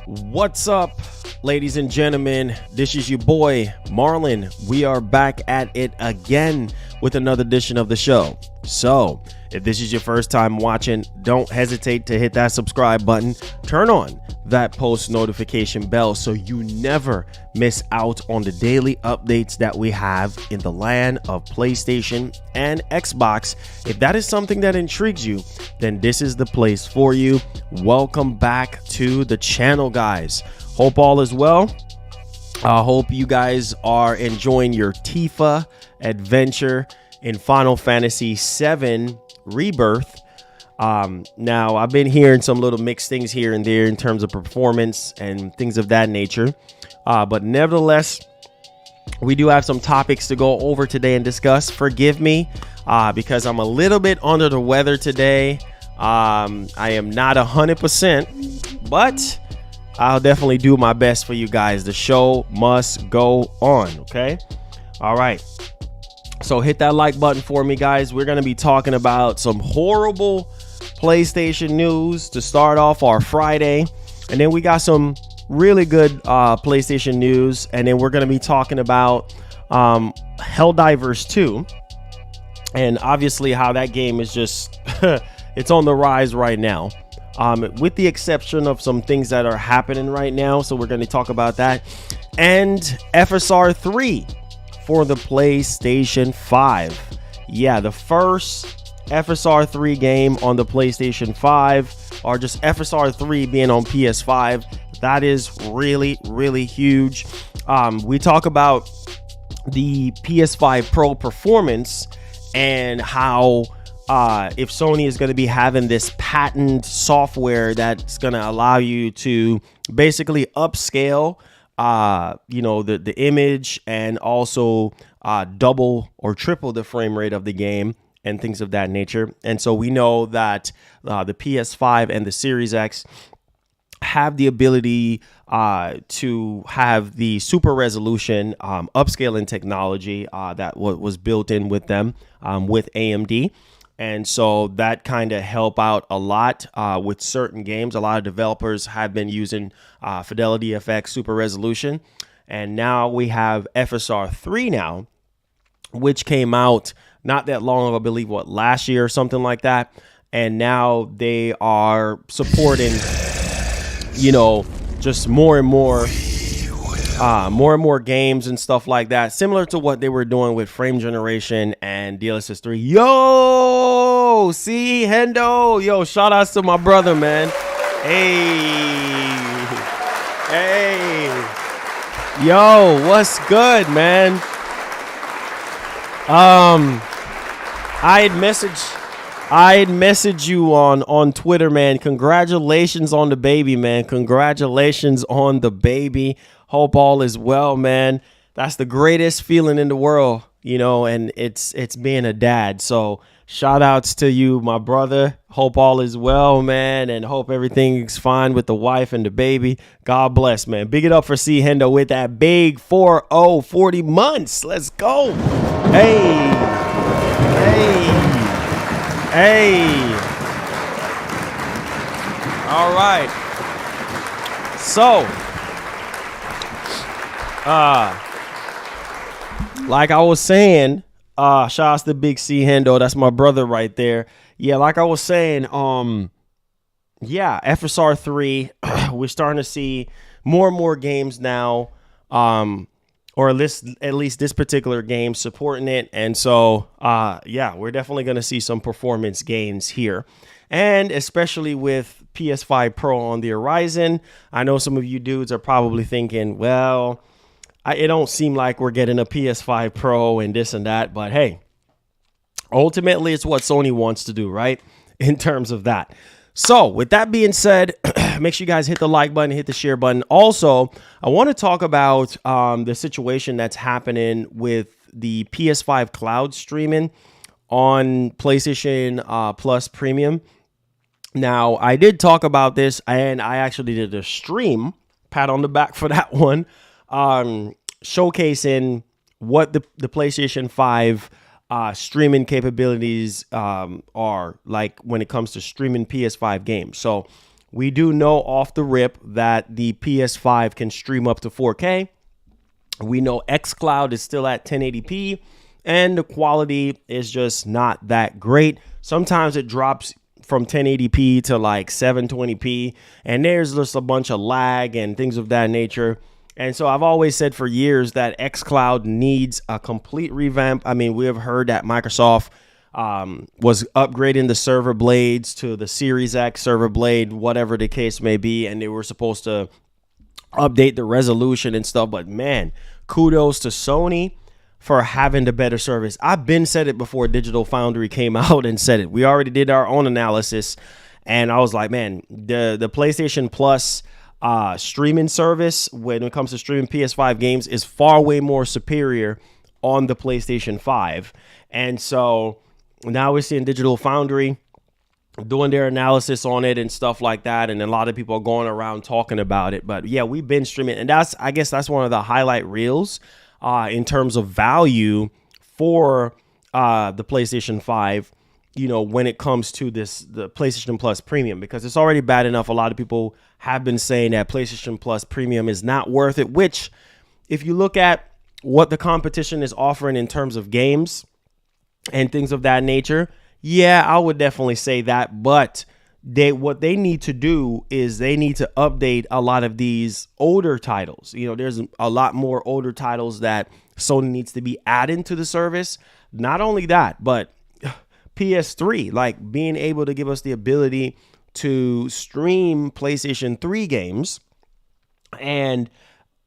What's up, ladies and gentlemen? This is your boy Marlon. We are back at it again with another edition of the show. So if this is your first time watching, don't hesitate to hit that subscribe button. Turn on that post notification bell so you never miss out on the daily updates that we have in the land of PlayStation and Xbox. If that is something that intrigues you, then this is the place for you. Welcome back to the channel, guys. Hope all is well. I hope you guys are enjoying your Tifa adventure in Final Fantasy VII Rebirth. Now, I've been hearing some little mixed things here and there in terms of performance and things of that nature. But nevertheless, we do have some topics to go over today and discuss. Forgive me because I'm a little bit under the weather today. I am not 100%, but I'll definitely do my best for you guys. The show must go on, okay? All right. So hit that like button for me, guys. We're going to be talking about some horrible PlayStation news to start off our Friday. And then we got some really good PlayStation news. And then we're going to be talking about Helldivers 2. And obviously how that game is just, it's on the rise right now. With the exception of some things that are happening right now. So we're going to talk about that. And FSR 3 for the PlayStation 5. Yeah, the first FSR 3 game on the PlayStation 5, or just FSR 3 being on PS5. That is really, really huge. We talk about the PS5 Pro performance and how if Sony is going to be having this patent software that's going to allow you to basically upscale the image and also double or triple the frame rate of the game and things of that nature. And so we know that the PS5 and the Series X have the ability to have the super resolution upscaling technology that was built in with them with AMD. And so that kind of help out a lot with certain games. A lot of developers have been using Fidelity FX Super Resolution. And now we have FSR 3 now, which came out not that long ago, I believe, last year or something like that. And now they are supporting, just more and more games and stuff like that, similar to what they were doing with Frame Generation and DLSS 3. Yo, see Hendo, yo, shout outs to my brother, man. Hey, yo, what's good, man? I had messaged you on Twitter, man. Congratulations on the baby, man. Congratulations on the baby. Hope all is well, man. That's the greatest feeling in the world, and it's being a dad. So shout outs to you, my brother. Hope all is well, man, and hope everything's fine with the wife and the baby. God bless, man. Big it up for C Hendo with that big 40 months. Let's go. Hey. All right. So, like I was saying, shout outs to Big C Hendo. That's my brother right there. Yeah, like I was saying, FSR 3, we're starting to see more and more games now, or at least this particular game supporting it. And so, we're definitely going to see some performance gains here. And especially with PS5 Pro on the horizon, I know some of you dudes are probably thinking, well, it don't seem like we're getting a PS5 Pro and this and that. But hey, ultimately, it's what Sony wants to do, right? In terms of that. So with that being said, make sure you guys hit the like button, hit the share button. Also, I want to talk about the situation that's happening with the PS5 cloud streaming on PlayStation Plus Premium. Now, I did talk about this, and I actually did a stream, pat on the back for that one, showcasing what the PlayStation 5 streaming capabilities are like when it comes to streaming PS5 games. So we do know off the rip that the PS5 can stream up to 4K. We know Xcloud is still at 1080p, and the quality is just not that great. Sometimes it drops from 1080p to like 720p, and there's just a bunch of lag and things of that nature. And so I've always said for years that Xcloud needs a complete revamp. I mean, we have heard that Microsoft was upgrading the server blades to the Series X server blade, whatever the case may be, and they were supposed to update the resolution and stuff. But man, kudos to Sony for having the better service. I've been said it before Digital Foundry came out and said it. We already did our own analysis, and I was like, man, the PlayStation Plus streaming service when it comes to streaming PS5 games is far way more superior on the PlayStation 5. And so now we're seeing Digital Foundry doing their analysis on it and stuff like that, and a lot of people are going around talking about it. But yeah, we've been streaming, and I guess that's one of the highlight reels in terms of value for the PlayStation 5, you know, when it comes to the PlayStation Plus Premium, because it's already bad enough. A lot of people have been saying that PlayStation Plus Premium is not worth it, which if you look at what the competition is offering in terms of games and things of that nature, yeah, I would definitely say that. But what they need to do is they need to update a lot of these older titles. You know, there's a lot more older titles that Sony needs to be adding to the service. Not only that, but PS3, like being able to give us the ability to stream PlayStation 3 games and,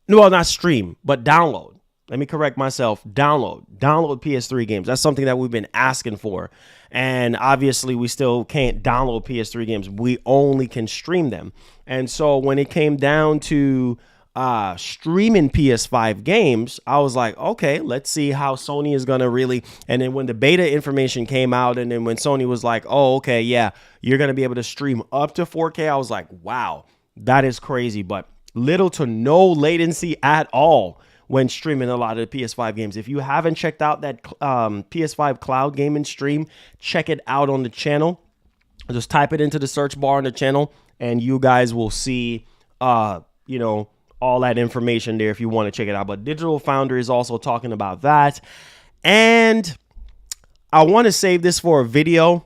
well, not stream, but download. Let me correct myself. Download PS3 games. That's something that we've been asking for. And obviously we still can't download PS3 games. We only can stream them. And so when it came down to streaming PS5 games, I was like, okay, let's see how Sony is going to really. And then when the beta information came out, and then when Sony was like, oh, okay, yeah, you're going to be able to stream up to 4K. I was like, wow, that is crazy. But little to no latency at all when streaming a lot of the PS5 games. If you haven't checked out that PS5 cloud gaming stream, check it out on the channel. Just type it into the search bar on the channel, and you guys will see, you know, all that information there if you want to check it out. But Digital Foundry is also talking about that. And I want to save this for a video,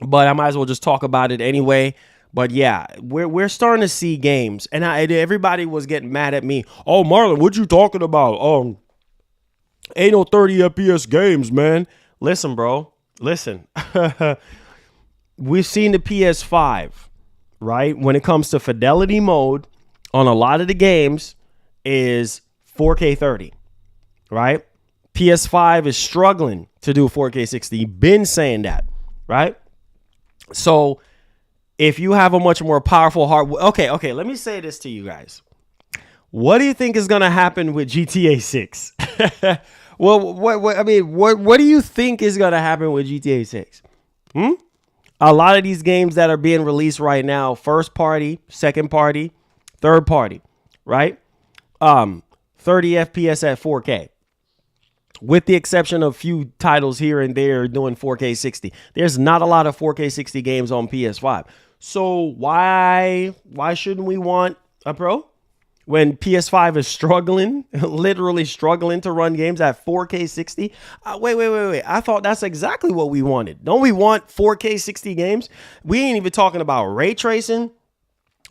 but I might as well just talk about it anyway. But yeah, we're starting to see games, and everybody was getting mad at me. Oh, Marlon, what you talking about? Ain't no 30 FPS games, man. Listen, bro. Listen. We've seen the PS5, right? When it comes to fidelity mode on a lot of the games is 4K 30, right? PS5 is struggling to do 4K 60. Been saying that, right? So if you have a much more powerful hardware, okay, let me say this to you guys. What do you think is going to happen with GTA 6? Well, what do you think is going to happen with GTA 6? A lot of these games that are being released right now, first party, second party, third party, right? 30 FPS at 4K. With the exception of few titles here and there doing 4K 60. There's not a lot of 4K 60 games on PS5. So why shouldn't we want a Pro? When PS5 is struggling, literally struggling to run games at 4K 60. Wait. I thought that's exactly what we wanted. Don't we want 4K 60 games? We ain't even talking about ray tracing,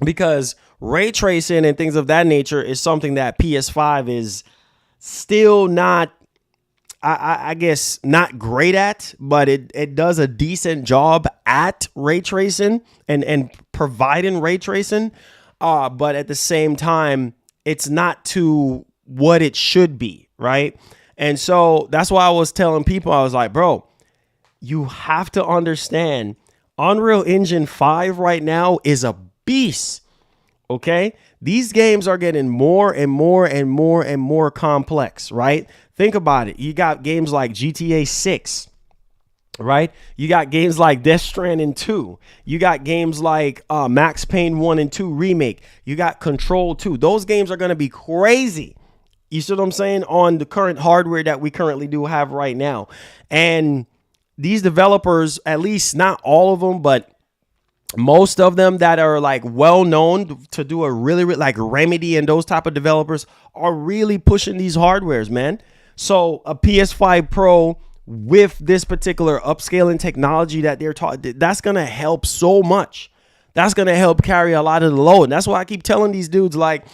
because ray tracing and things of that nature is something that PS5 is still not, I guess, not great at, but it does a decent job at ray tracing and providing ray tracing. But at the same time, it's not to what it should be, right? And so that's why I was telling people, I was like, bro, you have to understand Unreal Engine 5 right now is a beast, okay? These games are getting more and more and more and more complex, right? Think about it. You got games like GTA 6, right? You got games like Death Stranding 2. You got games like Max Payne 1 and 2 Remake. You got Control 2. Those games are going to be crazy. You see what I'm saying? On the current hardware that we currently do have right now. And these developers, at least not all of them, but most of them that are like well known to do a really like Remedy and those type of developers are really pushing these hardwares, man. So a PS5 Pro with this particular upscaling technology that they're taught, that's going to help so much. That's going to help carry a lot of the load. And that's why I keep telling these dudes like,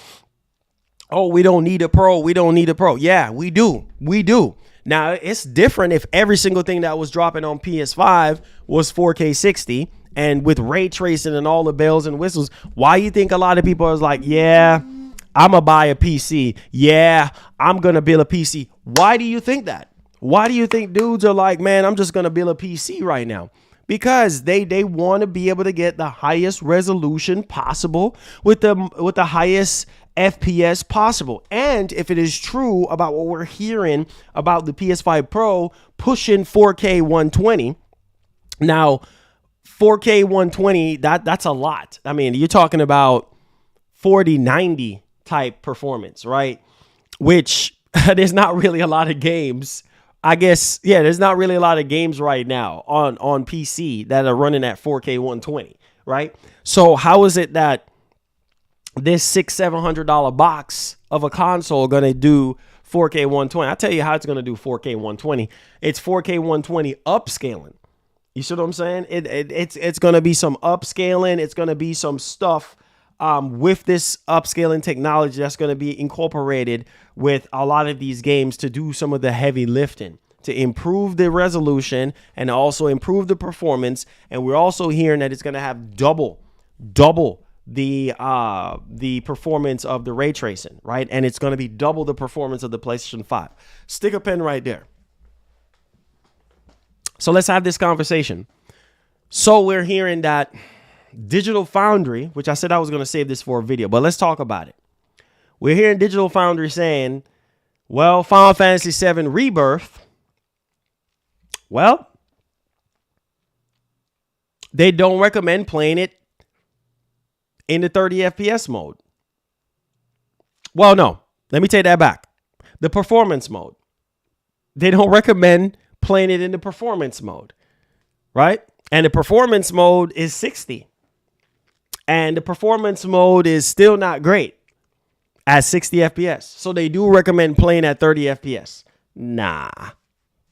oh, we don't need a Pro. We don't need a Pro. Yeah, we do. We do. Now, it's different if every single thing that was dropping on PS5 was 4K 60 and with ray tracing and all the bells and whistles. Why you think a lot of people are like, yeah, I'm going to buy a PC. Yeah, I'm going to build a PC. Why do you think that? Why do you think dudes are like, man, I'm just going to build a PC right now? Because they want to be able to get the highest resolution possible with the highest FPS possible. And if it is true about what we're hearing about the PS5 Pro pushing 4K 120, now 4K 120, that's a lot. I mean, you're talking about 4090 type performance, right? Which there's not really a lot of games. I guess, yeah, there's not really a lot of games right now on PC that are running at 4K 120, right? So how is it that this $600-700 box of a console gonna do 4K 120? I'll tell you how it's gonna do 4K 120. It's 4K 120 upscaling. You see what I'm saying? It's gonna be some upscaling. It's gonna be some stuff with this upscaling technology that's going to be incorporated with a lot of these games to do some of the heavy lifting, to improve the resolution and also improve the performance. And we're also hearing that it's going to have double the performance of the ray tracing, right? And it's going to be double the performance of the PlayStation 5. Stick a pen right there. So let's have this conversation. So we're hearing that Digital Foundry, which I said I was going to save this for a video, but let's talk about it. We're hearing Digital Foundry saying, well, Final Fantasy VII Rebirth, well, they don't recommend playing it in the 30 FPS mode. Well, no, let me take that back. The performance mode. They don't recommend playing it in the performance mode, right? And the performance mode is 60. And the performance mode is still not great at 60 FPS. So they do recommend playing at 30 FPS. Nah,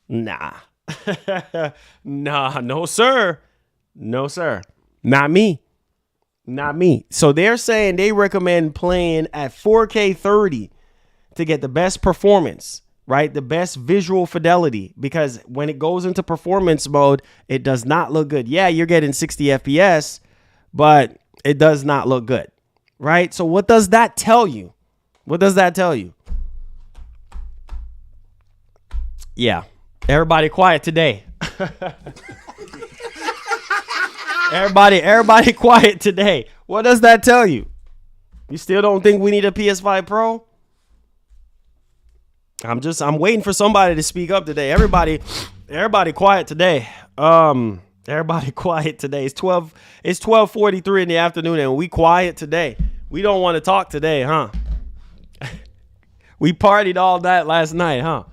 no, sir. No, sir. Not me. So they're saying they recommend playing at 4K 30 to get the best performance, right? The best visual fidelity, because when it goes into performance mode, it does not look good. Yeah, you're getting 60 FPS, but it does not look good, right? So what does that tell you? Yeah, everybody quiet today. Everybody quiet today. What does that tell you? You still don't think we need a PS5 Pro? I'm waiting for somebody to speak up today. Everybody quiet today. Everybody quiet today. It's 12:43 in the afternoon and we quiet today. We don't want to talk today, huh? We partied all that last night, huh?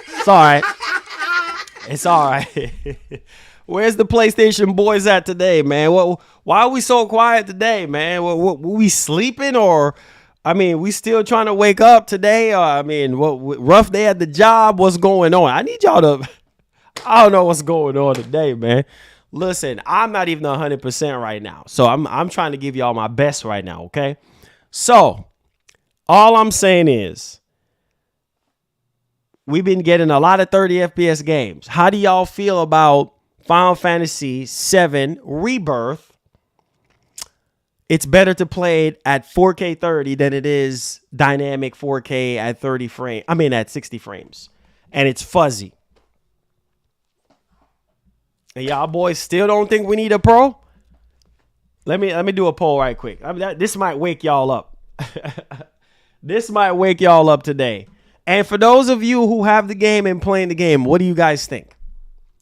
It's all right. It's all right. Where's the PlayStation boys at today, man? Why are we so quiet today, man? What we sleeping, or I mean, we still trying to wake up today? I mean, rough day at the job? What's going on? I need y'all to. I don't know what's going on today, man. Listen, I'm not even 100% right now, so I'm trying to give y'all my best right now. Okay, so all I'm saying is we've been getting a lot of 30 FPS games. How do y'all feel about Final Fantasy VII Rebirth? It's better to play it at 4K 30 than it is dynamic 4K at 30 frames. I mean, at 60 frames, and it's fuzzy. And y'all boys still don't think we need a Pro? Let me do a poll right quick. I mean, this might wake y'all up. This might wake y'all up today. And for those of you who have the game and playing the game, what do you guys think?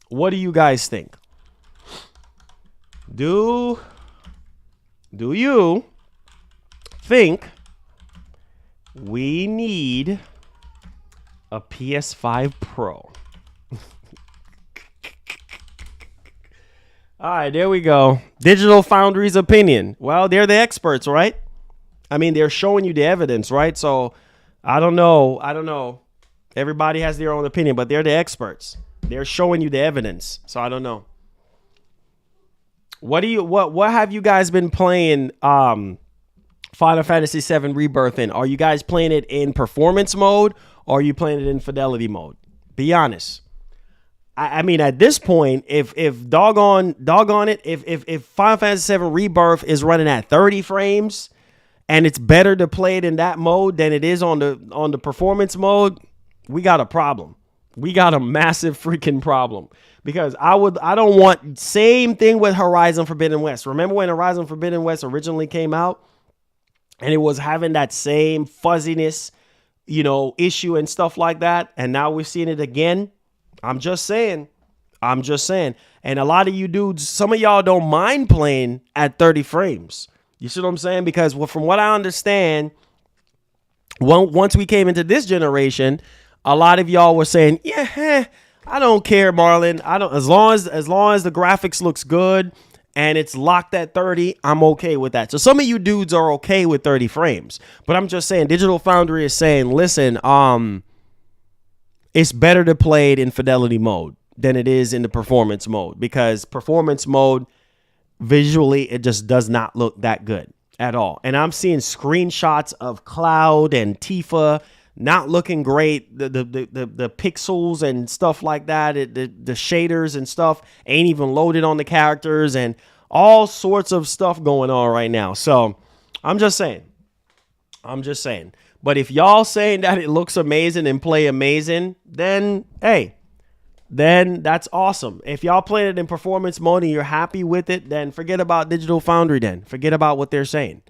What do you guys think? Do you think we need a PS5 Pro? All right, there we go. Digital Foundry's opinion. Well, they're the experts, right? I mean, they're showing you the evidence, right? So I don't know. Everybody has their own opinion, but they're the experts. They're showing you the evidence. So I don't know. What have you guys been playing Final Fantasy VII Rebirth in? Are you guys playing it in performance mode or are you playing it in fidelity mode? Be honest. I mean, at this point, if doggone it, if Final Fantasy VII Rebirth is running at 30 frames and it's better to play it in that mode than it is on the performance mode, we got a problem. We got a massive freaking problem. Because I don't want, same thing with Horizon Forbidden West. Remember when Horizon Forbidden West originally came out and it was having that same fuzziness, issue and stuff like that, and now we're seeing it again? I'm just saying. And a lot of you dudes, some of y'all don't mind playing at 30 frames. You see what I'm saying? Because from what I understand, once we came into this generation, a lot of y'all were saying, yeah, I don't care, Marlon. I don't, as long as the graphics looks good and it's locked at 30, I'm okay with that. So some of you dudes are okay with 30 frames. But I'm just saying, Digital Foundry is saying, listen, it's better to play it in fidelity mode than it is in the performance mode, because performance mode, visually, it just does not look that good at all. And I'm seeing screenshots of Cloud and Tifa not looking great. The pixels and stuff like that, the shaders and stuff ain't even loaded on the characters, and all sorts of stuff going on right now. So I'm just saying. But if y'all saying that it looks amazing and play amazing, then hey, then that's awesome. If y'all playing it in performance mode and you're happy with it, then forget about Digital Foundry then. Forget about what they're saying.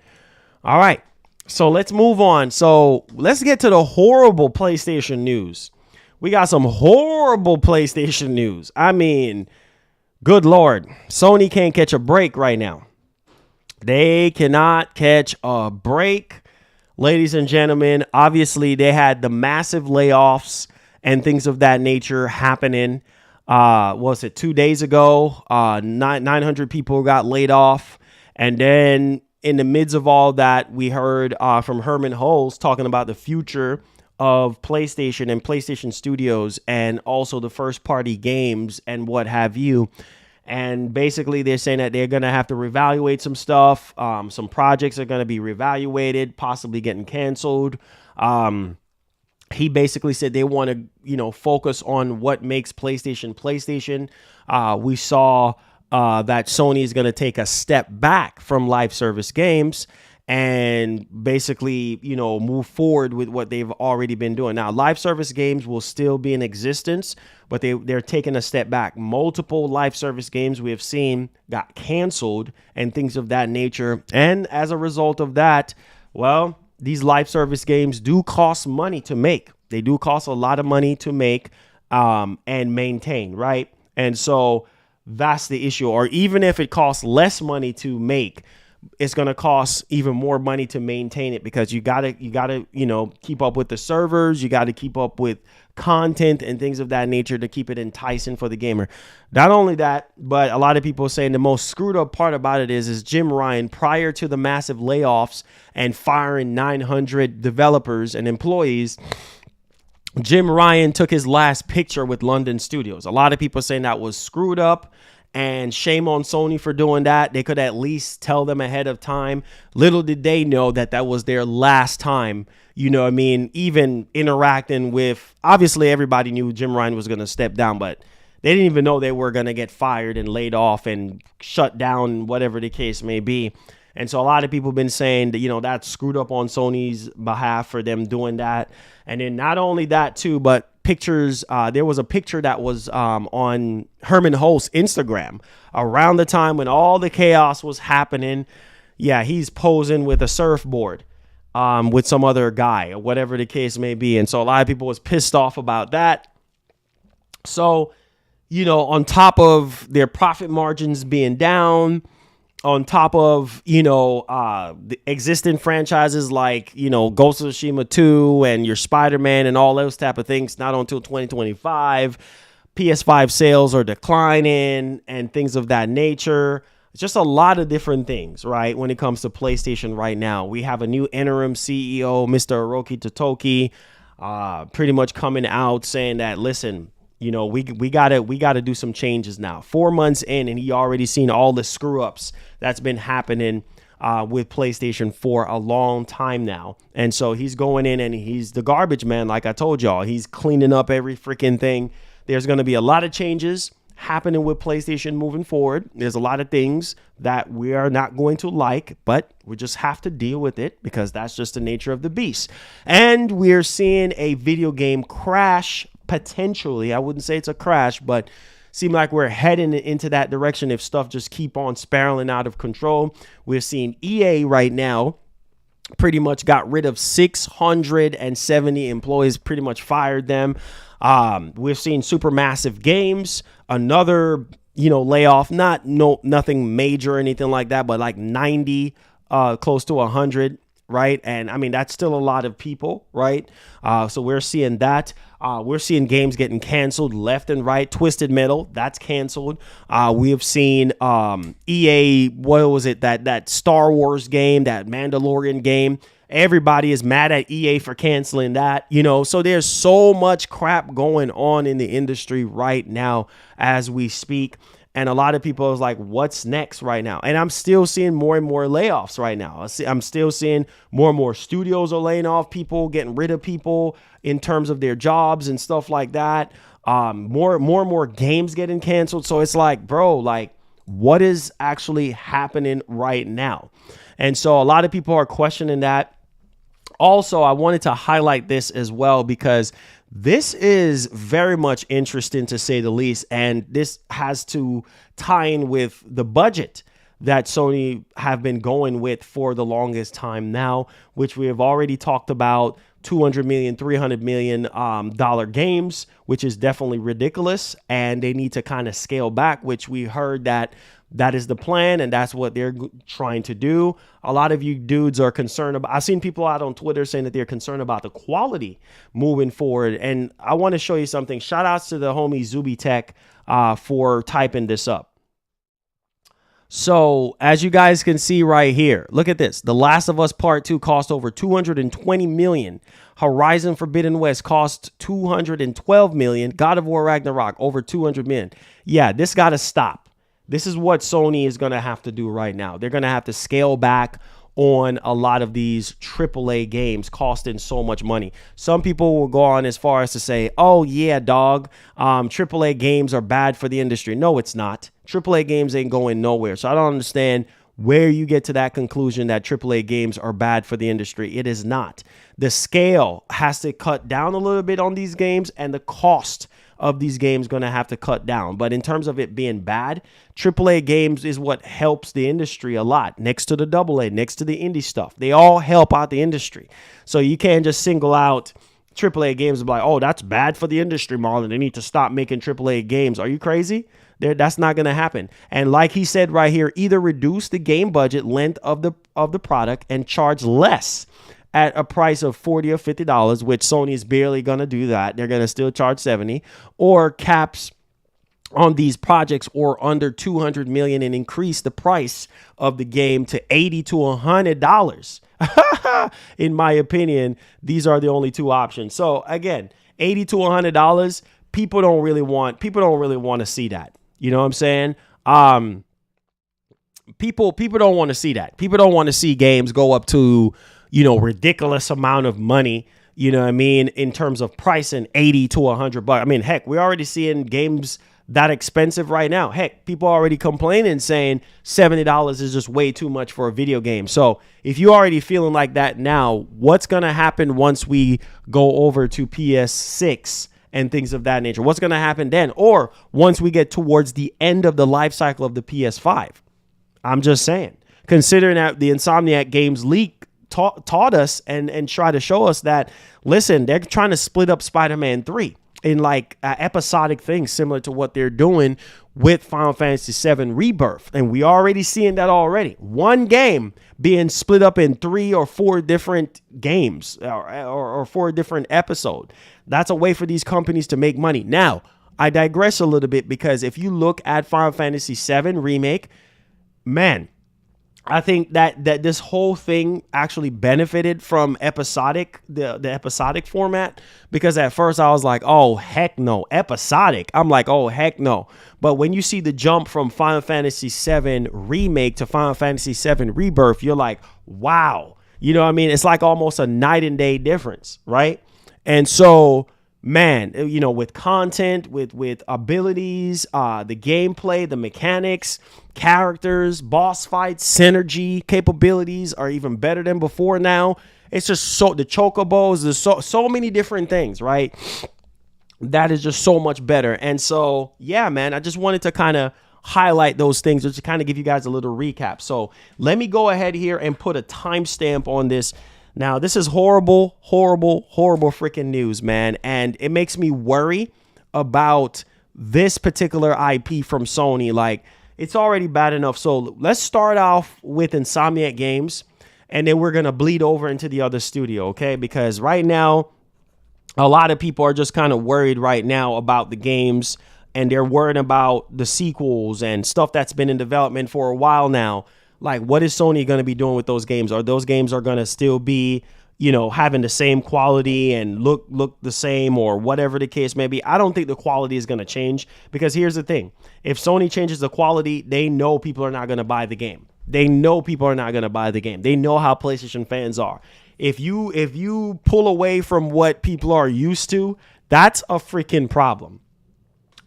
All right. So let's move on. So let's get to the horrible PlayStation news. We got some horrible PlayStation news. I mean, good Lord. Sony can't catch a break right now. They cannot catch a break. Ladies and gentlemen, obviously they had the massive layoffs and things of that nature happening. Was it 2 days ago? 900 people got laid off. And then in the midst of all that, we heard from Herman Hulse talking about the future of PlayStation and PlayStation Studios and also the first party games and what have you. And basically, they're saying that they're going to have to reevaluate some stuff. Some projects are going to be reevaluated, possibly getting canceled. He basically said they want to, focus on what makes PlayStation PlayStation. We saw that Sony is going to take a step back from live service games and basically, move forward with what they've already been doing. Now, live service games will still be in existence, but they're taking a step back. Multiple live service games we have seen got canceled and things of that nature. And as a result of that, well, these live service games do cost money to make. They do cost a lot of money to make and maintain, right? And so that's the issue. Or even if it costs less money to make, it's going to cost even more money to maintain it, because you gotta, keep up with the servers. You got to keep up with content and things of that nature to keep it enticing for the gamer. Not only that, but a lot of people are saying the most screwed up part about it is Jim Ryan, prior to the massive layoffs and firing 900 developers and employees, Jim Ryan took his last picture with London Studios. A lot of people saying that was screwed up. And shame on Sony for doing that. They could at least tell them ahead of time. Little did they know that was their last time, even interacting with, obviously everybody knew Jim Ryan was going to step down, but they didn't even know they were going to get fired and laid off and shut down, whatever the case may be. And so a lot of people have been saying that, that's screwed up on Sony's behalf for them doing that. And then not only that too, but pictures, there was a picture that was on Herman Hulse's Instagram around the time when all the chaos was happening. Yeah, he's posing with a surfboard with some other guy or whatever the case may be. And so a lot of people was pissed off about that. So, on top of their profit margins being down, on top of, the existing franchises like, Ghost of Tsushima 2 and your Spider-Man and all those type of things, not until 2025. PS5 sales are declining and things of that nature. It's just a lot of different things, right? When it comes to PlayStation right now, we have a new interim CEO, Mr. Hiroki Totoki, pretty much coming out saying that, listen, you know, we gotta do some changes now. 4 months in, and he already seen all the screw ups that's been happening with PlayStation for a long time now. And so he's going in and he's the garbage man. Like I told y'all, he's cleaning up every freaking thing. There's going to be a lot of changes happening with PlayStation moving forward. There's a lot of things that we are not going to like, but we just have to deal with it because that's just the nature of the beast. And we're seeing a video game crash potentially. I wouldn't say it's a crash, but seem like we're heading into that direction if stuff just keep on spiraling out of control. We're seeing EA right now pretty much got rid of 670 employees, pretty much fired them. We've seen Supermassive Games, another, layoff, nothing major or anything like that, but like 90, close to 100. Right. And I mean, that's still a lot of people. Right. So we're seeing that. We're seeing games getting canceled left and right. Twisted Metal, that's canceled. We have seen EA. What was it? That Star Wars game, that Mandalorian game. Everybody is mad at EA for canceling that, so there's so much crap going on in the industry right now as we speak. And a lot of people is like, what's next right now? And I'm still seeing more and more layoffs right now. I'm still seeing more and more studios are laying off people, getting rid of people in terms of their jobs and stuff like that. More and more games getting canceled. So it's like, bro, like, what is actually happening right now? And so a lot of people are questioning that. Also, I wanted to highlight this as well because this is very much interesting to say the least. And this has to tie in with the budget that Sony have been going with for the longest time now, which we have already talked about. $200 million, $300 million dollar games, which is definitely ridiculous. And they need to kind of scale back, which we heard that is the plan, and that's what they're trying to do. A lot of you dudes are concerned about, I've seen people out on Twitter saying that they're concerned about the quality moving forward. And I want to show you something. Shout outs to the homie Zuby Tech for typing this up. So as you guys can see right here, look at this. The Last of Us Part 2 cost over $220 million. Horizon Forbidden West cost $212 million. God of War Ragnarok over $200 million. Yeah, this got to stop. This is what Sony is going to have to do right now. They're going to have to scale back on a lot of these AAA games costing so much money. Some people will go on as far as to say, oh, yeah, dog, AAA games are bad for the industry. No, it's not. AAA games ain't going nowhere. So I don't understand where you get to that conclusion that AAA games are bad for the industry. It is not. The scale has to cut down a little bit on these games, and the cost of these games going to have to cut down. But in terms of it being bad, AAA games is what helps the industry a lot. Next to the AA, next to the indie stuff, they all help out the industry. So you can't just single out AAA games and be like, oh, that's bad for the industry, Marlon. They need to stop making AAA games. Are you crazy? That's not going to happen. And like he said right here, either reduce the game budget length of the product and charge less at a price of $40 or $50, which Sony is barely going to do that. They're going to still charge $70, or caps on these projects or under $200 million and increase the price of the game to $80 to $100. In my opinion, these are the only two options. So again, $80 to $100, people don't really want to see that. You know what I'm saying? People don't want to see that. People don't want to see games go up to, ridiculous amount of money, you know what I mean, in terms of pricing, $80 to $100. I mean, heck, we're already seeing games that expensive right now. Heck, people are already complaining saying $70 is just way too much for a video game. So if you're already feeling like that now, what's going to happen once we go over to PS6 and things of that nature? What's going to happen then? Or once we get towards the end of the life cycle of the PS5? I'm just saying, considering that the Insomniac Games leak taught us and try to show us that, listen, they're trying to split up Spider-Man 3 in like episodic things similar to what they're doing with Final Fantasy VII Rebirth. And we already seeing that already. One game being split up in 3 or 4 different games or 4 different episodes. That's a way for these companies to make money. Now, I digress a little bit because if you look at Final Fantasy VII Remake, man, I think that this whole thing actually benefited from episodic, the episodic format, because at first I was like, oh, heck no, episodic. I'm like, oh, heck no. But when you see the jump from Final Fantasy VII Remake to Final Fantasy VII Rebirth, you're like, wow. You know what I mean? It's like almost a night and day difference, right? And so, man, you know, with content, with abilities, the gameplay, the mechanics, characters, boss fights, synergy capabilities are even better than before now. It's just so, the chocobos, there's so many different things, right? That is just so much better. And so, yeah, man, I just wanted to kind of highlight those things just to kind of give you guys a little recap. So let me go ahead here and put a timestamp on this. Now, this is horrible, horrible, horrible freaking news, man. And it makes me worry about this particular IP from Sony. Like, it's already bad enough. So let's start off with Insomniac Games, and then we're going to bleed over into the other studio, okay? Because right now, a lot of people are just kind of worried right now about the games, and they're worried about the sequels and stuff that's been in development for a while now. Like, what is Sony going to be doing with those games? Are those games are going to still be, you know, having the same quality and look the same, or whatever the case may be? I don't think the quality is going to change, because here's the thing. If Sony changes the quality, they know people are not going to buy the game. They know people are not going to buy the game. They know how PlayStation fans are. If you pull away from what people are used to, that's a freaking problem.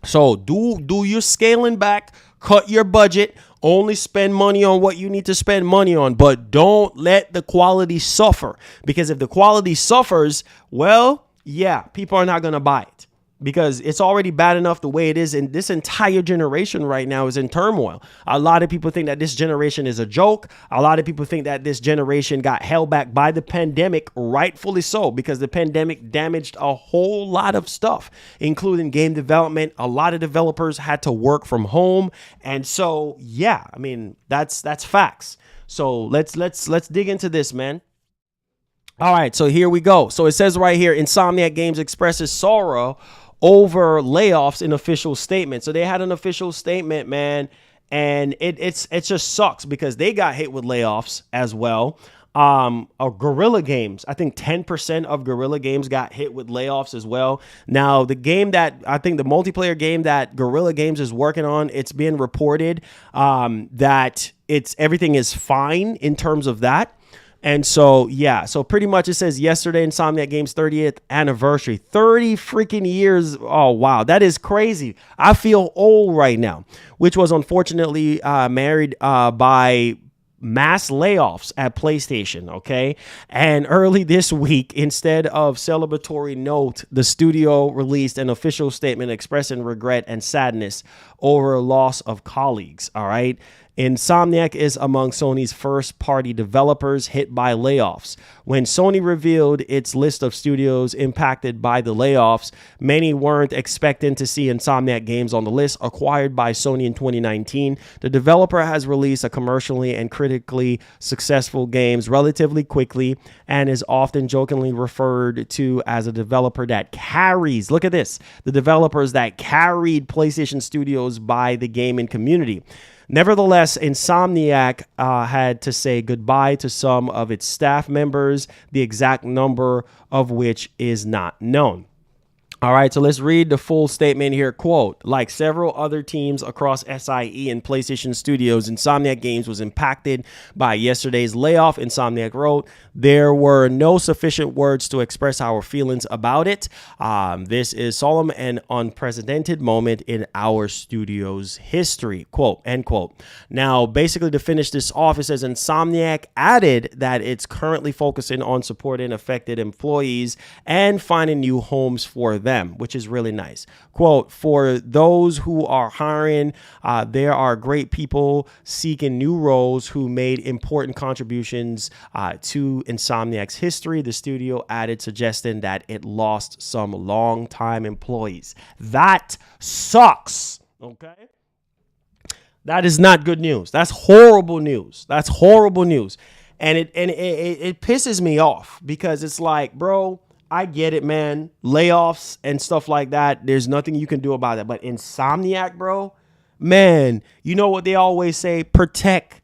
So do your scaling back, cut your budget, only spend money on what you need to spend money on, but don't let the quality suffer, because if the quality suffers, well, yeah, people are not going to buy it, because it's already bad enough the way it is. And this entire generation right now is in turmoil. A lot of people think that this generation is a joke. A lot of people think that this generation got held back by the pandemic, rightfully so, because the pandemic damaged a whole lot of stuff, including game development. A lot of developers had to work from home. And so, yeah, I mean, that's facts. So let's dig into this, man. All right, so here we go. So it says right here, Insomniac Games expresses sorrow over layoffs in official statement. So they had an official statement, man, and it just sucks because they got hit with layoffs as well. Guerrilla Games, I think 10% of Guerrilla Games got hit with layoffs as well. Now, the game that I think the multiplayer game that Guerrilla Games is working on, it's being reported that everything is fine in terms of that. And so, yeah, so pretty much it says yesterday, Insomniac Games 30th anniversary, 30 freaking years. Oh, wow. That is crazy. I feel old right now, which was unfortunately married by mass layoffs at PlayStation. OK, and early this week, instead of celebratory note, the studio released an official statement expressing regret and sadness over loss of colleagues. All right. Insomniac is among Sony's first-party developers hit by layoffs. When Sony revealed its list of studios impacted by the layoffs, many weren't expecting to see Insomniac Games on the list. Acquired by Sony in 2019, the developer has released a commercially and critically successful games relatively quickly and is often jokingly referred to as a developer that carries, look at this, the developers that carried PlayStation Studios by the gaming community. Nevertheless, Insomniac had to say goodbye to some of its staff members, the exact number of which is not known. All right, so let's read the full statement here. Quote, like several other teams across SIE and PlayStation Studios, Insomniac Games was impacted by yesterday's layoff. Insomniac wrote, there were no sufficient words to express our feelings about it. This is solemn and unprecedented moment in our studio's history, quote, end quote. Now, basically to finish this off, it says Insomniac added that it's currently focusing on supporting affected employees and finding new homes for them, which is really nice. Quote, for those who are hiring, there are great people seeking new roles who made important contributions to Insomniac's history, the studio added, suggesting that it lost some long-time employees. That sucks, okay? That is not good news. That's horrible news. That's horrible news. And it pisses me off because it's like, bro, I get it, man. Layoffs and stuff like that. There's nothing you can do about it. But Insomniac, bro, man, you know what they always say? Protect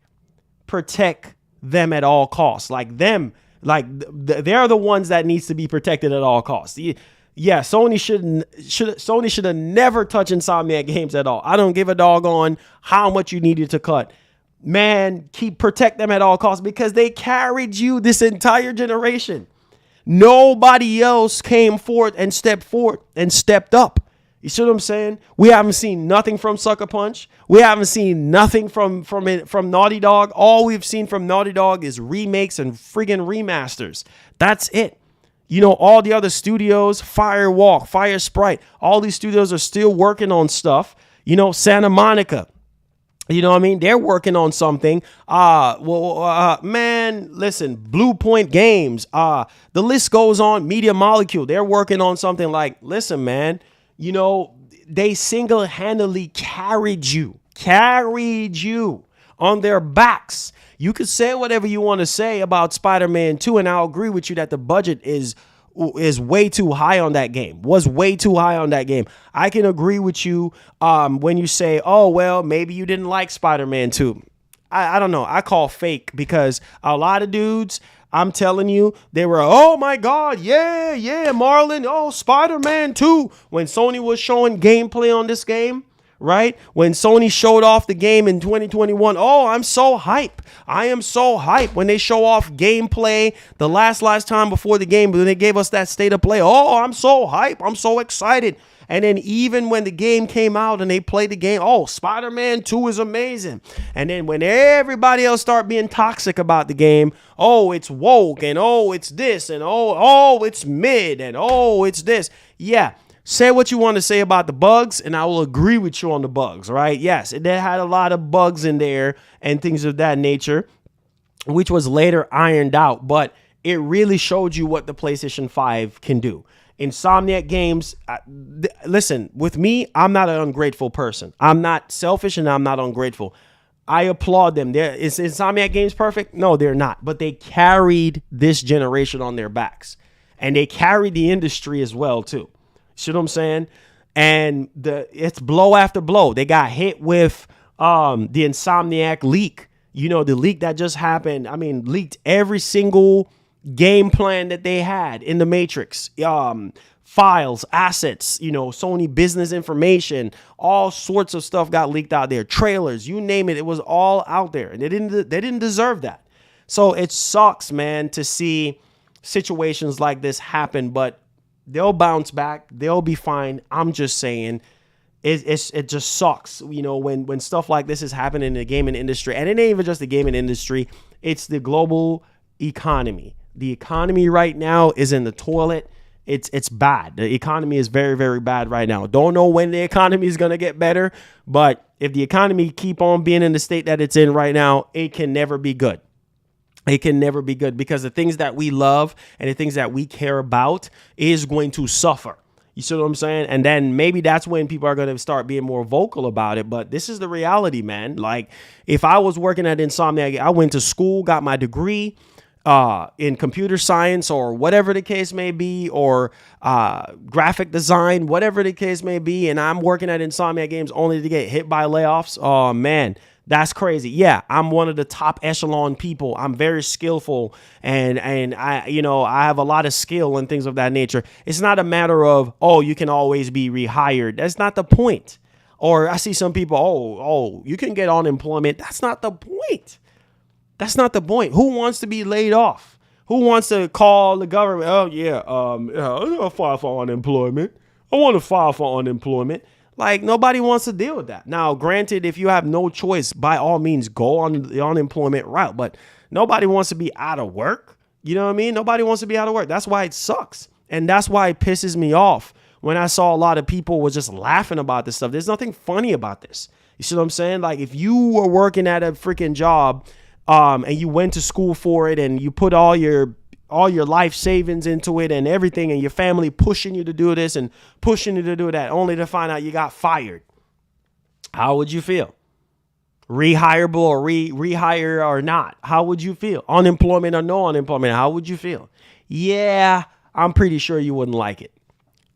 them at all costs. Like them, like they're the ones that needs to be protected at all costs. Yeah, Sony should have never touched Insomniac games at all. I don't give a doggone how much you needed to cut. Man, protect them at all costs because they carried you this entire generation. Nobody else came forth and stepped up. You see what I'm saying? We haven't seen nothing from Sucker Punch. We haven't seen nothing from Naughty Dog. All we've seen from Naughty Dog is remakes and friggin' remasters. That's it. You know, all the other studios, Firewalk, Fire Sprite, all these studios are still working on stuff. You know, Santa Monica. You know what I mean? They're working on something. Man, listen, Blue Point Games. The list goes on. Media Molecule. They're working on something like, listen, man, you know, they single-handedly carried you on their backs. You could say whatever you want to say about Spider-Man 2, and I'll agree with you that the budget is way too high on that game, was way too high on that game. I can agree with you when you say, oh, well, maybe you didn't like Spider-Man 2. I don't know. I call fake because a lot of dudes, I'm telling you, they were, oh, my God, yeah, Marlon, oh, Spider-Man 2. When Sony was showing gameplay on this game, right? When Sony showed off the game in 2021, oh, I'm so hype. I am so hype. When they show off gameplay the last time before the game, when they gave us that state of play, oh, I'm so hype. I'm so excited. And then even when the game came out and they played the game, oh, Spider-Man 2 is amazing. And then when everybody else start being toxic about the game, oh, it's woke, and oh, it's this, and oh, it's mid, and oh, it's this. Yeah. Say what you want to say about the bugs, and I will agree with you on the bugs, right? Yes, it had a lot of bugs in there and things of that nature, which was later ironed out, but it really showed you what the PlayStation 5 can do. Insomniac Games, listen, with me, I'm not an ungrateful person. I'm not selfish and I'm not ungrateful. I applaud them. Is Insomniac Games perfect? No, they're not, but they carried this generation on their backs, and they carried the industry as well, too. See what I'm saying? And it's blow after blow. They got hit with the Insomniac leak. You know, the leak that just happened. I mean, leaked every single game plan that they had in the Matrix. Files, assets, you know, Sony business information, all sorts of stuff got leaked out there. Trailers, you name it. It was all out there. And they didn't deserve that. So it sucks, man, to see situations like this happen. But they'll bounce back. They'll be fine. I'm just saying it just sucks, you know, when stuff like this is happening in the gaming industry. And it ain't even just the gaming industry. It's the global economy. The economy right now is in the toilet. It's bad. The economy is very, very bad right now. Don't know when the economy is going to get better. But if the economy keep on being in the state that it's in right now, it can never be good. It can never be good because the things that we love and the things that we care about is going to suffer. You see what I'm saying? And then maybe that's when people are going to start being more vocal about it. But this is the reality, man. Like if I was working at Insomniac, I went to school, got my degree in computer science or whatever the case may be, or graphic design, whatever the case may be. And I'm working at Insomniac Games only to get hit by layoffs. Oh, man. That's crazy. Yeah, I'm one of the top echelon people. I'm very skillful and I, you know, I have a lot of skill and things of that nature. It's not a matter of, oh, you can always be rehired. That's not the point. Or I see some people, oh, you can get unemployment. That's not the point. That's not the point. Who wants to be laid off? Who wants to call the government? Oh, yeah, I'll file for unemployment. I want to file for unemployment. Like, nobody wants to deal with that. Now, granted, if you have no choice, by all means, go on the unemployment route. But nobody wants to be out of work. You know what I mean? Nobody wants to be out of work. That's why it sucks. And that's why it pisses me off when I saw a lot of people was just laughing about this stuff. There's nothing funny about this. You see what I'm saying? Like, if you were working at a freaking job and you went to school for it and you put all your life savings into it and everything, and your family pushing you to do this and pushing you to do that, only to find out you got fired, how would you feel? Rehireable or rehire or not? How would you feel? Unemployment or no unemployment? How would you feel? Yeah, I'm pretty sure you wouldn't like it.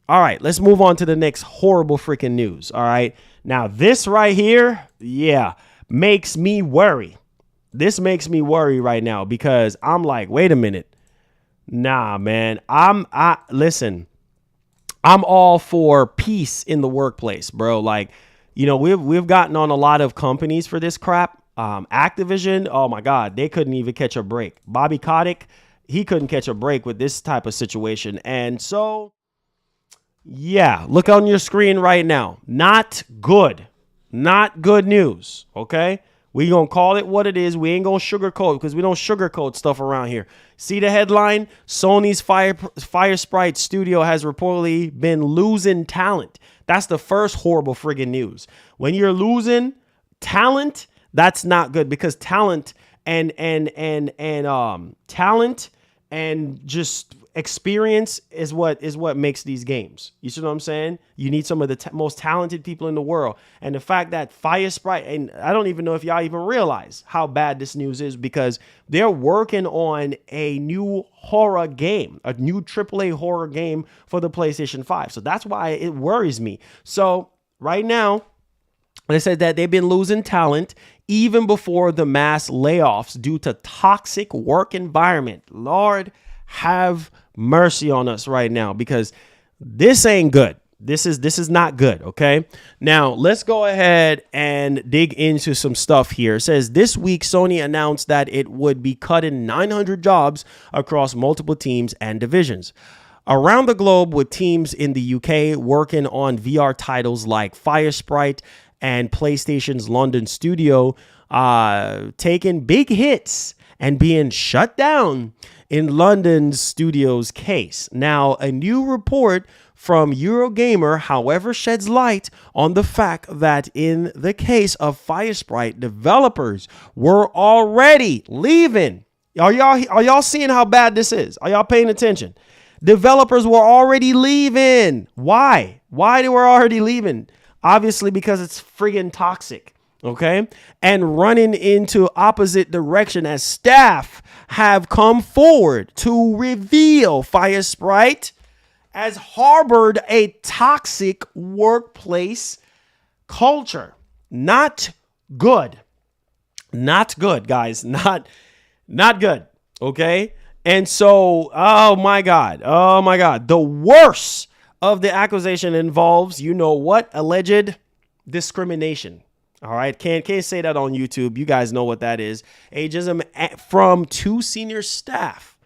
All right, let's move on to the next horrible freaking news. All right. Now, this right here, makes me worry. This makes me worry right now because I'm like, wait a minute. Nah, man. Listen, I'm all for peace in the workplace, bro. Like, we've gotten on a lot of companies for this crap. Activision, oh my God, they couldn't even catch a break. Bobby Kotick, he couldn't catch a break with this type of situation. And so, yeah, look on your screen right now. Not good. Not good news, okay? We gonna call it what it is. We ain't gonna sugarcoat because we don't sugarcoat stuff around here. See the headline? Sony's Fire Sprite studio has reportedly been losing talent. That's the first horrible friggin' news. When you're losing talent, that's not good because talent and talent and just experience is what makes these games. You see what I'm saying? You need some of the most talented people in the world. And the fact that Fire Sprite, and I don't even know if y'all even realize how bad this news is because they're working on a new horror game, a new AAA horror game for the PlayStation 5. So that's why it worries me. So right now, they said that they've been losing talent even before the mass layoffs due to toxic work environment. Lord, have mercy on us right now because this ain't good. This is not good. Okay. Now let's go ahead and dig into some stuff here. It says this week, Sony announced that it would be cutting 900 jobs across multiple teams and divisions around the globe, with teams in the UK working on VR titles like Fire Sprite and PlayStation's London studio, taking big hits and being shut down in London's studio's case. Now, a new report from Eurogamer, however, sheds light on the fact that in the case of Fire Sprite, developers were already leaving. Are y'all seeing how bad this is? Are y'all paying attention? Developers were already leaving. Why? Why they were already leaving? Obviously, because it's friggin' toxic. Okay. And running into opposite direction as staff have come forward to reveal Fire Sprite has harbored a toxic workplace culture. Not good. Not good, guys. Not good. Okay. And so, oh my God. The worst of the accusation involves, you know what? Alleged discrimination. All right. Can't say that on YouTube. You guys know what that is. Ageism from two senior staff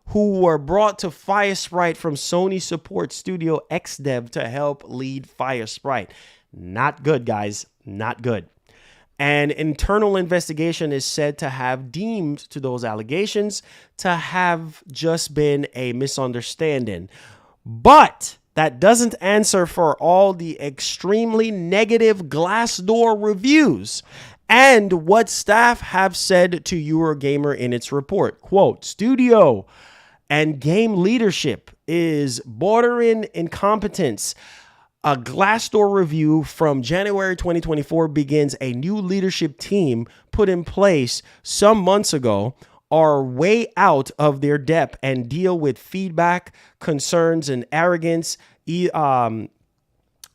who were brought to Fire Sprite from Sony support studio XDev to help lead Fire Sprite. Not good, guys. Not good. An internal investigation is said to have deemed to those allegations to have just been a misunderstanding. But that doesn't answer for all the extremely negative Glassdoor reviews and what staff have said to Eurogamer in its report. Quote, studio and game leadership is bordering incompetence. A Glassdoor review from January 2024 begins a new leadership team put in place some months ago are way out of their depth and deal with feedback, concerns, and arrogance, either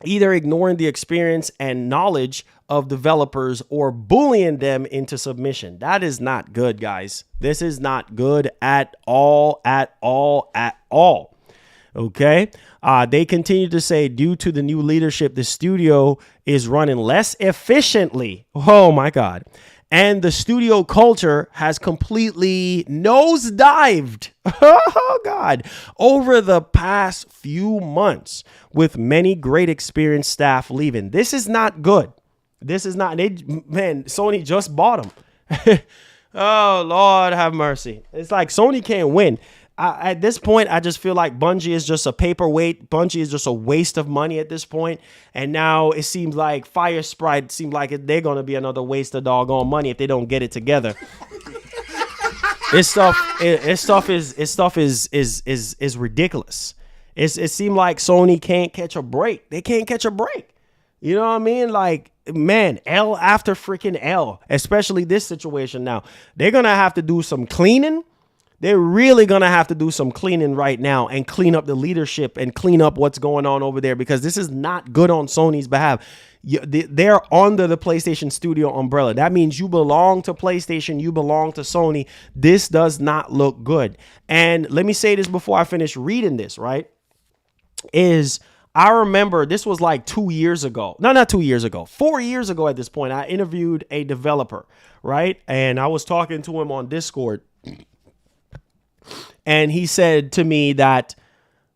ignoring the experience and knowledge of developers or bullying them into submission. That is not good, guys. This is not good at all. Okay. They continue to say, due to the new leadership, the studio is running less efficiently. Oh my God. And the studio culture has completely nosedived, oh God, over the past few months, with many great experienced staff leaving. This is not good. This is not, Sony just bought them. Oh, Lord have mercy. It's like Sony can't win. At this point, I just feel like Bungie is just a paperweight. Bungie is just a waste of money at this point. And now it seems like Fire Sprite seems like they're going to be another waste of doggone money if they don't get it together. This stuff is ridiculous. It seemed like Sony can't catch a break. They can't catch a break. You know what I mean? Like, man, L after freaking L, especially this situation now. They're going to have to do some cleaning. they're really going to have to do some cleaning right now and clean up the leadership and clean up what's going on over there, because this is not good on Sony's behalf. They're under the PlayStation Studio umbrella. That means you belong to PlayStation, you belong to Sony. This does not look good. And let me say this before I finish reading this, right? I remember this was like 2 years ago. No, not 2 years ago. 4 years ago at this point, I interviewed a developer, right? And I was talking to him on Discord. And he said to me that,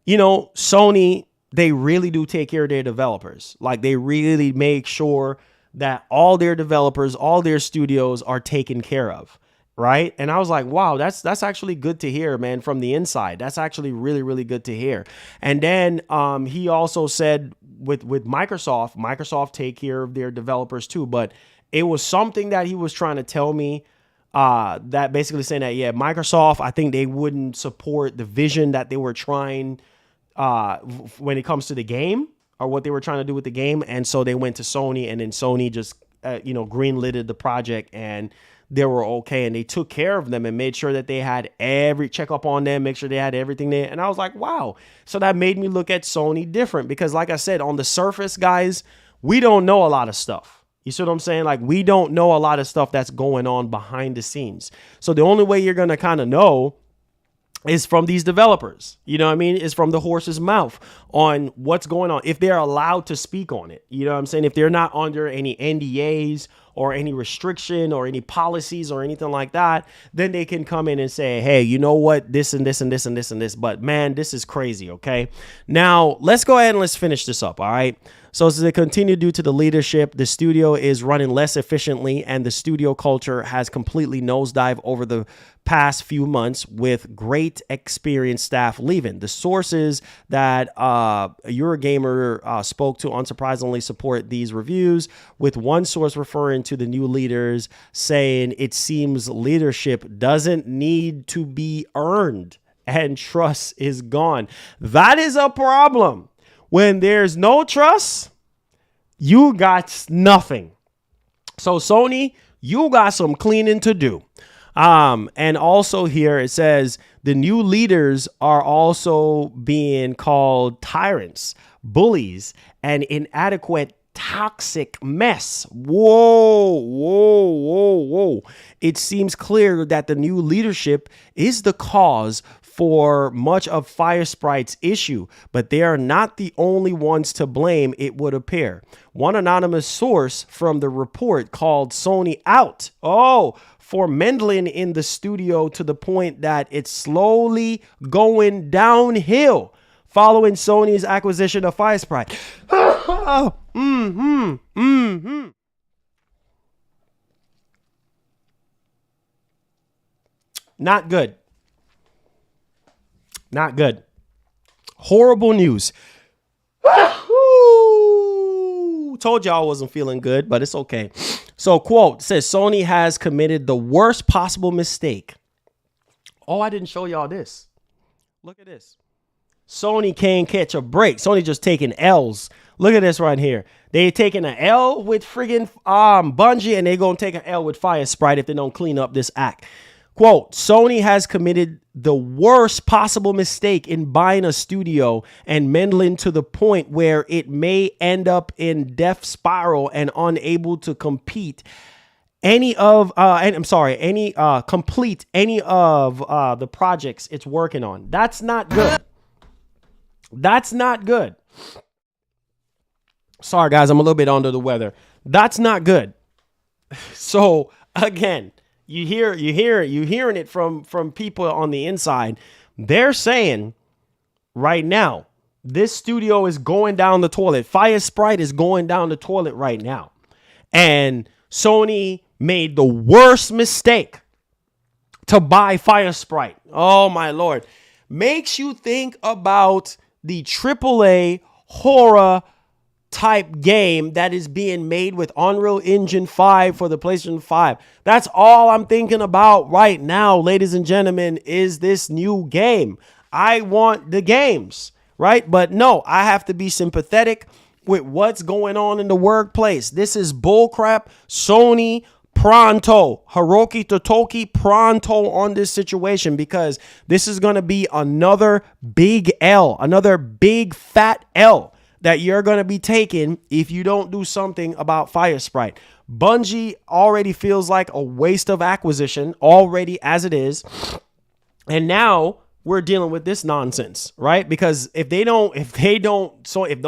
Sony, they really do take care of their developers. Like, they really make sure that all their developers, all their studios are taken care of. Right. And I was like, wow, that's actually good to hear, man, from the inside. That's actually really, really good to hear. And then he also said with Microsoft take care of their developers, too. But it was something that he was trying to tell me that basically saying that, yeah, Microsoft, I think they wouldn't support the vision that they were trying when it comes to the game, or what they were trying to do with the game. And so they went to Sony, and then Sony just, green-lighted the project, and they were okay, and they took care of them and made sure that they had check up on them, make sure they had everything there. And I was like, wow. So that made me look at Sony different, because like I said, on the surface, guys, we don't know a lot of stuff. You see what I'm saying? Like, we don't know a lot of stuff that's going on behind the scenes. So the only way you're going to kind of know is from these developers, is from the horse's mouth on what's going on, if they're allowed to speak on it. You know what I'm saying? If they're not under any NDAs or any restriction or any policies or anything like that, then they can come in and say, hey, you know what, this and this and this and this and this. But man, this is crazy. Okay. Now let's go ahead and let's finish this up. All right. So as they continue due to the leadership, the studio is running less efficiently, and the studio culture has completely nosedived over the past few months, with great experienced staff leaving. The sources that Eurogamer spoke to unsurprisingly support these reviews, with one source referring to the new leaders saying it seems leadership doesn't need to be earned and trust is gone. That is a problem. When there's no trust, you got nothing. So Sony, you got some cleaning to do. And also here it says the new leaders are also being called tyrants, bullies, and inadequate toxic mess. Whoa. It seems clear that the new leadership is the cause for much of Firesprite's issue, but they are not the only ones to blame, it would appear. One anonymous source from the report called Sony out for meddling in the studio to the point that it's slowly going downhill following Sony's acquisition of Firesprite. Not good. Not good. Horrible news. Told y'all I wasn't feeling good, but it's okay. So, quote, says Sony has committed the worst possible mistake. Oh, I didn't show y'all this. Look at this. Sony can't catch a break. Sony just taking L's. Look at this right here. They taking an L with friggin' Bungie, and they gonna take an L with Firesprite if they don't clean up this act. Quote, Sony has committed the worst possible mistake in buying a studio and meddling to the point where it may end up in death spiral and unable to complete any of the projects it's working on. That's not good. That's not good. Sorry, guys, I'm a little bit under the weather. That's not good. So again, you're hearing it from people on the inside. They're saying right now, this studio is going down the toilet. Firesprite is going down the toilet right now. And Sony made the worst mistake to buy Firesprite. Oh my Lord. Makes you think about the AAA horror type game that is being made with Unreal Engine 5 for the PlayStation 5. That's all I'm thinking about right now, ladies and gentlemen, is this new game. I want the games, right? But no, I have to be sympathetic with what's going on in the workplace. This is bullcrap. Sony pronto. Hiroki Totoki, pronto on this situation, because this is going to be another big L, another big fat L that you're going to be taking if you don't do something about Fire Sprite. Bungie already feels like a waste of acquisition already as it is. And now we're dealing with this nonsense, right? Because if Sony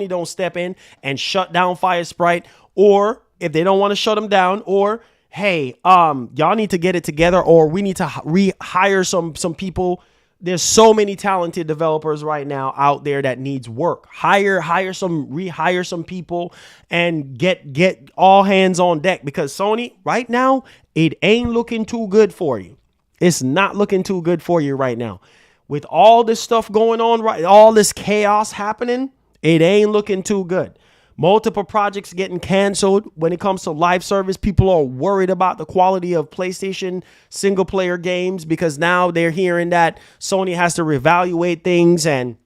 don't step in and shut down Fire Sprite, or if they don't want to shut them down, or hey, y'all need to get it together, or we need to rehire some people. There's so many talented developers right now out there that needs work. Rehire some people and get all hands on deck, because Sony right now, it ain't looking too good for you. It's not looking too good for you right now. With all this stuff going on, right, all this chaos happening, it ain't looking too good. Multiple projects getting canceled. When it comes to live service, people are worried about the quality of PlayStation single player games, because now they're hearing that Sony has to reevaluate things, and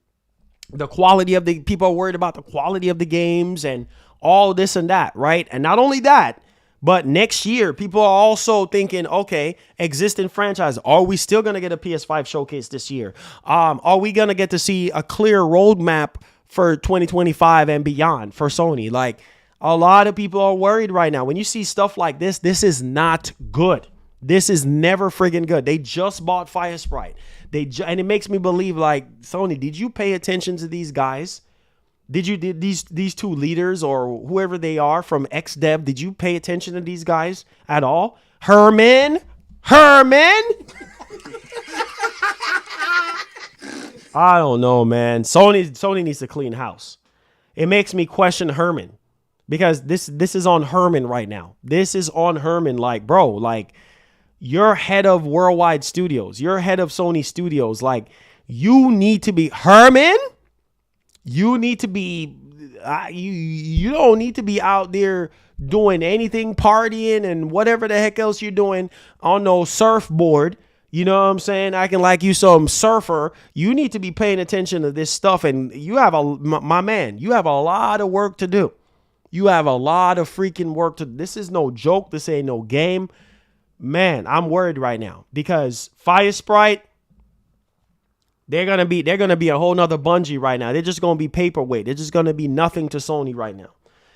the quality of the people are worried about the quality of the games and all this and that, right? And not only that, but next year, people are also thinking, okay, existing franchise, are we still going to get a PS5 showcase this year? Are we going to get to see a clear roadmap for 2025 and beyond for Sony? Like, a lot of people are worried right now. When you see stuff like this, this is not good. This is never friggin' good. They just bought Fire Sprite. And it makes me believe, like, Sony, did you pay attention to these guys? Did these two leaders, or whoever they are from XDev, did you pay attention to these guys at all? Herman? I don't know, man. Sony needs to clean house. It makes me question Herman, because this is on Herman right now. This is on Herman. Like, bro, like, you're head of Worldwide Studios. You're head of Sony Studios. Like, you need to be Herman. You need to be, you don't need to be out there doing anything, partying and whatever the heck else you're doing on no surfboard. You know what I'm saying? Acting like you some surfer. You need to be paying attention to this stuff. And you have my man, you have a lot of work to do. You have a lot of freaking work to do. This is no joke. This ain't no game. Man, I'm worried right now, because Fire Sprite, they're gonna be a whole nother Bungie right now. They're just gonna be paperweight. They're just gonna be nothing to Sony right now.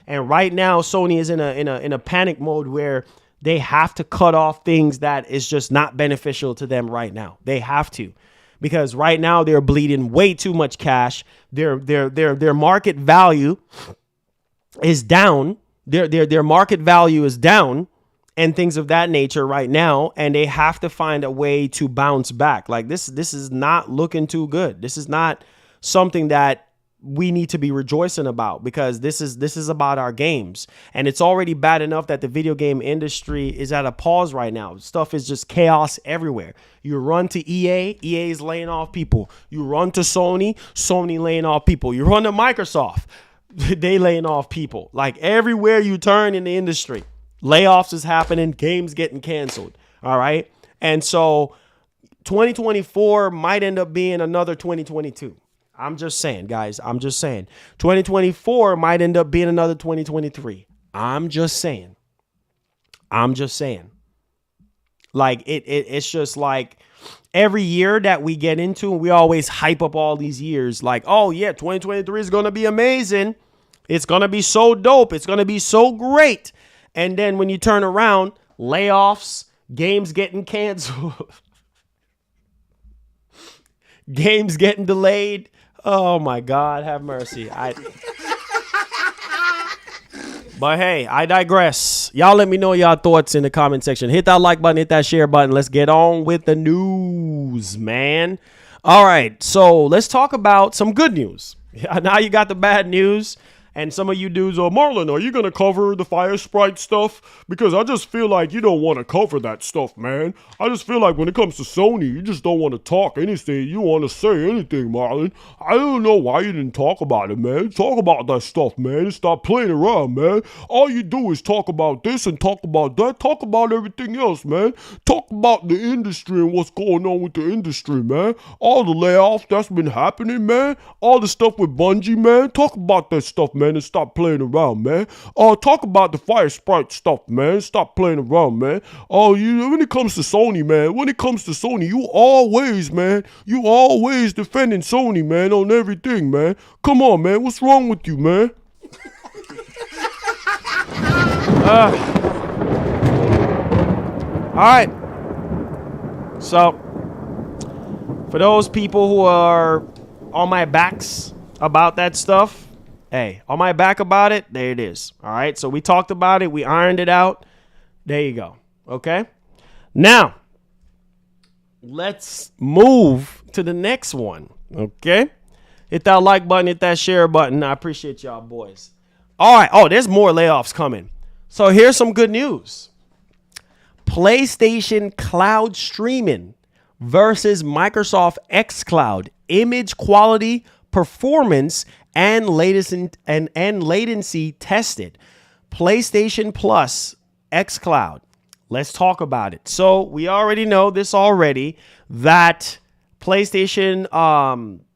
And right now, Sony is in a panic mode where they have to cut off things that is just not beneficial to them right now. They have to, because right now they're bleeding way too much cash. Their market value is down. Their market value is down, and things of that nature right now, and they have to find a way to bounce back. Like, this is not looking too good. This is not something that we need to be rejoicing about, because this is about our games. And it's already bad enough that the video game industry is at a pause right now. Stuff is just chaos everywhere. You run to EA is laying off people. You run to Sony laying off people. You run to Microsoft, they laying off people. Like, everywhere you turn in the industry, layoffs is happening, games getting canceled. All right. And so 2024 might end up being another 2022. I'm just saying, guys. I'm just saying. 2024 might end up being another 2023. I'm just saying. Like, it's just like every year that we get into, we always hype up all these years. Like, oh yeah, 2023 is going to be amazing. It's going to be so dope. It's going to be so great. And then when you turn around, layoffs, games getting canceled, games getting delayed. Oh my God, have mercy. But hey, I digress. Y'all let me know y'all thoughts in the comment section. Hit that like button, hit that share button. Let's get on with the news, man. All right, so let's talk about some good news. Now you got the bad news. And some of you dudes are, Marlon, are you going to cover the Fire Sprite stuff? Because I just feel like you don't want to cover that stuff, man. I just feel like when it comes to Sony, you just don't want to talk anything. You want to say anything, Marlon. I don't know why you didn't talk about it, man. Talk about that stuff, man. And stop playing around, man. All you do is talk about this and talk about that. Talk about everything else, man. Talk about the industry and what's going on with the industry, man. All the layoffs that's been happening, man. All the stuff with Bungie, man. Talk about that stuff, man. man, and stop playing around, man. Talk about the Fire Sprite stuff, man. Stop playing around, man. When it comes to Sony, man, you always defending Sony, man, on everything, man. Come on, man. What's wrong with you, man? All right. So, for those people who are on my backs about that stuff, hey, on my back about it, there it is. All right. So we talked about it. We ironed it out. There you go. Okay. Now, let's move to the next one. Okay. Hit that like button. Hit that share button. I appreciate y'all, boys. All right. Oh, there's more layoffs coming. So here's some good news. PlayStation cloud streaming versus Microsoft Xcloud. Image quality, performance, and latency tested. PlayStation Plus Xcloud. Let's talk about it. So we already know this already, that PlayStation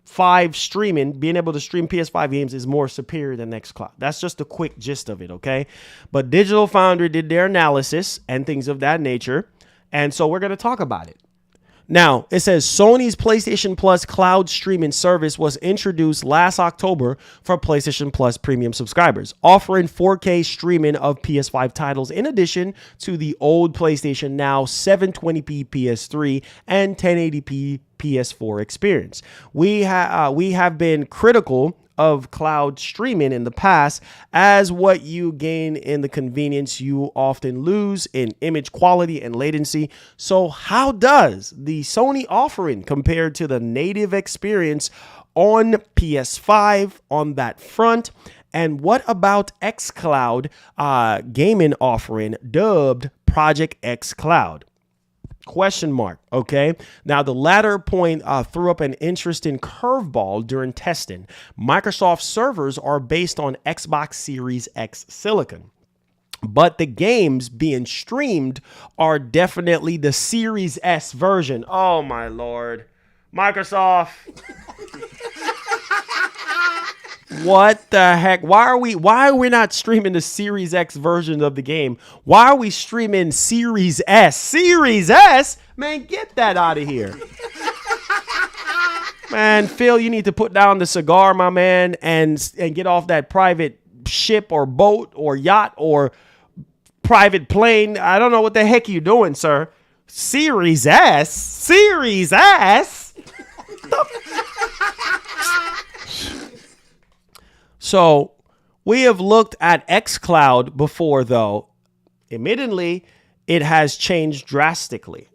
5 streaming, being able to stream PS5 games, is more superior than Xcloud. That's just a quick gist of it, okay? But Digital Foundry did their analysis and things of that nature, and so we're going to talk about it. Now, it says Sony's PlayStation Plus cloud streaming service was introduced last October for PlayStation Plus premium subscribers, offering 4K streaming of PS5 titles in addition to the old PlayStation Now 720p PS3 and 1080p PS4 experience. We have been critical of cloud streaming in the past, as what you gain in the convenience you often lose in image quality and latency. So how does the Sony offering compare to the native experience on PS5 on that front? And what about xCloud gaming offering dubbed Project xCloud? Question mark. Okay. Now, the latter point threw up an interesting curveball during testing. Microsoft servers are based on Xbox Series X silicon, but the games being streamed are definitely the Series S version. Oh, my Lord. Microsoft. What the heck? Why are we not streaming the Series X version of the game? Why are we streaming Series S? Series S? Man, get that out of here. Man, Phil, you need to put down the cigar, my man, and get off that private ship or boat or yacht or private plane. I don't know what the heck you're doing, sir. Series S? Series S? So we have looked at xCloud before, though. Admittedly, it has changed dramatically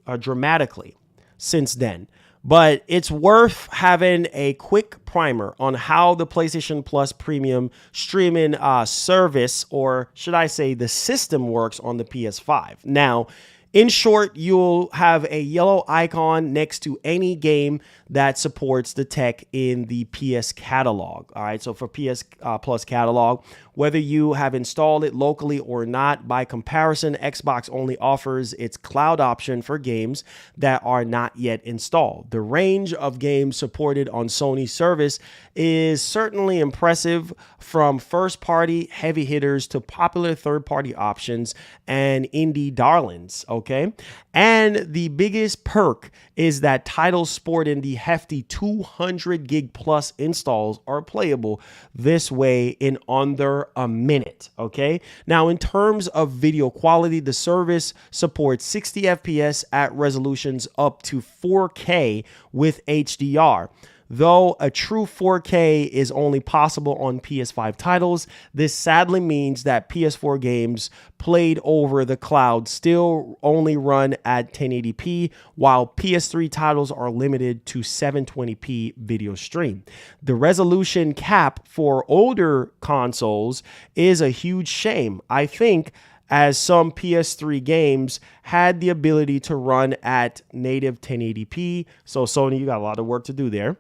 since then. But it's worth having a quick primer on how the PlayStation Plus Premium streaming service, or should I say the system, works on the PS5. Now, in short, you'll have a yellow icon next to any game that supports the tech in the PS catalog. All right, so for PS Plus catalog, whether you have installed it locally or not, by comparison, Xbox only offers its cloud option for games that are not yet installed. The range of games supported on Sony's service is certainly impressive, from first-party heavy hitters to popular third-party options and indie darlings, okay? And the biggest perk is that titles sporting the hefty 200 gig plus installs are playable this way in under a minute, okay? Now, in terms of video quality, the service supports 60 FPS at resolutions up to 4K with HDR. Though a true 4K is only possible on PS5 titles, this sadly means that PS4 games played over the cloud still only run at 1080p, while PS3 titles are limited to 720p video stream. The resolution cap for older consoles is a huge shame, I think, as some PS3 games had the ability to run at native 1080p. So Sony, you got a lot of work to do there.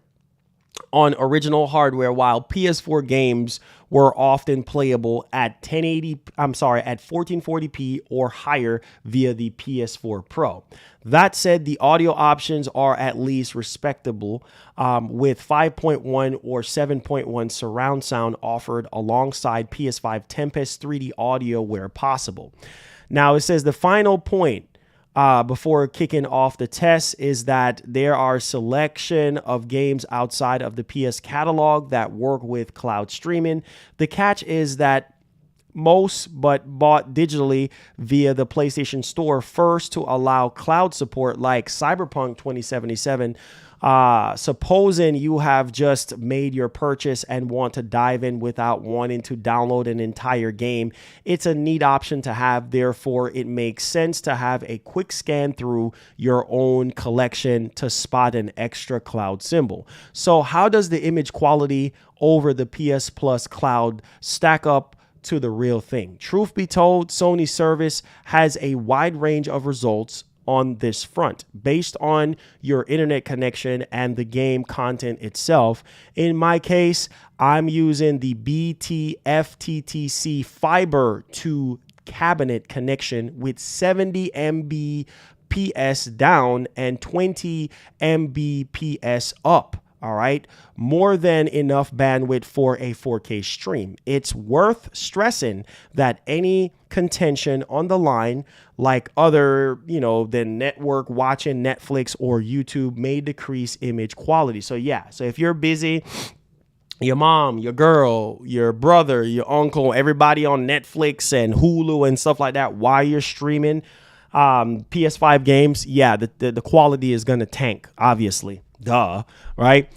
on original hardware, while PS4 games were often playable at 1440p or higher via the PS4 Pro. That said, the audio options are at least respectable, with 5.1 or 7.1 surround sound offered alongside PS5 Tempest 3D audio where possible. Now, it says the final point before kicking off the test is that there are selection of games outside of the PS catalog that work with cloud streaming. The catch is that most but bought digitally via the PlayStation Store first to allow cloud support, like Cyberpunk 2077. Supposing you have just made your purchase and want to dive in without wanting to download an entire game, it's a neat option to have. Therefore, it makes sense to have a quick scan through your own collection to spot an extra cloud symbol. So how does the image quality over the PS Plus cloud stack up to the real thing? Truth be told, Sony's service has a wide range of results on this front based on your internet connection and the game content itself. In my case, I'm using the BT FTTC fiber to cabinet connection with 70 Mbps down and 20 Mbps up. All right. More than enough bandwidth for a 4K stream. It's worth stressing that any contention on the line, like other, than network watching Netflix or YouTube, may decrease image quality. So yeah. So if you're busy, your mom, your girl, your brother, your uncle, everybody on Netflix and Hulu and stuff like that, while you're streaming PS5 games, yeah, the quality is going to tank, obviously. Duh, right?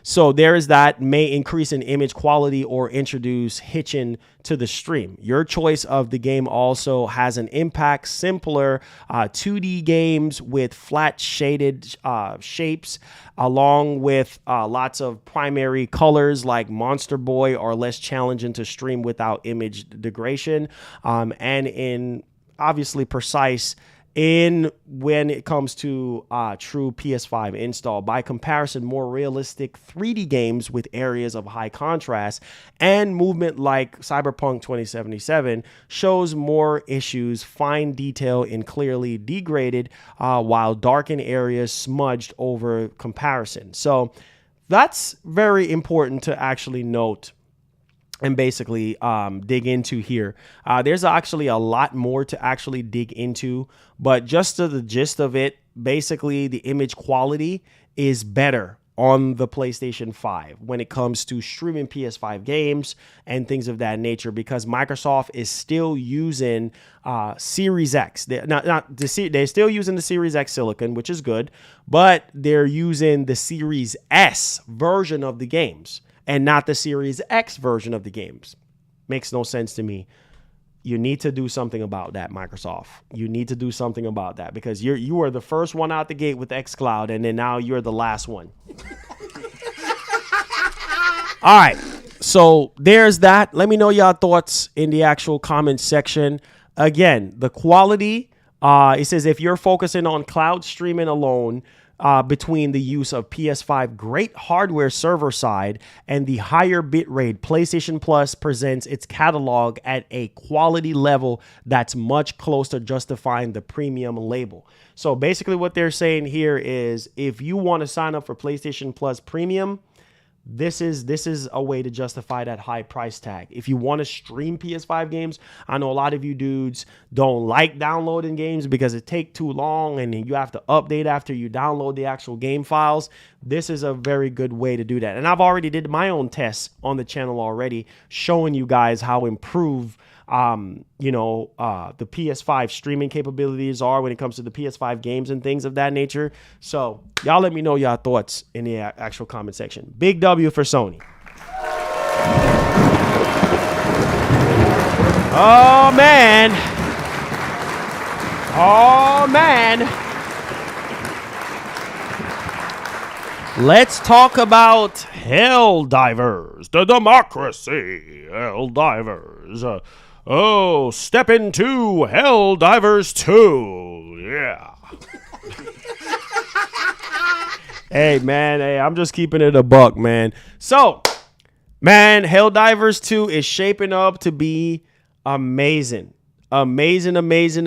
So there is that. May increase in image quality or introduce hitching to the stream. Your choice of the game also has an impact. Simpler 2D games with flat shaded shapes, along with lots of primary colors like Monster Boy, are less challenging to stream without image degradation, and in obviously precise in when it comes to true PS5 install. By comparison, more realistic 3D games with areas of high contrast and movement like Cyberpunk 2077 shows more issues, fine detail and clearly degraded, while darkened areas smudged over comparison. So that's very important to actually note and basically dig into here. There's actually a lot more to actually dig into, but just to the gist of it, basically the image quality is better on the PlayStation 5 when it comes to streaming PS5 games and things of that nature, because Microsoft is still using Series X. They're still using the Series X silicon, which is good, but they're using the Series S version of the games and not the Series X version of the games. Makes no sense to me. You need to do something about that, Microsoft. You need to do something about that, because you are the first one out the gate with xCloud, and then now you're the last one. All right, so there's that. Let me know your thoughts in the actual comment section. Again, the quality, it says if you're focusing on cloud streaming alone, between the use of PS5 great hardware server side and the higher bitrate, PlayStation Plus presents its catalog at a quality level that's much closer to justifying the premium label. So basically what they're saying here is if you want to sign up for PlayStation Plus Premium, this is a way to justify that high price tag. If you want to stream PS5 games, I know a lot of you dudes don't like downloading games because it takes too long and you have to update after you download the actual game files. This is a very good way to do that. And I've already did my own tests on the channel already, showing you guys how improved the PS5 streaming capabilities are when it comes to the PS5 games and things of that nature. So y'all let me know your thoughts in the actual comment section. Big W for Sony. Oh man. Let's talk about Helldivers, the democracy. Helldivers. Step into Helldivers 2. Yeah. Hey, man. Hey, I'm just keeping it a buck, man. So, man, Helldivers 2 is shaping up to be amazing. Amazing. We have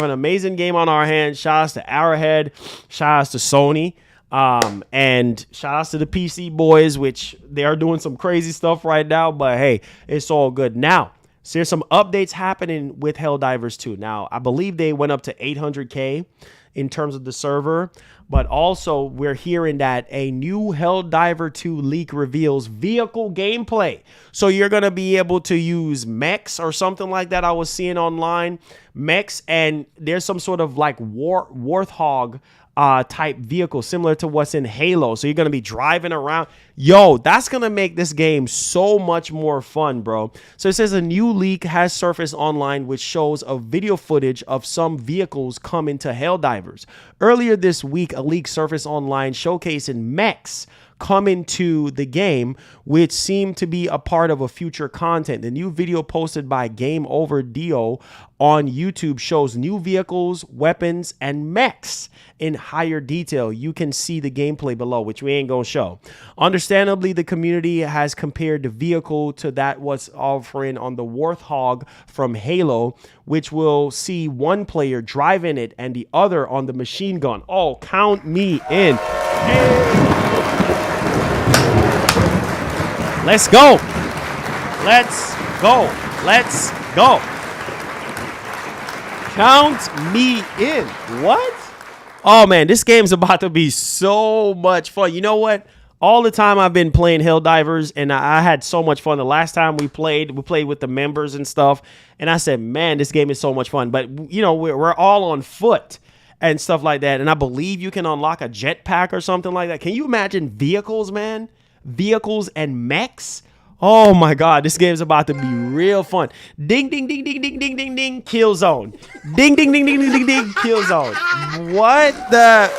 an amazing game on our hands. Shout outs to Arrowhead. Shout outs to Sony. And shout outs to the PC boys, which they are doing some crazy stuff right now. But hey, it's all good. Now, so there's some updates happening with Helldivers 2. Now, I believe they went up to 800K in terms of the server. But also, we're hearing that a new Helldiver 2 leak reveals vehicle gameplay. So you're going to be able to use mechs or something like that. I was seeing online mechs, and there's some sort of like warthog type vehicle similar to what's in Halo. So you're going to be driving around. Yo, that's going to make this game so much more fun, bro. So it says a new leak has surfaced online which shows a video footage of some vehicles coming to Helldivers. Earlier this week, a leak surfaced online showcasing mechs coming to the game, which seemed to be a part of a future content. The new video posted by Game Over Dio on YouTube shows new vehicles, weapons, and mechs in higher detail. You can see the gameplay below, which we ain't gonna show. Understandably, the community has compared the vehicle to that was offering on the Warthog from Halo, which will see one player driving it and the other on the machine gun. Oh, count me in. Let's go. Let's go. Let's go. Count me in. What? Oh, man, this game's about to be so much fun. You know what? All the time I've been playing Helldivers, and I had so much fun. The last time we played with the members and stuff, and I said, man, this game is so much fun. But, you know, we're all on foot and stuff like that, and I believe you can unlock a jetpack or something like that. Can you imagine vehicles, man? Vehicles and mechs? Oh my God, this game's about to be real fun. Ding, ding, ding, ding, ding, ding, ding, ding, kill zone. Ding, ding, ding, ding, ding, ding, ding, kill zone. What the?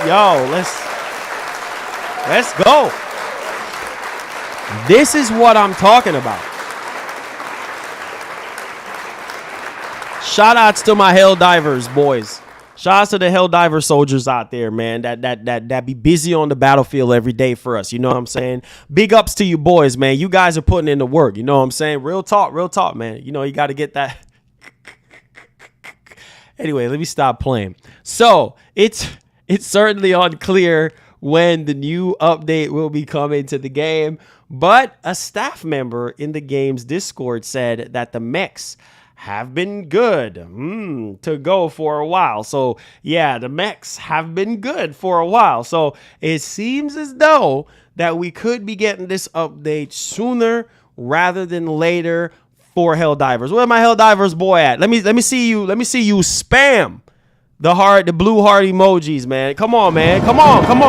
Yo, let's go. This is what I'm talking about. Shout outs to my Helldivers boys. Shout out to the Helldiver soldiers out there, man, that be busy on the battlefield every day for us. You know what I'm saying? Big ups to you boys, man. You guys are putting in the work. You know what I'm saying? Real talk, man. You know, you got to get that. Anyway, let me stop playing. So it's certainly unclear when the new update will be coming to the game, but a staff member in the game's Discord said that the mechs have been good to go for a while. So yeah, the mechs have been good for a while. So it seems as though that we could be getting this update sooner rather than later for Helldivers. Where my Helldivers boy at? Let me see you. Let me see you spam the blue heart emojis, man. Come on, man. Come on. Come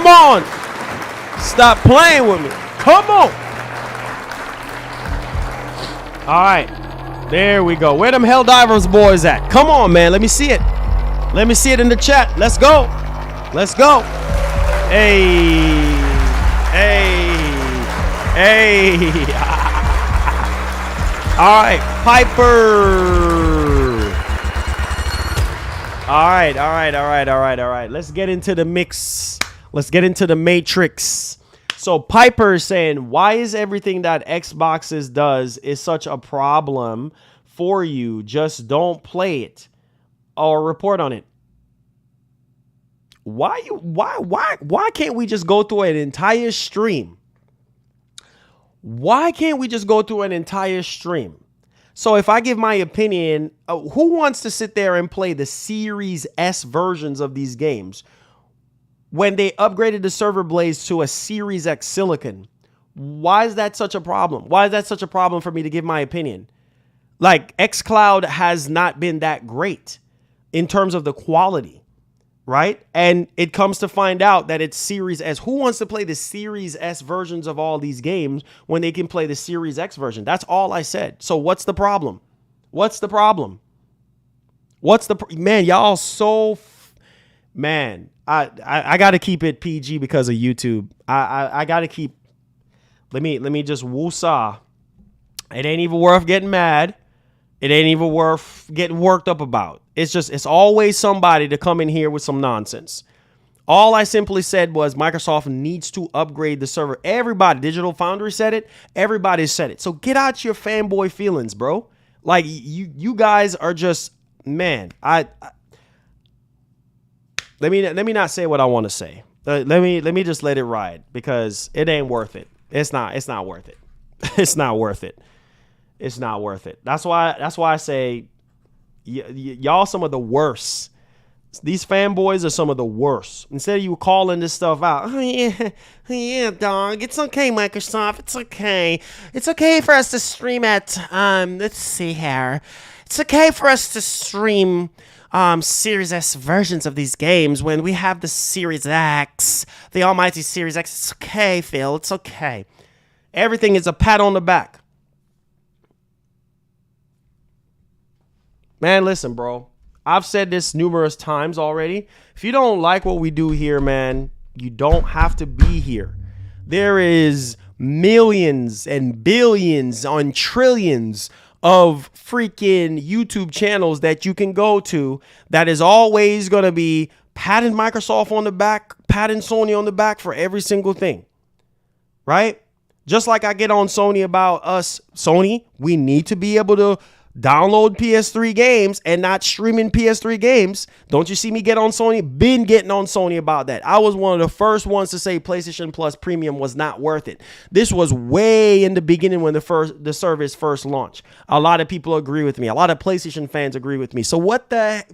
on. Stop playing with me. Come on. All right. There we go. Where them Helldivers boys at? Come on, man. Let me see it. Let me see it in the chat. Let's go. Let's go. Hey. All right. Piper. All right. Let's get into the mix. Let's get into the matrix. So Piper is saying, why is everything that Xboxes does is such a problem for you? Just don't play it or report on it. Why can't we just go through an entire stream? Why can't we just go through an entire stream? So if I give my opinion, who wants to sit there and play the Series S versions of these games? When they upgraded the server blades to a Series X silicon, why is that such a problem? Why is that such a problem for me to give my opinion? Like, Xcloud has not been that great in terms of the quality, right? And it comes to find out that it's Series S. Who wants to play the Series S versions of all these games when they can play the Series X version? That's all I said. So what's the problem? Man, y'all so... Man, I got to keep it PG because of YouTube. I got to keep... Let me just woosah. It ain't even worth getting mad. It ain't even worth getting worked up about. It's always somebody to come in here with some nonsense. All I simply said was Microsoft needs to upgrade the server. Everybody, Digital Foundry said it. Everybody said it. So get out your fanboy feelings, bro. Like you guys are just, man. Let me not say what I want to say. Let me just let it ride because it ain't worth it. It's not worth it. It's not worth it. It's not worth it. That's why I say y'all some of the worst. These fanboys are some of the worst. Instead of you calling this stuff out, oh yeah, dog. It's okay, Microsoft. It's okay. It's okay for us to stream at let's see here. It's okay for us to stream Series S versions of these games when we have the Series X, the almighty Series X. It's okay, Phil. It's okay. Everything is a pat on the back. Man, listen, bro. I've said this numerous times already. If you don't like what we do here, man, you don't have to be here. There is millions and billions on trillions of freaking YouTube channels that you can go to that is always going to be patting Microsoft on the back, patting Sony on the back for every single thing. Right? Just like I get on Sony about us, Sony, we need to be able to download PS3 games and not streaming PS3 games. Don't you see me get on Sony? Been getting on Sony about that. I was one of the first ones to say PlayStation Plus Premium was not worth it. This was way in the beginning when the service first launched. A lot of people agree with me. A lot of PlayStation fans agree with me. So what the?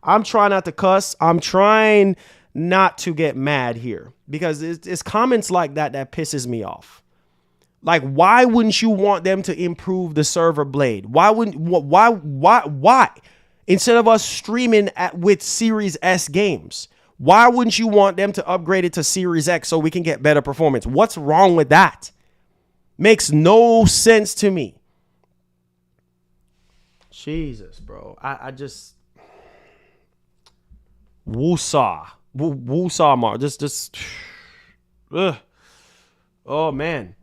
I'm trying not to cuss. I'm trying not to get mad here because it's comments like that pisses me off. Like, why wouldn't you want them to improve the server blade? Why? Instead of us streaming with Series S games, why wouldn't you want them to upgrade it to Series X so we can get better performance? What's wrong with that? Makes no sense to me. Jesus, bro. I just... Woosah. Woosah, Mark. Just... Ugh. Oh, man.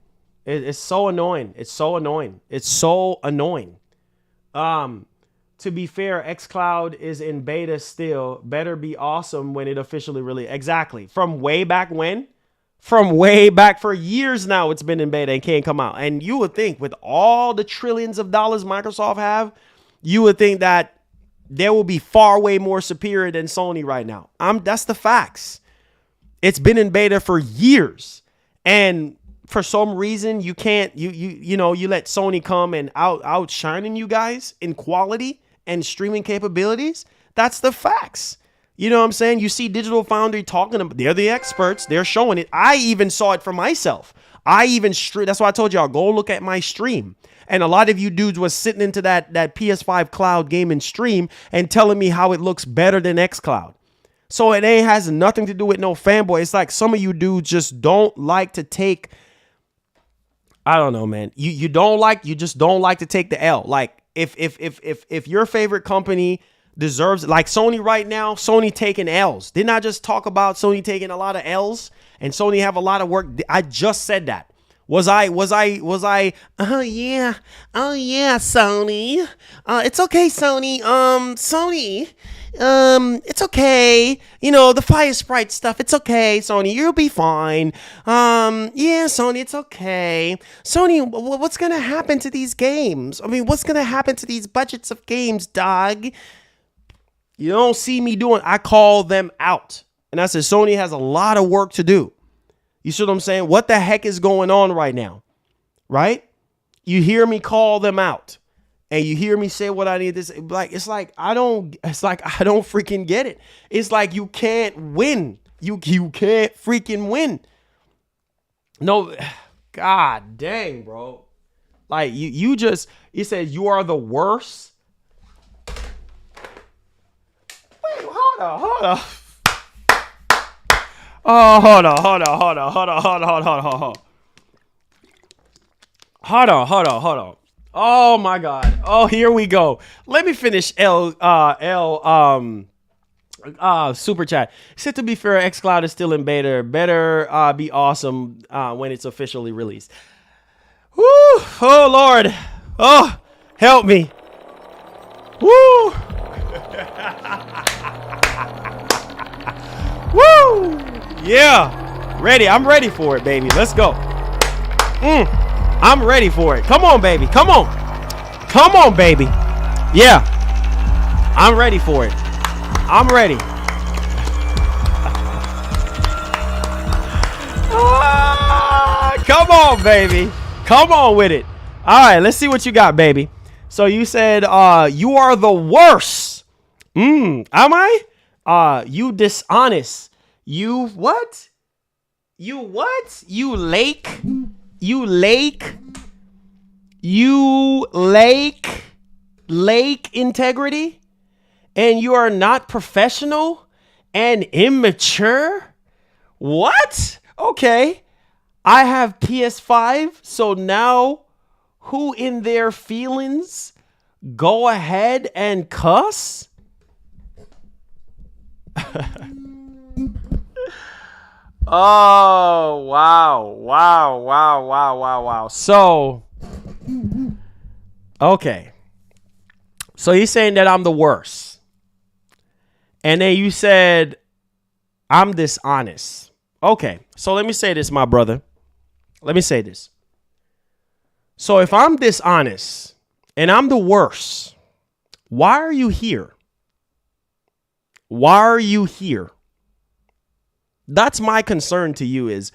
It's so annoying. It's so annoying. It's so annoying. To be fair, Xcloud is in beta still. Better be awesome when it officially released. Exactly. From way back when? From way back for years now it's been in beta and can't come out. And you would think with all the trillions of dollars Microsoft have, you would think that there will be far way more superior than Sony right now. That's the facts. It's been in beta for years. And for some reason, you can't, you let Sony come and outshining you guys in quality and streaming capabilities. That's the facts. You know what I'm saying? You see Digital Foundry talking about, they're the experts. They're showing it. I even saw it for myself. That's why I told y'all, go look at my stream. And a lot of you dudes was sitting into that PS5 cloud gaming stream and telling me how it looks better than xCloud. So it has nothing to do with no fanboy. It's like some of you dudes just don't like to take, I don't know, man. You just don't like to take the L. Like if your favorite company deserves, like Sony right now, Sony taking L's. Didn't I just talk about Sony taking a lot of L's and Sony have a lot of work? I just said that. Was I? Oh yeah, Sony. It's okay, Sony. Sony. It's okay. You know, the Fire Sprite stuff, it's okay, Sony. You'll be fine. Yeah, Sony, it's okay. Sony, what's gonna happen to these games? I mean, what's gonna happen to these budgets of games, dog? You don't see me doing, I call them out. And I said, Sony has a lot of work to do. You see what I'm saying? What the heck is going on right now? Right? You hear me call them out. And you hear me say what I need to say. It's like I don't freaking get it. It's like you can't win. You can't freaking win. No, God dang, bro. Like you said you are the worst. Wait, hold on. Oh, hold on. Oh my God. Oh, here we go. Let me finish super chat. Said to be fair, xCloud is still in beta. Better be awesome when it's officially released. Woo! Oh Lord. Oh, help me. Woo! Woo! Yeah. Ready. I'm ready for it, baby. Let's go. I'm ready for it. Come on, baby. Come on. Come on, baby. Yeah. I'm ready for it. I'm ready. Come on, baby. Come on with it. All right, let's see what you got, baby. So you said you are the worst. Am I? You dishonest. You what? You what? You lake. You lake. You lake integrity. And you are not professional and immature? What? Okay. I have PS5, so now who in their feelings go ahead and cuss? Oh, wow. So, okay. So you're saying that I'm the worst. And then you said I'm dishonest. Okay. So let me say this, my brother. Let me say this. So if I'm dishonest and I'm the worst, why are you here? Why are you here? That's my concern to you is,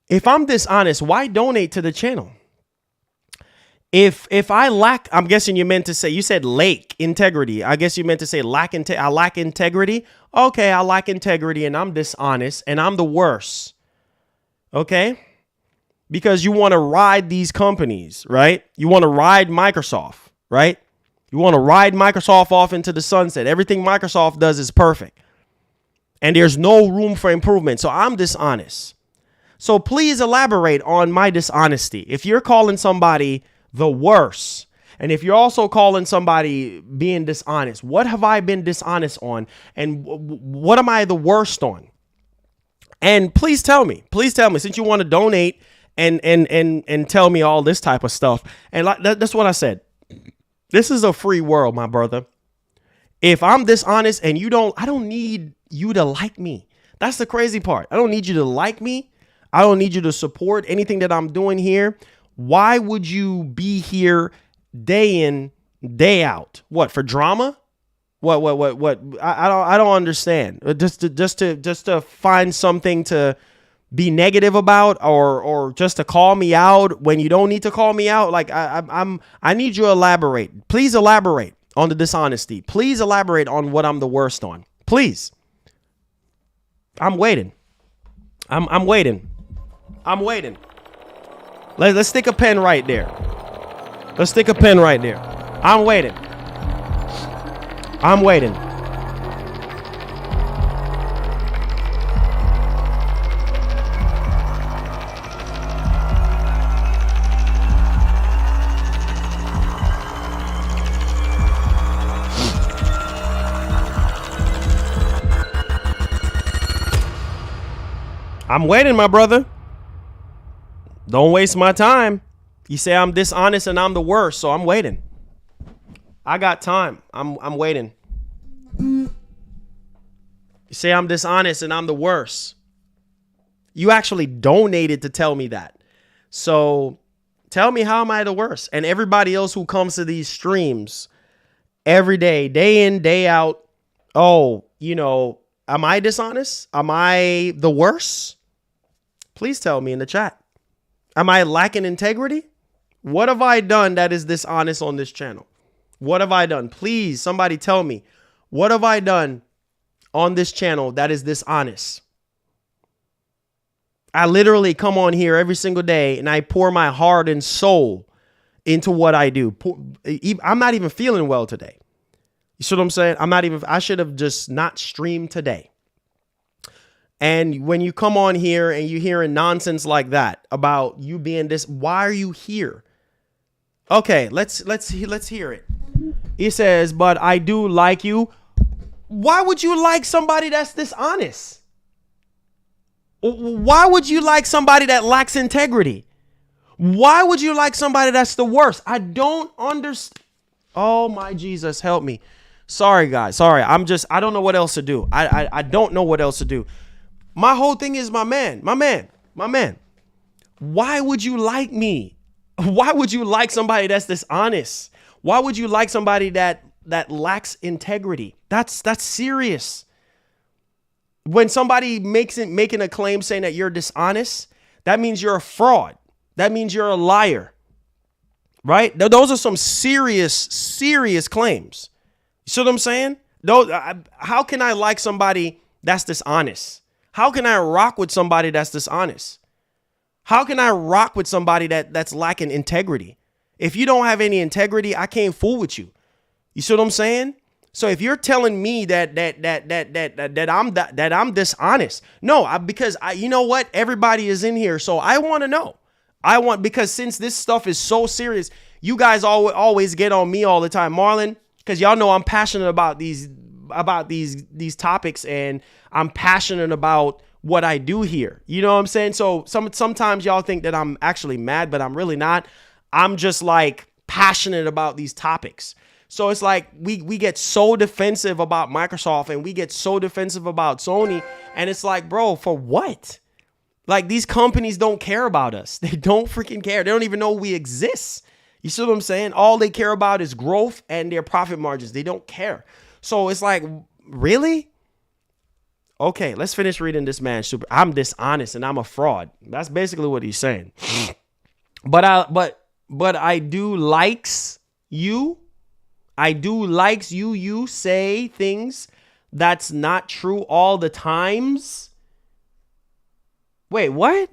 if I'm dishonest, why donate to the channel? If I lack, I'm guessing you meant to say, you said lack integrity. I guess you meant to say I lack integrity. Okay, I lack integrity and I'm dishonest and I'm the worst. Okay? Because you want to ride these companies, right? You want to ride Microsoft, right? You want to ride Microsoft off into the sunset. Everything Microsoft does is perfect. And there's no room for improvement. So I'm dishonest. So please elaborate on my dishonesty. If you're calling somebody the worst, and if you're also calling somebody being dishonest, what have I been dishonest on? And what am I the worst on? And please tell me, since you want to donate and tell me all this type of stuff. And that's what I said. This is a free world, my brother. If I'm dishonest and I don't need you to like me. That's the crazy part. I don't need you to like me. I don't need you to support anything that I'm doing here. Why would you be here day in, day out? What, for drama? What? I don't understand. Just to find something to be negative about, or just to call me out when you don't need to call me out. Like I need you to elaborate. Please elaborate on the dishonesty. Please elaborate on what I'm the worst on. Please. I'm waiting. I'm waiting. Let's stick a pen right there. Let's stick a pen right there. I'm waiting. I'm waiting, my brother. Don't waste my time. You say I'm dishonest and I'm the worst, so I'm waiting. I got time. I'm waiting. You say I'm dishonest and I'm the worst. You actually donated to tell me that. So tell me, how am I the worst? And everybody else who comes to these streams every day in, day out, am I dishonest? Am I the worst? Please tell me in the chat. Am I lacking integrity? What have I done that is dishonest on this channel? What have I done? Please, somebody tell me. What have I done on this channel that is dishonest? I literally come on here every single day and I pour my heart and soul into what I do. I'm not even feeling well today. You see what I'm saying? I should have just not streamed today. And when you come on here and you're hearing nonsense like that about you being this, why are you here? Okay, let's hear it. He says, but I do like you. Why would you like somebody that's dishonest? Why would you like somebody that lacks integrity? Why would you like somebody that's the worst? I don't understand. Oh my Jesus, help me. Sorry, guys. Sorry. I don't know what else to do. I don't know what else to do. My whole thing is my man. Why would you like me? Why would you like somebody that's dishonest? Why would you like somebody that lacks integrity? That's serious. When somebody making a claim saying that you're dishonest, that means you're a fraud. That means you're a liar. Right? Those are some serious claims. You see what I'm saying? How can I like somebody that's dishonest? How can I rock with somebody that's dishonest? How can I rock with somebody that's lacking integrity? If you don't have any integrity, I can't fool with you. You see what I'm saying? So if you're telling me that I'm dishonest, no, because you know what? Everybody is in here, so I want to know. Because since this stuff is so serious, you guys always get on me all the time, Marlon, because y'all know I'm passionate about these topics, and I'm passionate about what I do here. You know what I'm saying? So sometimes y'all think that I'm actually mad, but I'm really not. I'm just like passionate about these topics. So it's like we get so defensive about Microsoft, and we get so defensive about Sony, and it's like, bro, for what? Like, these companies don't care about us. They don't freaking care. They don't even know we exist. You see what I'm saying? All they care about is growth and their profit margins. They don't care. So it's like, really? Okay, let's finish reading this man. I'm dishonest and I'm a fraud. That's basically what he's saying. But I do likes you. I do likes you. You say things that's not true all the times. Wait, what?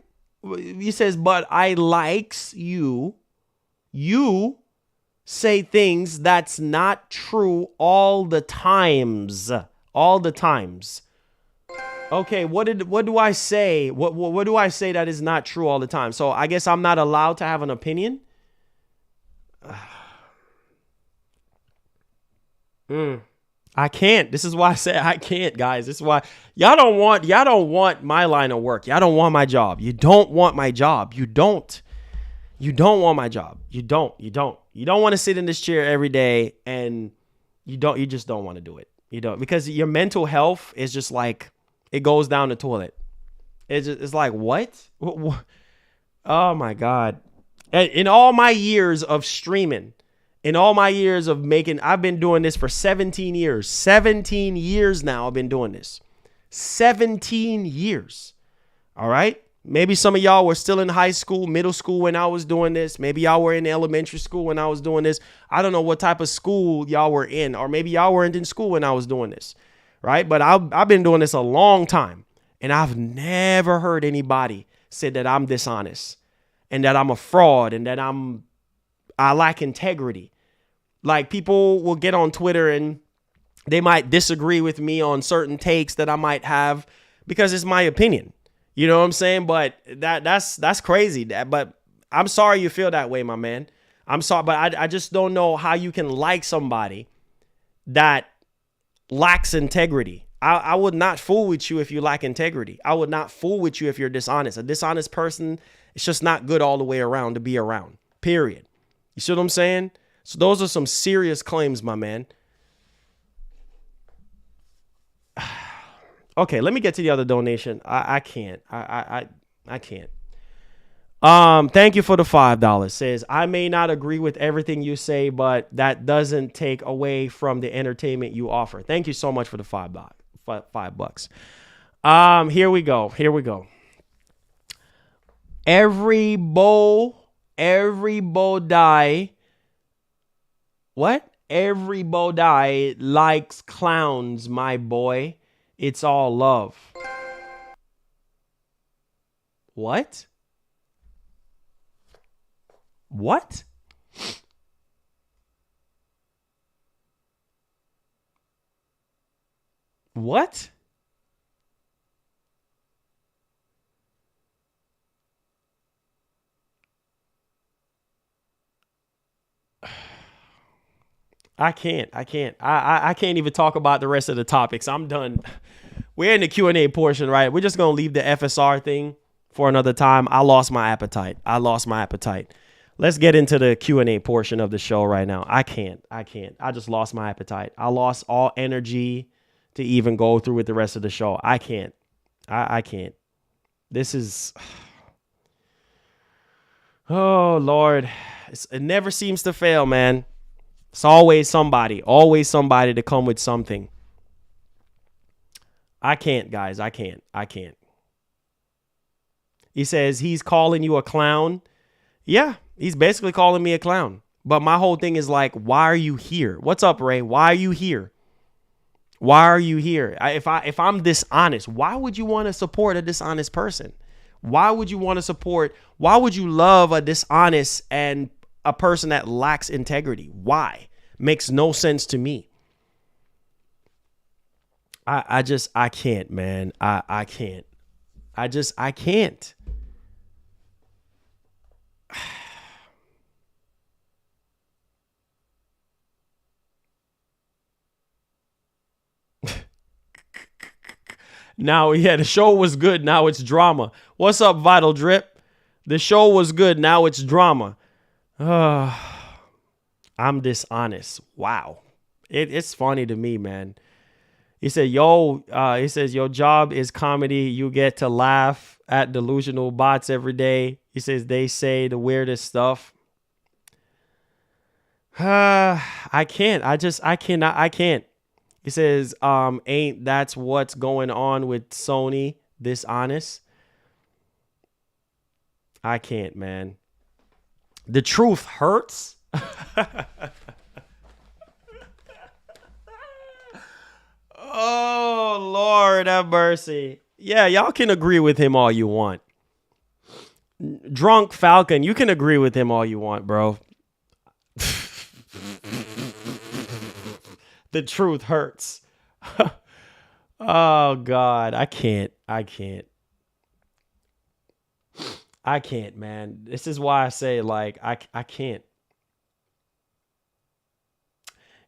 He says, but I likes you. You say things that's not true all the times. All the times. Okay, what do I say? What do I say that is not true all the time? So I guess I'm not allowed to have an opinion? I can't. This is why I say I can't, guys. This is why y'all don't want my line of work. Y'all don't want my job. You don't want my job. You don't want my job. You don't want to sit in this chair every day, and you just don't want to do it. You don't, because your mental health is just like, it goes down the toilet. It's like, what? Oh my God. In all my years of streaming, in all my years of making, I've been doing this for 17 years. 17 years now I've been doing this. 17 years. All right? Maybe some of y'all were still in high school, middle school when I was doing this. Maybe y'all were in elementary school when I was doing this. I don't know what type of school y'all were in, or maybe y'all weren't in school when I was doing this, right? But I've been doing this a long time, and I've never heard anybody say that I'm dishonest and that I'm a fraud and that I lack integrity. Like, people will get on Twitter and they might disagree with me on certain takes that I might have because it's my opinion. You know what I'm saying? But that's crazy. But I'm sorry you feel that way, my man. I'm sorry, but I just don't know how you can like somebody that lacks integrity. I would not fool with you if you lack integrity. I would not fool with you if you're dishonest. A dishonest person, it's just not good all the way around to be around. Period. You see what I'm saying? So those are some serious claims, my man. Okay, let me get to the other donation. I can't. I can't. Thank you for the $5. Says, I may not agree with everything you say, but that doesn't take away from the entertainment you offer. Thank you so much for the $5. Here we go. Every bow die. What? Every bow die likes clowns, my boy. It's all love. What? What? What? I can't. I can't even talk about the rest of the topics. I'm done. We're in the Q&A portion, right? We're just going to leave the FSR thing for another time. I lost my appetite. Let's get into the Q&A portion of the show right now. I can't. I just lost my appetite. I lost all energy to even go through with the rest of the show. I can't. I can't. This is... Oh, Lord. It never seems to fail, man. It's always somebody to come with something. I can't, guys. I can't. He says he's calling you a clown. Yeah, he's basically calling me a clown. But my whole thing is like, why are you here? What's up, Ray? Why are you here? If I'm dishonest, why would you want to support a dishonest person? Why would you love a dishonest and a person that lacks integrity? Why? Makes no sense to me. I can't, man. I can't. I can't. Now, yeah, the show was good. Now it's drama. What's up, Vital Drip? The show was good. Now it's drama. I'm dishonest. Wow. It's funny to me, man. He said, he says, your job is comedy. You get to laugh at delusional bots every day. He says, they say the weirdest stuff. I can't. I can't. He says, ain't that's what's going on with Sony, dishonest? I can't, man. The truth hurts. Oh, Lord have mercy. Yeah, y'all can agree with him all you want. Drunk Falcon, you can agree with him all you want, bro. The truth hurts. Oh, God. I can't, man. This is why I say, like, I can't.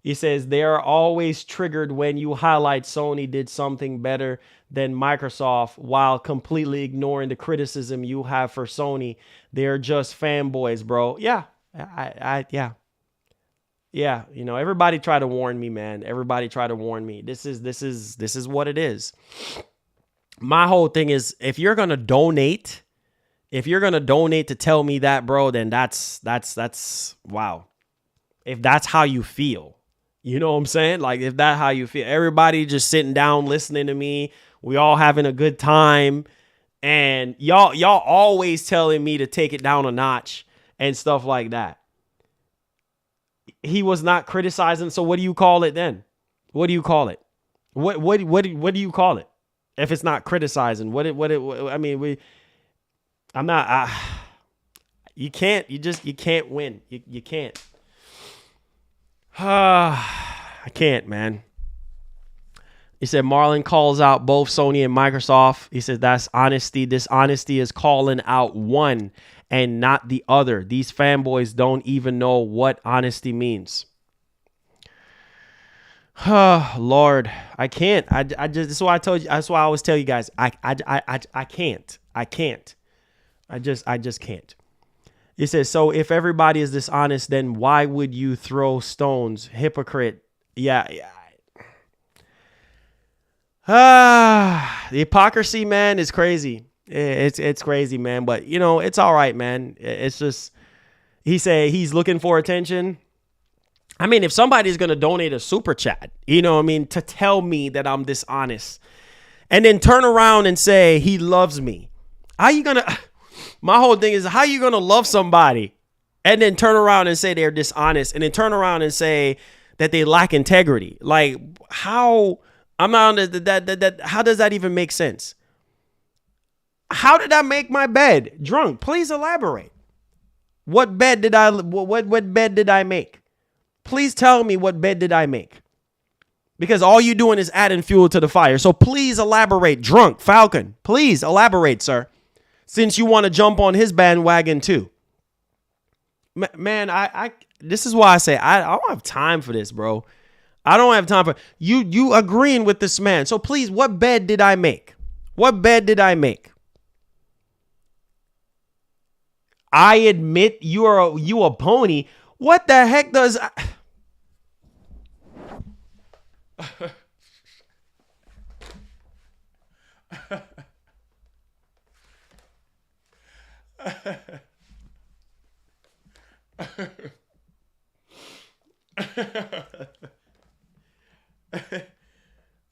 He says, they are always triggered when you highlight Sony did something better than Microsoft while completely ignoring the criticism you have for Sony. They're just fanboys, bro. Yeah. Yeah, you know, everybody try to warn me, man. Everybody try to warn me. This is what it is. My whole thing is, if you're gonna donate to tell me that, bro, then that's wow. If that's how you feel, you know what I'm saying? Like, if that's how you feel, everybody just sitting down listening to me, we all having a good time, and y'all always telling me to take it down a notch and stuff like that. He was not criticizing. So what do you call it then? What do you call it? What do you call it? If it's not criticizing, you can't win. You can't. I can't, man. He said Marlon calls out both Sony and Microsoft. He said that's honesty. Dishonesty is calling out one and not the other. These fanboys don't even know what honesty means. Lord, I can't. I just, this is why I told you. That's why I always tell you guys, I can't. I just can't. He says, so if everybody is dishonest, then why would you throw stones? Hypocrite. Yeah. The hypocrisy, man, is crazy. It's crazy, man. But, you know, it's all right, man. It's just, he said he's looking for attention. I mean, if somebody's going to donate a super chat, you know what I mean, to tell me that I'm dishonest and then turn around and say he loves me. How you going to, my whole thing is, how you going to love somebody and then turn around and say they're dishonest and then turn around and say that they lack integrity? Like, how, I'm not on that, how does that even make sense? How did I make my bed? Drunk, please elaborate. What bed did I make? Please tell me, what bed did I make? Because all you're doing is adding fuel to the fire. So please elaborate. Drunk Falcon, please elaborate, sir. Since you want to jump on his bandwagon too. Man, I this is why I say I don't have time for this, bro. I don't have time for you agreeing with this man. So please, what bed did I make? What bed did I make? I admit you a pony. What the heck does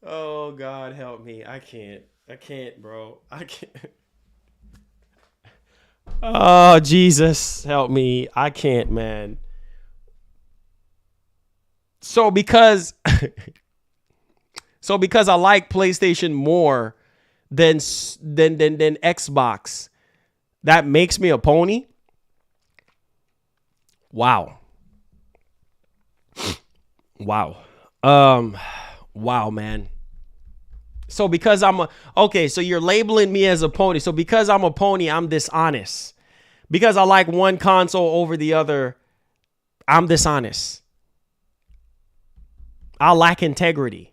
Oh God, help me. I can't, bro. I can't. Oh Jesus, help me. I can't, man. So because I like PlayStation more than Xbox, that makes me a pony. Wow. Wow, man. So because so you're labeling me as a pony. So because I'm a pony, I'm dishonest. Because I like one console over the other, I'm dishonest. I lack integrity.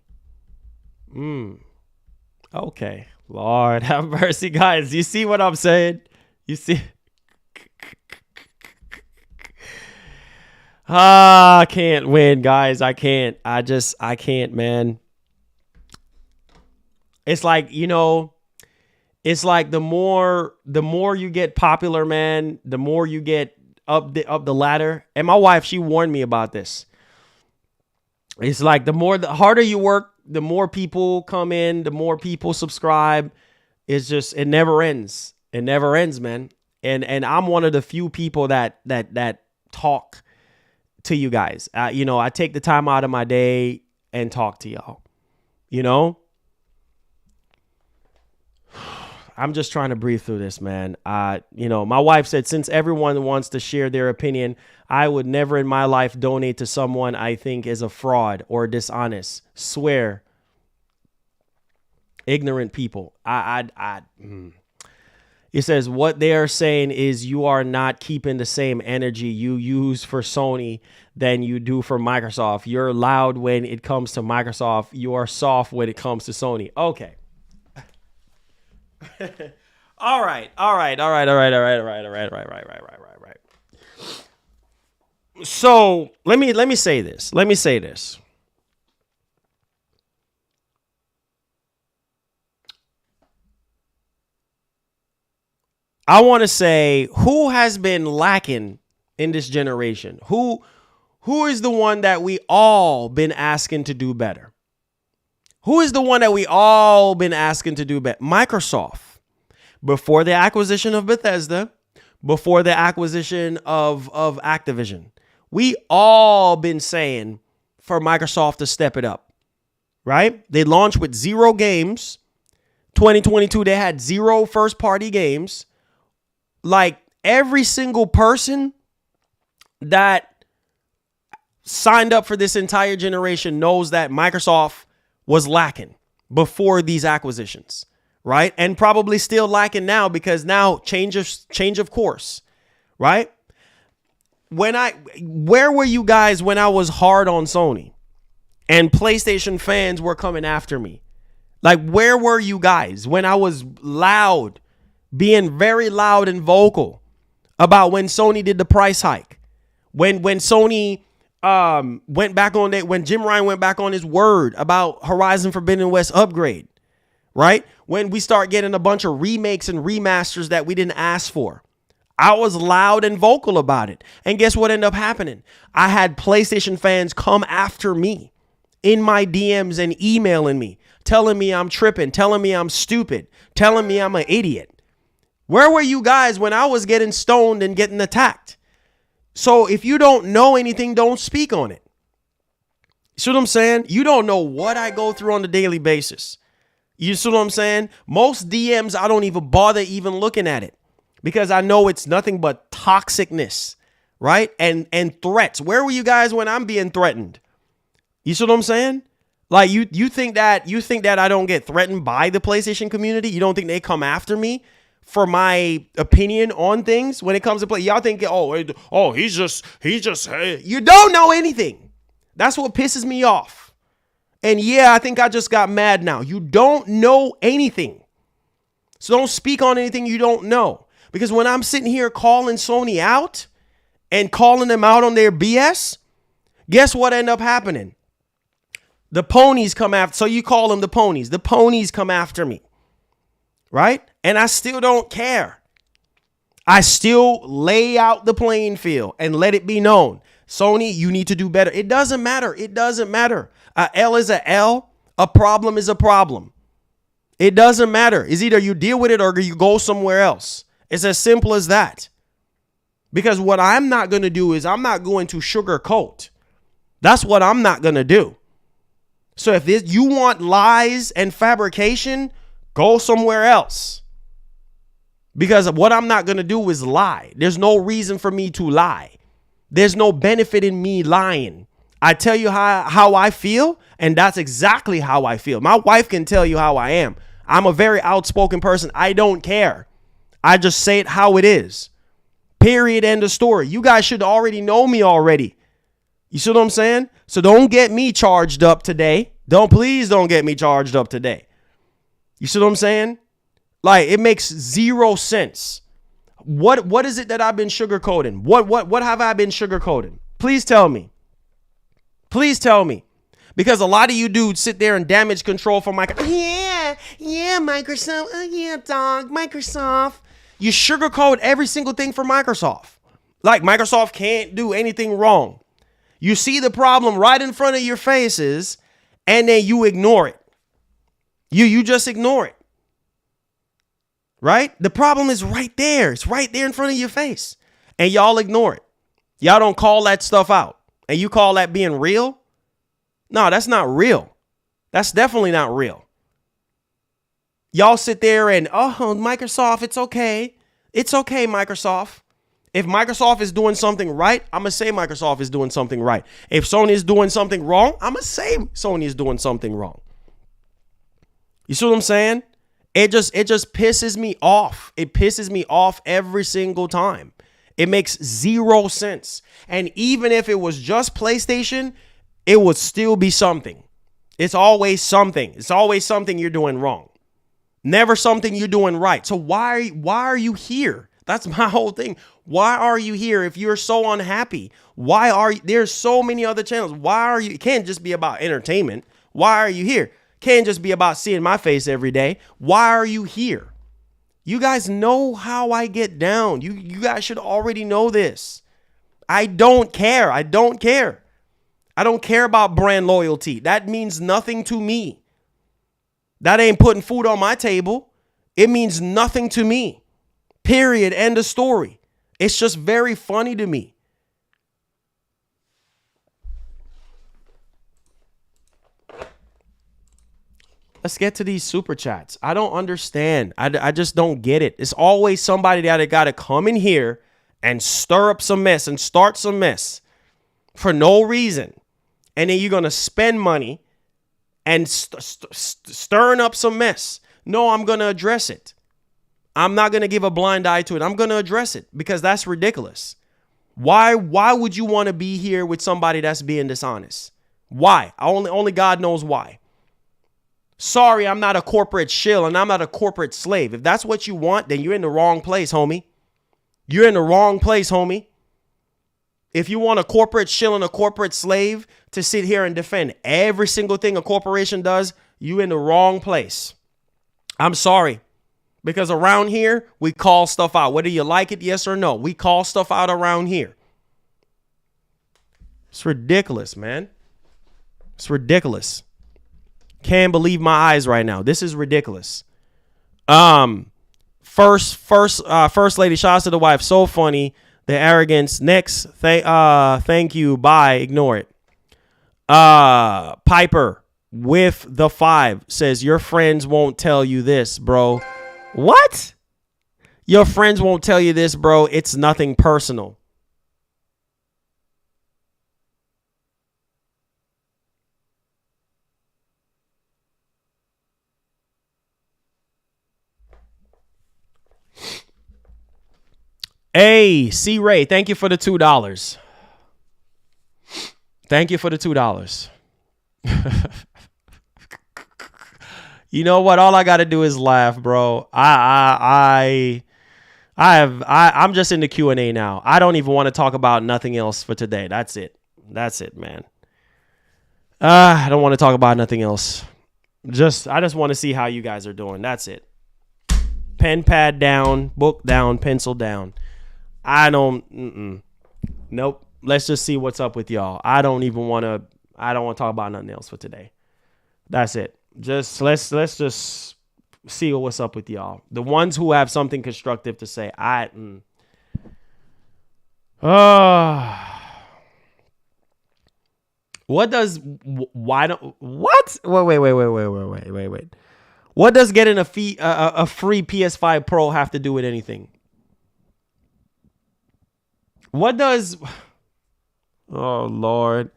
Okay. Lord have mercy, guys. You see what I'm saying? You see? I can't win, guys. I can't. I can't, man. It's like, it's like the more you get popular, man, the more you get up the ladder. And my wife, she warned me about this. It's like the harder you work, the more people come in, the more people subscribe. It's just, it never ends. It never ends, man. And I'm one of the few people that talk to you guys. I take the time out of my day and talk to y'all. I'm just trying to breathe through this, man. My wife said, since everyone wants to share their opinion, I would never in my life donate to someone I think is a fraud or dishonest. Swear. Ignorant people. It says, what they are saying is you are not keeping the same energy you use for Sony than you do for Microsoft. You're loud when it comes to Microsoft. You are soft when it comes to Sony. Okay. All right. So let me say this. I want to say, who has been lacking in this generation? Who is the one that we all been asking to do better? Who is the one that we all been asking to do better? Microsoft. Before the acquisition of Bethesda, before the acquisition of Activision, we all been saying for Microsoft to step it up, right? They launched with 0 games. 2022, they had 0 first-party games. Like, every single person that signed up for this entire generation knows that Microsoft was lacking before these acquisitions, right? And probably still lacking now, because now change of course, right? Where were you guys when I was hard on Sony and PlayStation fans were coming after me? Like, where were you guys when I was loud, being very loud and vocal about when Sony did the price hike? When Sony went back on that, when Jim Ryan went back on his word about Horizon Forbidden West upgrade, right? When we start getting a bunch of remakes and remasters that we didn't ask for, I was loud and vocal about it. And guess what ended up happening? I had PlayStation fans come after me in my DMs and emailing me, telling me I'm tripping, telling me I'm stupid, telling me I'm an idiot. Where were you guys when I was getting stoned and getting attacked? So if you don't know anything, don't speak on it. See what I'm saying? You don't know what I go through on a daily basis. You see what I'm saying? Most DMs, I don't even bother even looking at it, because I know it's nothing but toxicness, right? And threats. Where were you guys when I'm being threatened? You see what I'm saying? Like, you think that I don't get threatened by the PlayStation community? You don't think they come after me for my opinion on things when it comes to play? Y'all think, he's just, you don't know anything. That's what pisses me off. And yeah, I think I just got mad now. You don't know anything. So don't speak on anything you don't know. Because when I'm sitting here calling Sony out and calling them out on their BS, guess what end up happening? The ponies come after. So you call them the ponies. The ponies come after me. Right? And I still don't care. I still lay out the playing field and let it be known. Sony, you need to do better. It doesn't matter. It doesn't matter. A L is a L. A problem is a problem. It doesn't matter. It's either you deal with it or you go somewhere else. It's as simple as that. Because what I'm not going to do is I'm not going to sugarcoat. That's what I'm not going to do. So if you want lies and fabrication, go somewhere else. Because what I'm not going to do is lie. There's no reason for me to lie. There's no benefit in me lying. I tell you how I feel, and that's exactly how I feel. My wife can tell you how I am. I'm a very outspoken person. I don't care. I just say it how it is. Period. End of story. You guys should already know me already. You see what I'm saying? So don't get me charged up today. Please don't get me charged up today. You see what I'm saying? Like, it makes zero sense. What is it that I've been sugarcoating? What have I been sugarcoating? Please tell me. Please tell me. Because a lot of you dudes sit there and damage control for Microsoft. Yeah, Microsoft. Yeah, dog, Microsoft. You sugarcoat every single thing for Microsoft. Like Microsoft can't do anything wrong. You see the problem right in front of your faces, and then you ignore it. You just ignore it. Right? The problem is right there. It's right there in front of your face. And y'all ignore it. Y'all don't call that stuff out. And you call that being real? No, that's not real. That's definitely not real. Y'all sit there and, Microsoft, it's okay. It's okay, Microsoft. If Microsoft is doing something right, I'm going to say Microsoft is doing something right. If Sony is doing something wrong, I'm going to say Sony is doing something wrong. You see what I'm saying? It just pisses me off. It pisses me off every single time. It makes zero sense. And even if it was just PlayStation, it would still be something. It's always something. It's always something you're doing wrong. Never something you're doing right. So why are you here? That's my whole thing. Why are you here if you're so unhappy? There's so many other channels. Why are you? It can't just be about entertainment. Why are you here? Can't just be about seeing my face every day. Why are you here? You guys know how I get down. You guys should already know this. I don't care. I don't care. I don't care about brand loyalty. That means nothing to me. That ain't putting food on my table. It means nothing to me. Period. End of story. It's just very funny to me. Let's get to these super chats. I don't understand. I just don't get it. It's always somebody that got to come in here and stir up some mess and start some mess for no reason. And then you're going to spend money and stirring up some mess. No, I'm going to address it. I'm not going to give a blind eye to it. I'm going to address it because that's ridiculous. Why would you want to be here with somebody that's being dishonest? Why? Only God knows why. Sorry, I'm not a corporate shill and I'm not a corporate slave. If that's what you want, then you're in the wrong place, homie. You're in the wrong place, homie. If you want a corporate shill and a corporate slave to sit here and defend every single thing a corporation does, you in the wrong place. I'm sorry. Because around here, we call stuff out. Whether you like it, yes or no. We call stuff out around here. It's ridiculous, man. It's ridiculous. Can't believe my eyes right now. This is ridiculous. First lady, shout out to the wife. So funny. The arrogance. Next, thank you. Bye. Ignore it. Piper with the 5 says your friends won't tell you this, bro. What? Your friends won't tell you this, bro. It's nothing personal. Hey, C. Ray, thank you for the $2. Thank you for the $2. You know what? All I got to do is laugh, bro. I I'm just in the Q&A now. I don't even want to talk about nothing else for today. That's it, man. I don't want to talk about nothing else. I just want to see how you guys are doing. That's it. Pen pad down, book down, pencil down. Nope. Let's just see what's up with y'all. I don't want to talk about nothing else for today. That's it. Let's just see what's up with y'all. The ones who have something constructive to say. What does why don't what? Wait. What does getting a free PS5 Pro have to do with anything? What does Oh Lord.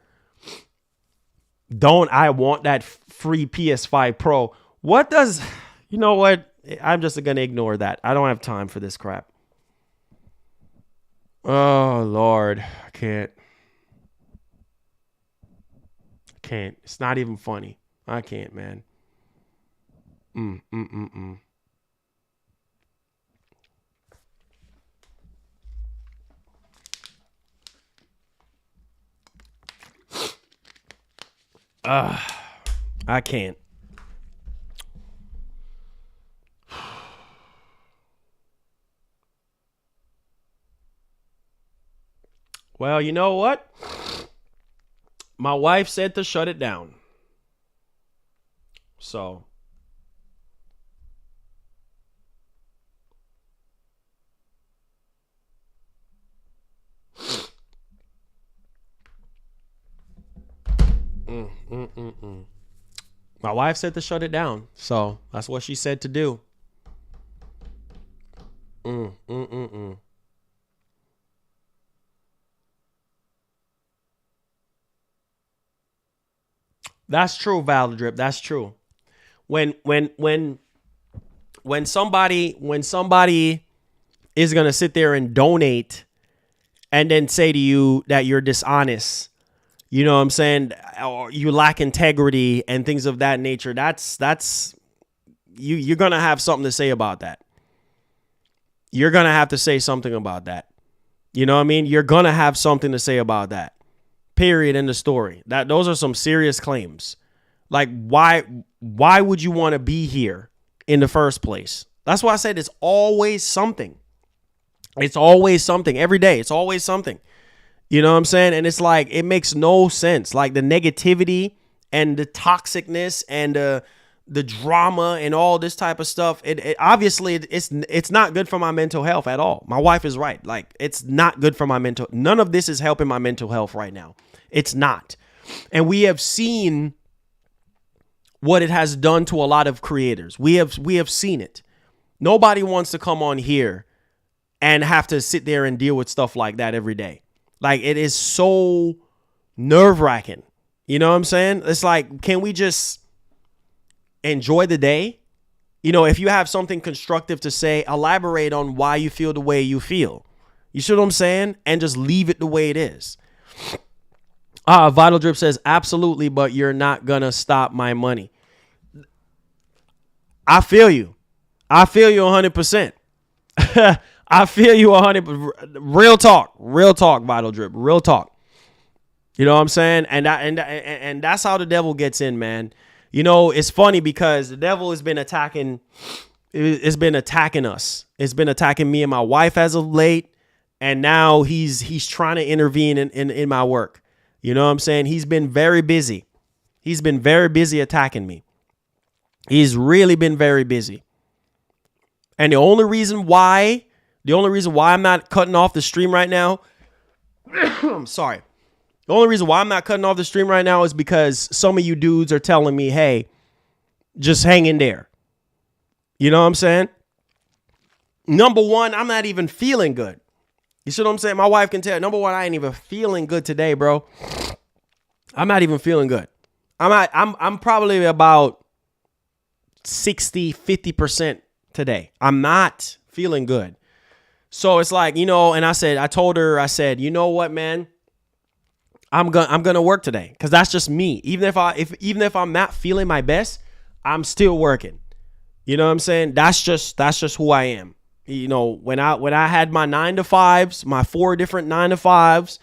Don't I want that free PS5 Pro? What does You know what? I'm just going to ignore that. I don't have time for this crap. Oh Lord, I can't. It's not even funny. I can't, man. I can't. Well, you know what? My wife said to shut it down. So. My wife said to shut it down. So that's what she said to do. That's true, Valdrip. That's true. When somebody is gonna sit there and donate and then say to you that you're dishonest, you know what I'm saying, or you lack integrity and things of that nature, that's you're gonna have something to say about that. You're gonna have to say something about that. You know what I mean? You're gonna have something to say about that. Period. In the story. Those are some serious claims. Like, why would you want to be here in the first place? That's why I said it's always something. It's always something. Every day, it's always something. You know what I'm saying? And it's like, it makes no sense. Like the negativity and the toxicness and the drama and all this type of stuff. It obviously it's not good for my mental health at all. My wife is right. Like, it's not good for my mental. None of this is helping my mental health right now. It's not. And we have seen what it has done to a lot of creators. We have seen it. Nobody wants to come on here and have to sit there and deal with stuff like that every day. Like, it is so nerve-wracking. You know what I'm saying? It's like, can we just enjoy the day? You know, if you have something constructive to say, elaborate on why you feel the way you feel. You see what I'm saying? And just leave it the way it is. Vital Drip says, absolutely, but you're not going to stop my money. I feel you. I feel you 100%. I feel you 100%. Real talk, Vital Drip. Real talk. You know what I'm saying? And that's how the devil gets in, man. You know, it's funny because the devil has been attacking. It's been attacking us. It's been attacking me and my wife as of late. And now he's trying to intervene in my work. You know what I'm saying? He's been very busy. He's been very busy attacking me. He's really been very busy. And the only reason why I'm not cutting off the stream right now, I'm sorry. The only reason why I'm not cutting off the stream right now is because some of you dudes are telling me, hey, just hang in there. You know what I'm saying? Number one, I'm not even feeling good. You see what I'm saying? My wife can tell. Number one, I ain't even feeling good today, bro. I'm not even feeling good. I'm probably about 60-50% today. I'm not feeling good. So it's like, you know, and I told her, you know what, man? I'm gonna work today because that's just me. Even if I'm not feeling my best, I'm still working. You know what I'm saying? That's just who I am. You know, when I had my 9 to 5s, my 4 different 9 to 5s,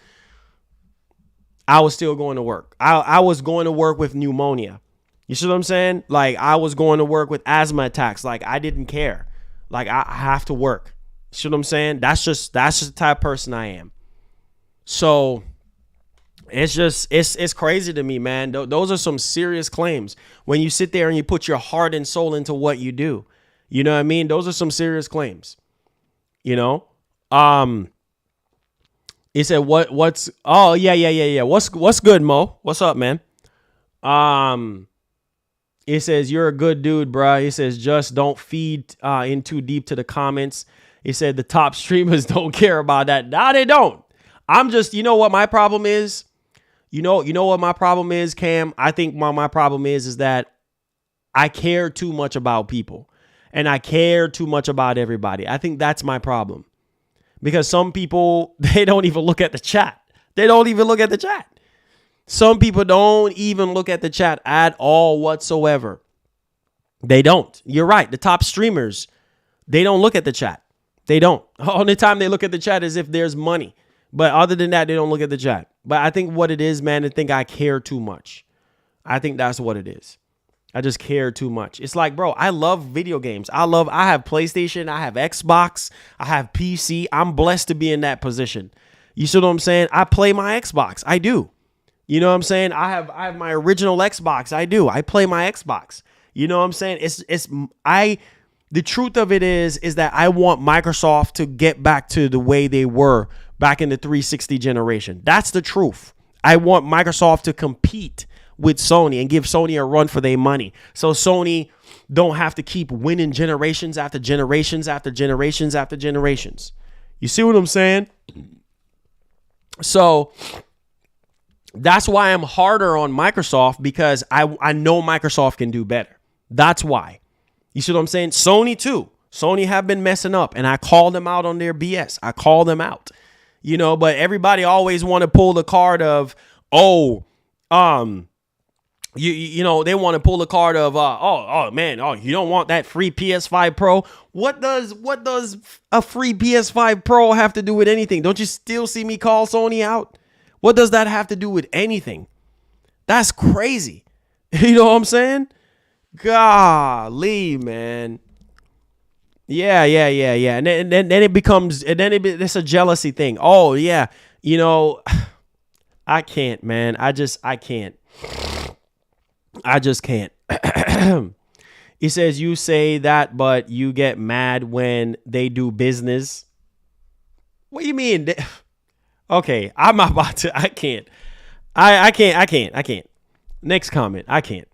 I was still going to work. I was going to work with pneumonia. You see what I'm saying? Like, I was going to work with asthma attacks. Like, I didn't care. Like, I have to work. You see what I'm saying? That's just the type of person I am. So it's crazy to me, man. Those are some serious claims. When you sit there and you put your heart and soul into what you do, you know what I mean? Those are some serious claims. You know? He said, what's oh yeah. What's good, Mo? What's up, man? It says, you're a good dude, bruh. He says, just don't feed in too deep to the comments. He said the top streamers don't care about that. Nah, they don't. I'm just, you know what my problem is? You know what my problem is, Cam? I think my problem is that I care too much about people. And I care too much about everybody. I think that's my problem. Because some people, they don't even look at the chat. They don't even look at the chat. Some people don't even look at the chat at all whatsoever. They don't. You're right. The top streamers, they don't look at the chat. They don't. The only time they look at the chat is if there's money. But other than that, they don't look at the chat. But I think what it is, man, I think I care too much. I think that's what it is. I just care too much. It's like, bro, I love video games. I have PlayStation. I have Xbox. I have PC. I'm blessed to be in that position. You see what I'm saying? I play my Xbox. I do. You know what I'm saying? I have my original Xbox. I do. I play my Xbox. You know what I'm saying? The truth of it is that I want Microsoft to get back to the way they were back in the 360 generation. That's the truth. I want Microsoft to compete with Sony and give Sony a run for their money. So Sony don't have to keep winning generations after generations after generations after generations. You see what I'm saying? So that's why I'm harder on Microsoft, because I know Microsoft can do better. That's why. You see what I'm saying? Sony too. Sony have been messing up, and I call them out on their BS. I call them out. You know, but everybody always want to pull the card of, you know, they want to pull the card of, you don't want that free PS5 Pro. What does a free PS5 Pro have to do with anything? Don't you still see me call Sony out? What does that have to do with anything? That's crazy. You know what I'm saying? Golly, man. Yeah. And then it becomes, and then it's a jealousy thing. Oh, yeah. You know, I can't, man. I just can't. He says, you say that, but you get mad when they do business. What do you mean? Okay, I'm about to, I can't. I can't. Next comment. I can't.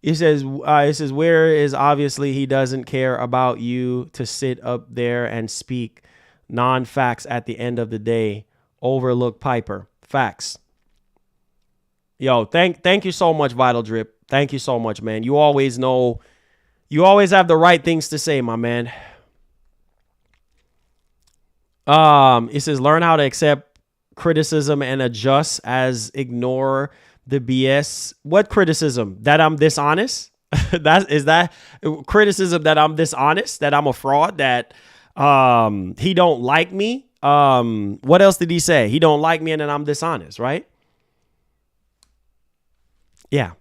It says, where is obviously he doesn't care about you to sit up there and speak non-facts at the end of the day. Overlook Piper. Facts. Yo, thank you so much, Vital Drip. Thank you so much, man. You always know, you always have the right things to say, my man. It says, learn how to accept criticism and adjust as ignore the BS. What criticism? That I'm dishonest? Is that criticism that I'm dishonest, that I'm a fraud, that he don't like me? What else did he say? He don't like me and then I'm dishonest, right? Yeah.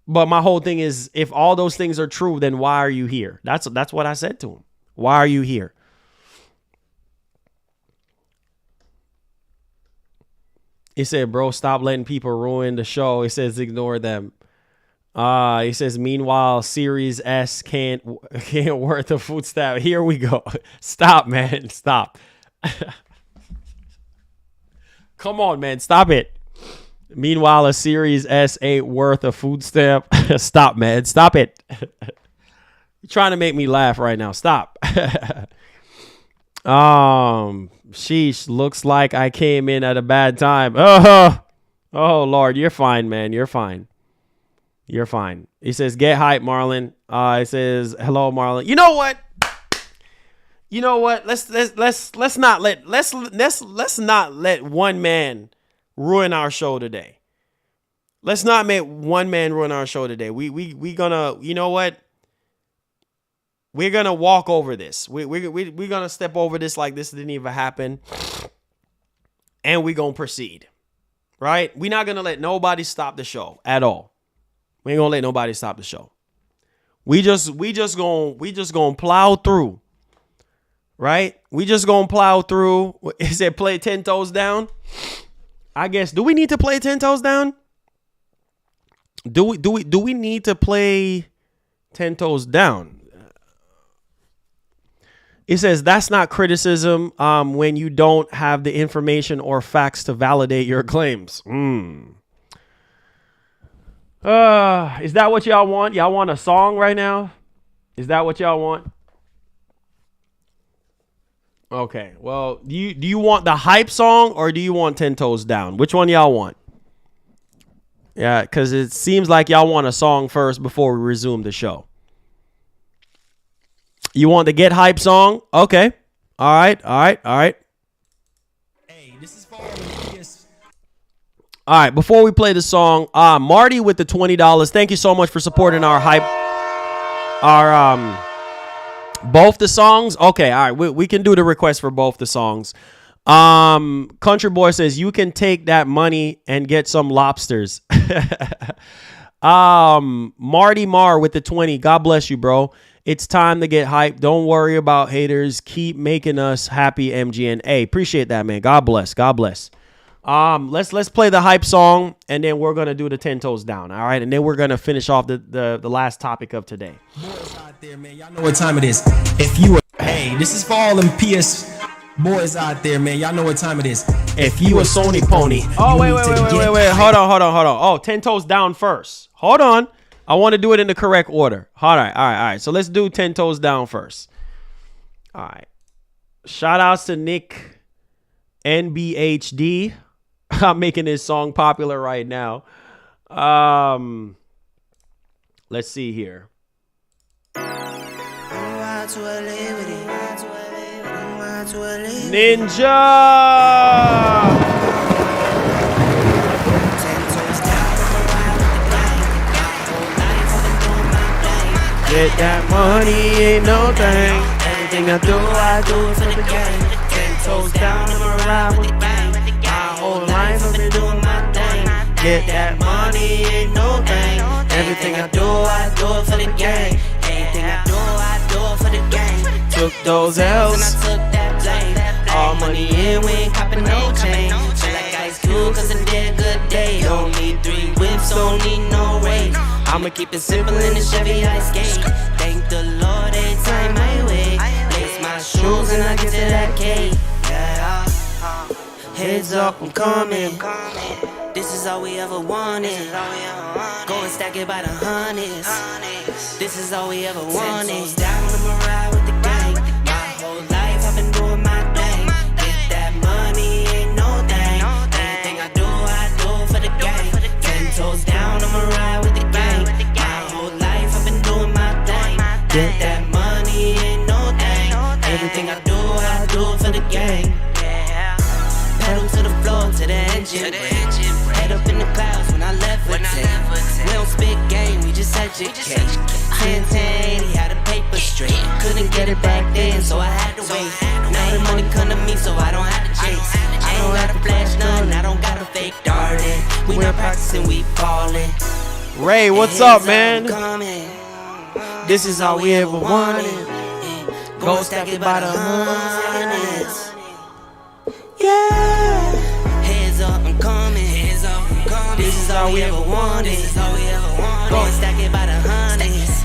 But my whole thing is, if all those things are true, then why are you here? That's what I said to him. Why are you here? He said, bro, stop letting people ruin the show. He says, ignore them. He says, meanwhile, Series S can't worth a food stamp. Here we go. Stop, man. Stop. Come on, man. Stop it. Meanwhile, a Series S ain't worth a food stamp. Stop, man. Stop it. You're trying to make me laugh right now. Stop. Sheesh, looks like I came in at a bad time. Oh, Lord, you're fine, man. You're fine. You're fine. He says, get hype, Marlon. He says, hello, Marlon. You know what? Let's not let one man ruin our show today. Let's not make one man ruin our show today. We gonna, you know what? we're going to walk over this. We're going to step over this like this didn't even happen. And we're going to proceed. Right? We're not going to let nobody stop the show at all. We ain't going to let nobody stop the show. We just going to plow through. Right? We just going to plow through. Is it play 10 toes down? I guess. Do we need to play 10 toes down? Do we need to play 10 toes down? It says that's not criticism when you don't have the information or facts to validate your claims. Is that what y'all want? Y'all want a song right now? Is that what y'all want? Okay. Well, do you want the hype song or do you want 10 toes down? Which one y'all want? Yeah, because it seems like y'all want a song first before we resume the show. You want the Get Hype song? Okay. All right. Hey, this is for all right, before we play the song, Marty with the $20. Thank you so much for supporting our hype. Both the songs. Okay, all right. We can do the request for both the songs. Country Boy says you can take that money and get some lobsters. Marty Marr with the 20. God bless you, bro. It's time to get hyped. Don't worry about haters. Keep making us happy, MGNA. Appreciate that, man. God bless. Let's play the hype song, and then we're gonna do the 10 toes down. All right, and then we're gonna finish off the last topic of today. Boys out there, man, y'all know what time it is. Hey, this is for all them PS boys out there, man. Y'all know what time it is. If you a Sony pony. Oh, wait. Hold on. Oh, 10 toes down first. Hold on. I want to do it in the correct order. All right. So let's do 10 toes down first. All right. Shout outs to Nick NBHD. I'm making this song popular right now. Let's see here. Ninja. Get that money, ain't no thing. Everything I do for the game. 10 toes down, I'm around with the gang. My whole life I've been doing my thing. Get that money, ain't no thing. Everything I do it for the gang. Anything I do it for the gang. Took those L's, and I took that blame. All money in, we ain't copping no chain. Feel like Ice Cube, cause I did a good day. Don't need 3 whips, don't need no rain. I'ma keep it simple in the Chevy I skate. Thank the Lord every time I wait. Lace my shoes and I get to that cake. Yeah. Heads up, I'm coming. This is all we ever wanted. Go and stack it by the hundreds. This is all we ever wanted. Down, I'ma ride with the gang. My whole life I've been doing my thing. Get that money, ain't no thing. Anything I do for the gang. 10 toes down, I'ma ride with the gang. My whole life I've been doing my thing. Get that money, ain't no thing. Everything I do for the gang. Pedal to the floor, to the engine. Head up in the clouds when I levitate. We don't spit game, we just educate. 10-10-80, had a paper straight. Couldn't get it back then, so I had to wait. Now the money come to me, so I don't have to chase. I don't gotta flash none, I don't gotta fake darting. We not practicing, we ballin'. Ray, what's up, man? This is all we ever wanted. Go stack it by the hundreds. Yeah. Heads up, I'm coming. This is all we ever wanted. Go and stack it by the hundreds.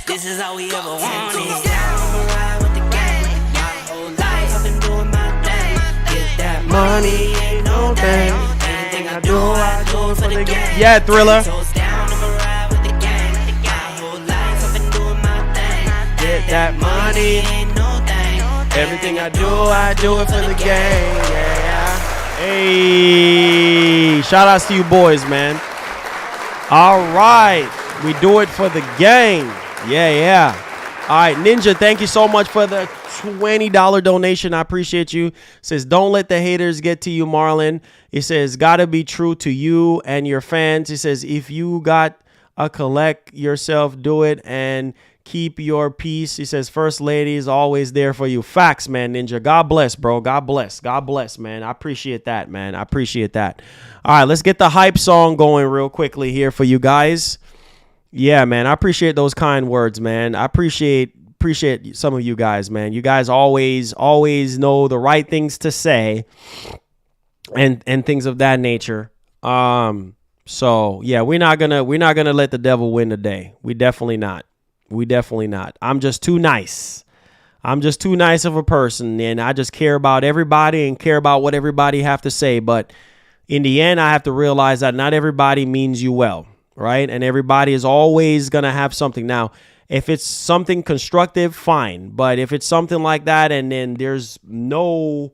This is all we ever wanted. I'ma ride with the gang. My whole life I've been doing my thing. Get that money, ain't no thing. Anything I do it for the gang. Yeah, Thriller. Get that money, ain't no thing. Everything I do it for the gang. Yeah. Hey, shout outs to you boys, man. All right, we do it for the gang. Yeah. All right, Ninja, thank you so much for the $20 donation. I appreciate you. Says, don't let the haters get to you, Marlon. He says, gotta be true to you and your fans. He says, if you got collect yourself, do it, and keep your peace. He says, First Lady is always there for you. Facts, man, Ninja. God bless, bro. God bless. God bless, man. I appreciate that, man. I appreciate that. All right, let's get the hype song going real quickly here for you guys. Yeah, man, I appreciate those kind words, man. I appreciate some of you guys, man. You guys always know the right things to say and things of that nature. So yeah, we're not gonna let the devil win today. We definitely not. I'm just too nice. I'm just too nice of a person, and I just care about everybody and care about what everybody have to say. But in the end, I have to realize that not everybody means you well, right? And everybody is always gonna have something. Now, if it's something constructive, fine. But if it's something like that and then there's no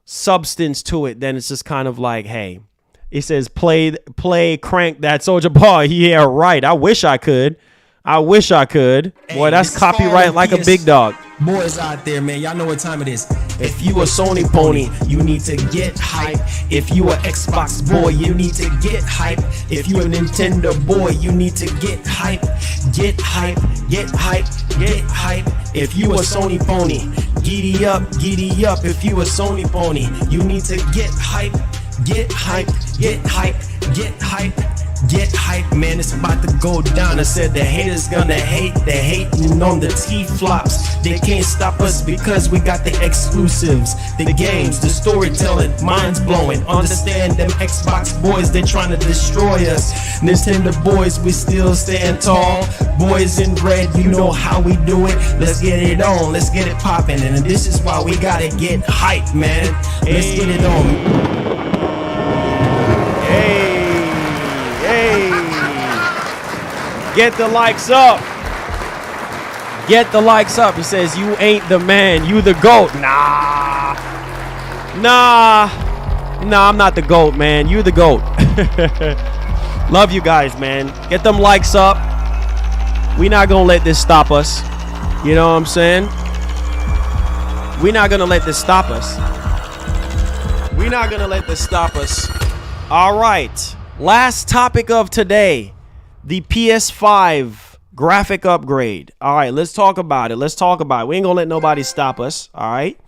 substance to it, then it's just kind of like, hey, it says play, crank that Soulja Boy. Yeah, right. I wish I could. Hey, boy, that's copyright like a big dog. Boys out there, man, y'all know what time it is. If you a Sony pony, you need to get hype. If you a Xbox boy, you need to get hype. If you a Nintendo boy, you need to get hype. Get hype, get hype, get hype. If you a Sony pony, giddy up, giddy up. If you a Sony pony, you need to get hype. Get hype, get hype, get hype. Get hype, man, it's about to go down. I said the haters gonna hate, they hating on the T-flops. They can't stop us because we got the exclusives, the games, the storytelling, minds blowing. Understand them Xbox boys, they trying to destroy us. Nintendo boys, we still stand tall. Boys in red, you know how we do it. Let's get it on, let's get it popping. And this is why we gotta get hype, man. Let's get it on. Get the likes up. Get the likes up. He says, you ain't the man. You the GOAT. Nah, I'm not the GOAT, man. You the GOAT. Love you guys, man. Get them likes up. We not going to let this stop us. You know what I'm saying? We not going to let this stop us. We not going to let this stop us. All right. Last topic of today. The PS5 graphic upgrade. All right, let's talk about it. We ain't gonna let nobody stop us. All right,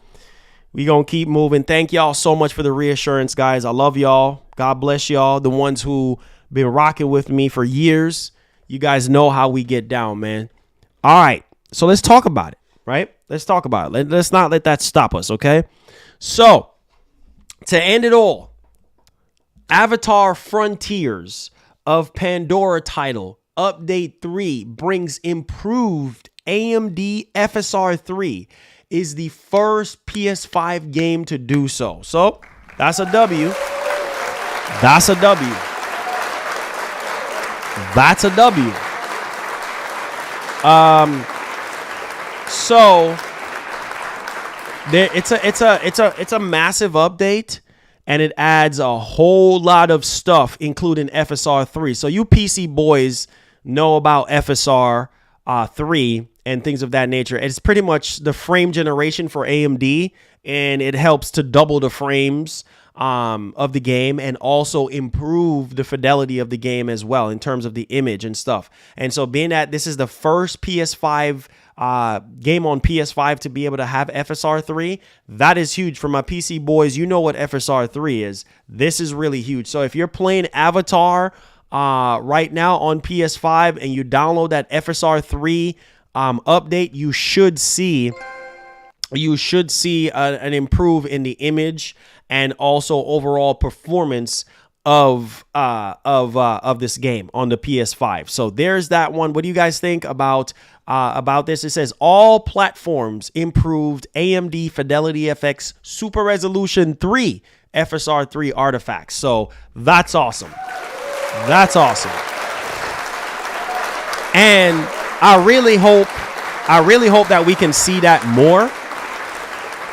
we gonna keep moving. Thank y'all so much for the reassurance, guys. I love y'all. God bless y'all. The ones who been rocking with me for years. You guys know how we get down, man. All right, so let's talk about it. Right? Let's talk about it. Let's not let that stop us. Okay. So to end it all, Avatar Frontiers of Pandora title update 3 brings improved AMD FSR 3, is the first PS5 game to do so. So that's a W. That's a W. That's a W. So there, it's a massive update. And it adds a whole lot of stuff, including FSR 3. So you PC boys know about FSR 3 and things of that nature. It's pretty much the frame generation for AMD, and it helps to double the frames of the game and also improve the fidelity of the game as well in terms of the image and stuff. And so being that this is the first PS5 game on PS5 to be able to have FSR 3, that is huge. For my PC boys, you know what FSR 3 is. This is really huge. So if you're playing Avatar right now on PS5 and you download that FSR 3 update, you should see an improve in the image and also overall performance of this game on the PS5. So there's that one. What do you guys think about this? It says all platforms improved AMD Fidelity FX Super Resolution 3 FSR 3 artifacts. So that's awesome. That's awesome. And I really hope that we can see that more.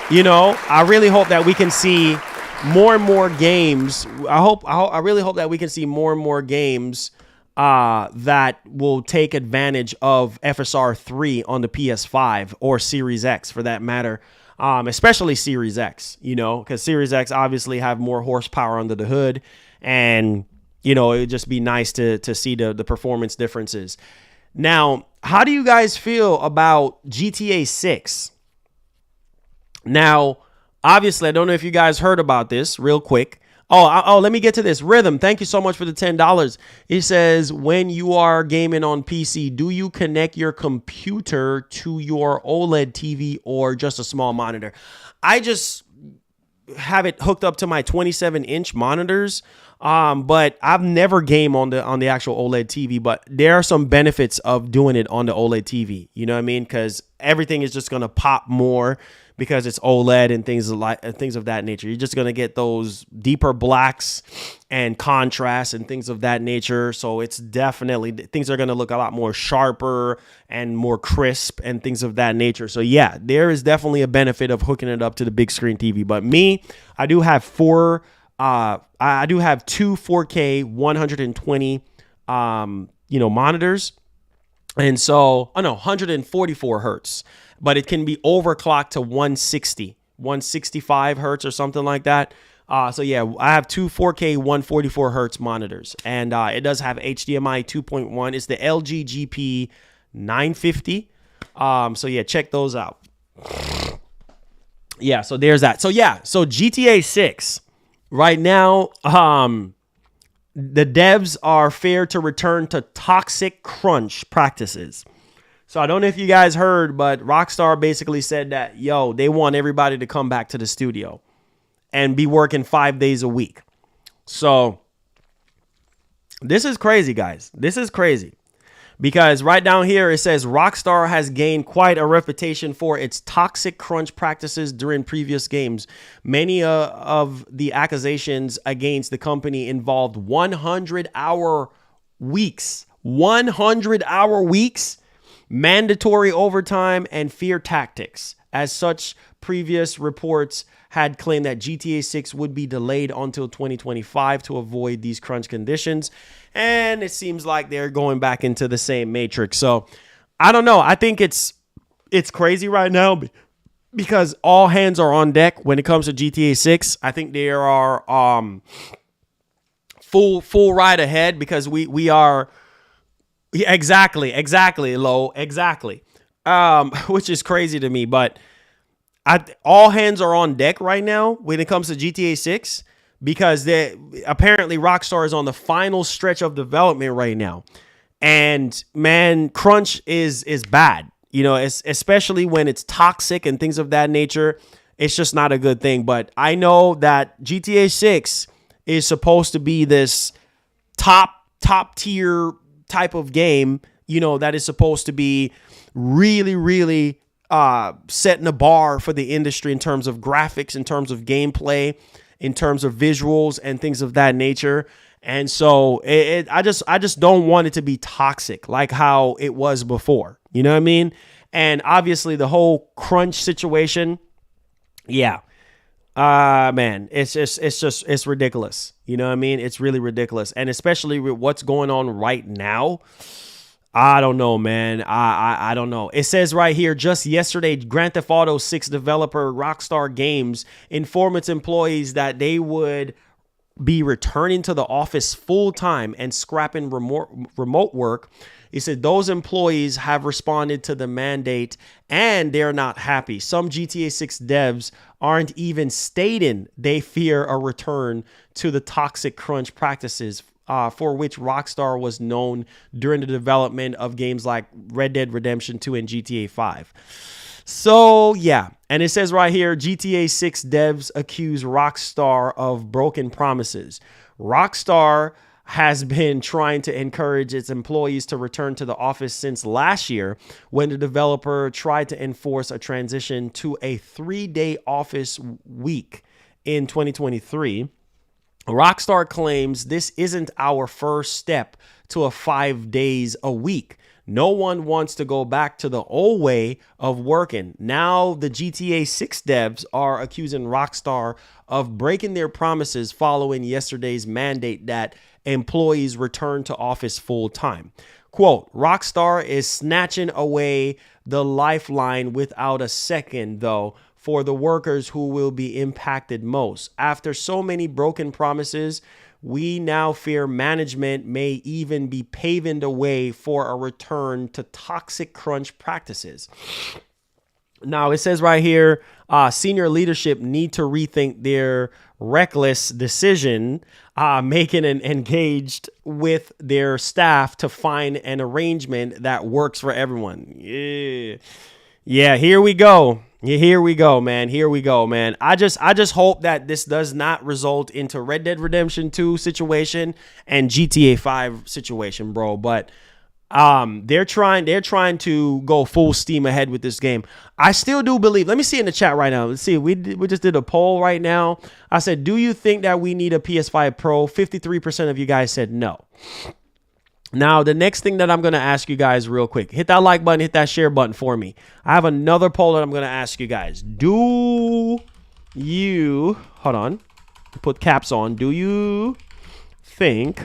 You know, I really hope that we can see more and more games. I really hope that we can see more and more games that will take advantage of FSR 3 on the PS5 or Series X for that matter. Especially Series X, you know, because Series X obviously have more horsepower under the hood, and it would just be nice to see the performance differences. Now, how do you guys feel about GTA 6? Now, obviously, I don't know if you guys heard about this real quick. Let me get to this. Rhythm, thank you so much for the $10. It says, when you are gaming on PC, do you connect your computer to your OLED TV or just a small monitor? I just have it hooked up to my 27-inch monitors, but I've never game on the actual OLED TV. But there are some benefits of doing it on the OLED TV. You know what I mean? Because everything is just gonna pop more because it's OLED and things of that nature. You're just gonna get those deeper blacks and contrast and things of that nature. So it's definitely, things are gonna look a lot more sharper and more crisp and things of that nature. So yeah, there is definitely a benefit of hooking it up to the big screen TV. But me, I do have two 4K 120 monitors. And so, 144 hertz, but it can be overclocked to 165 hertz or something like that. So yeah, I have two 4K 144 hertz monitors, and it does have HDMI 2.1. It's the LG GP 950. So yeah, check those out. Yeah, so there's that. So yeah, so GTA 6 right now, the devs are fair to return to toxic crunch practices. So I don't know if you guys heard, but Rockstar basically said that, they want everybody to come back to the studio and be working 5 days a week. So this is crazy, guys. This is crazy. Because right down here, it says Rockstar has gained quite a reputation for its toxic crunch practices during previous games. Many of the accusations against the company involved 100-hour weeks. 100-hour weeks, mandatory overtime, and fear tactics. As such, previous reports had claimed that GTA 6 would be delayed until 2025 to avoid these crunch conditions. And it seems like they're going back into the same matrix. So I don't know. I think it's crazy right now because all hands are on deck when it comes to GTA 6. I think there are full ride ahead because we are exactly Lo, exactly. Which is crazy to me, but all hands are on deck right now when it comes to GTA 6 because apparently Rockstar is on the final stretch of development right now. And man, crunch is bad, especially when it's toxic and things of that nature. It's just not a good thing. But I know that GTA 6 is supposed to be this top tier type of game, that is supposed to be really, really setting a bar for the industry in terms of graphics, in terms of gameplay, in terms of visuals and things of that nature. And so I just don't want it to be toxic like how it was before. You know what I mean? And obviously the whole crunch situation. Yeah. Man, it's ridiculous. You know what I mean? It's really ridiculous. And especially with what's going on right now. I don't know, man. I don't know. It says right here, just yesterday, Grand Theft Auto 6 developer Rockstar Games informed its employees that they would be returning to the office full time and scrapping remote work. He said those employees have responded to the mandate and they're not happy. Some GTA 6 devs aren't even stating they fear a return to the toxic crunch practices for which Rockstar was known during the development of games like Red Dead Redemption 2 and GTA 5. So, yeah. And it says right here, GTA 6 devs accuse Rockstar of broken promises. Rockstar has been trying to encourage its employees to return to the office since last year when the developer tried to enforce a transition to a 3-day office week in 2023. Rockstar claims this isn't our first step to a 5 days a week. No one wants to go back to the old way of working. Now the GTA 6 devs are accusing Rockstar of breaking their promises following yesterday's mandate that employees return to office full time. Quote, Rockstar is snatching away the lifeline without a second, though, for the workers who will be impacted most. After so many broken promises, we now fear management may even be paving the way for a return to toxic crunch practices. Now, it says right here, senior leadership need to rethink their reckless decision making and engaged with their staff to find an arrangement that works for everyone. Yeah, here we go. Here we go, man. Here we go, man. I just hope that this does not result into Red Dead Redemption 2 situation and GTA 5 situation, bro. But they're trying to go full steam ahead with this game. I still do believe. Let me see in the chat right now. Let's see. We just did a poll right now. I said, do you think that we need a PS5 Pro? 53% of you guys said no. Now, the next thing that I'm going to ask you guys real quick, hit that like button, hit that share button for me. I have another poll that I'm going to ask you guys. Hold on, put caps on. Do you think,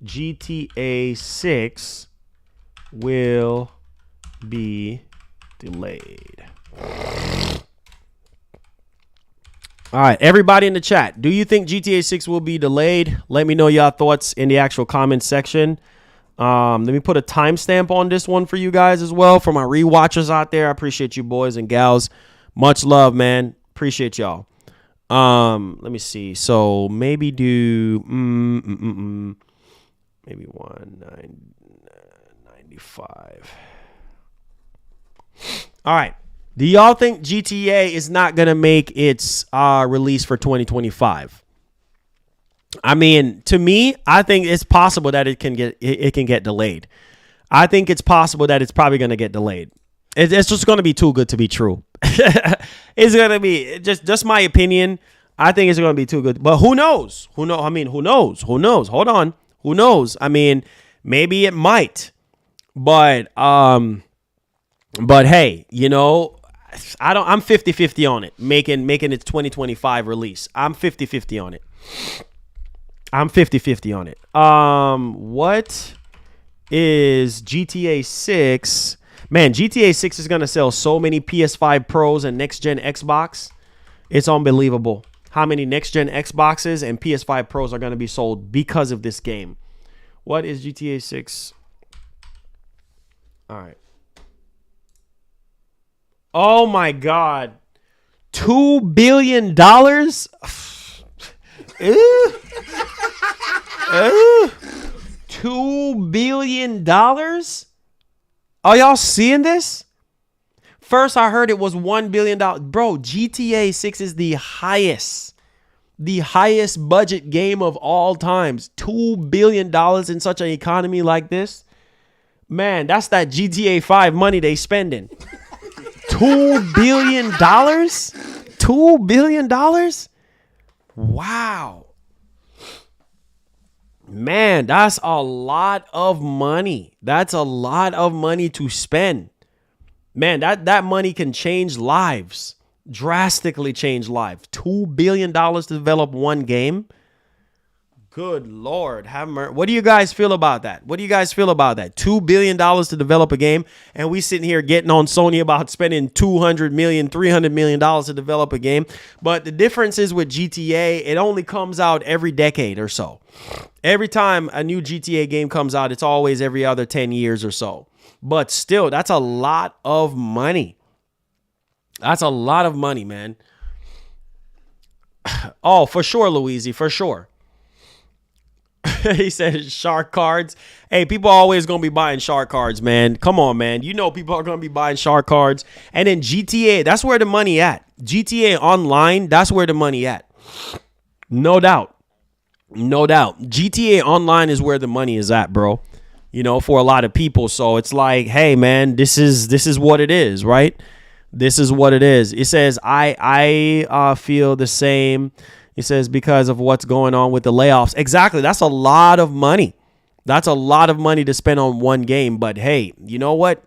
GTA 6 will be delayed? All right, everybody in the chat, do you think GTA 6 will be delayed? Let me know your thoughts in the actual comments section. Let me put a timestamp on this one for you guys as well. For my rewatchers out there, I appreciate you boys and gals. Much love, man. Appreciate y'all. Let me see. So maybe do maybe 195. All right. Do y'all think GTA is not going to make its release for 2025? I mean, to me, I think it's possible that it can get delayed. I think it's possible that it's probably going to get delayed. It's just going to be too good to be true. It's going to be just my opinion. I think it's going to be too good. But who knows? Who knows? I mean, who knows? Who knows? Hold on. Who knows? I mean, maybe it might. But hey, you know, I'm 50-50 on it, making its 2025 release. I'm 50-50 on it. What is GTA 6? Man, GTA 6 is going to sell so many PS5 Pros and next-gen Xbox. It's unbelievable how many next-gen Xboxes and PS5 Pros are going to be sold because of this game. What is GTA 6? All right. Oh my God. $2 billion? $2 billion? Are y'all seeing this? First, I heard it was $1 billion. Bro, GTA 6 is the highest budget game of all times. $2 billion in such an economy like this. Man, that's that GTA 5 money they spending. $2 billion? $2 billion? Wow. Man, that's a lot of money. That's a lot of money to spend. Man, that money can change lives. Drastically change lives. $2 billion to develop one game. Good Lord. What do you guys feel about that? $2 billion to develop a game, and we sitting here getting on Sony about spending $200 million, $300 million to develop a game. But the difference is with GTA, it only comes out every decade or so. Every time a new GTA game comes out, it's always every other 10 years or so. But still, that's a lot of money. That's a lot of money, man. Oh, for sure, Louise, for sure. He said shark cards. Hey, people are always going to be buying shark cards, man. Come on, man. You know people are going to be buying shark cards. And then GTA, that's where the money at. GTA Online, that's where the money at. No doubt. GTA Online is where the money is at, bro. You know, for a lot of people. So it's like, hey, man, this is what it is, right? This is what it is. It says, I feel the same. It says because of what's going on with the layoffs. Exactly. That's a lot of money. That's a lot of money to spend on one game. But hey, you know what?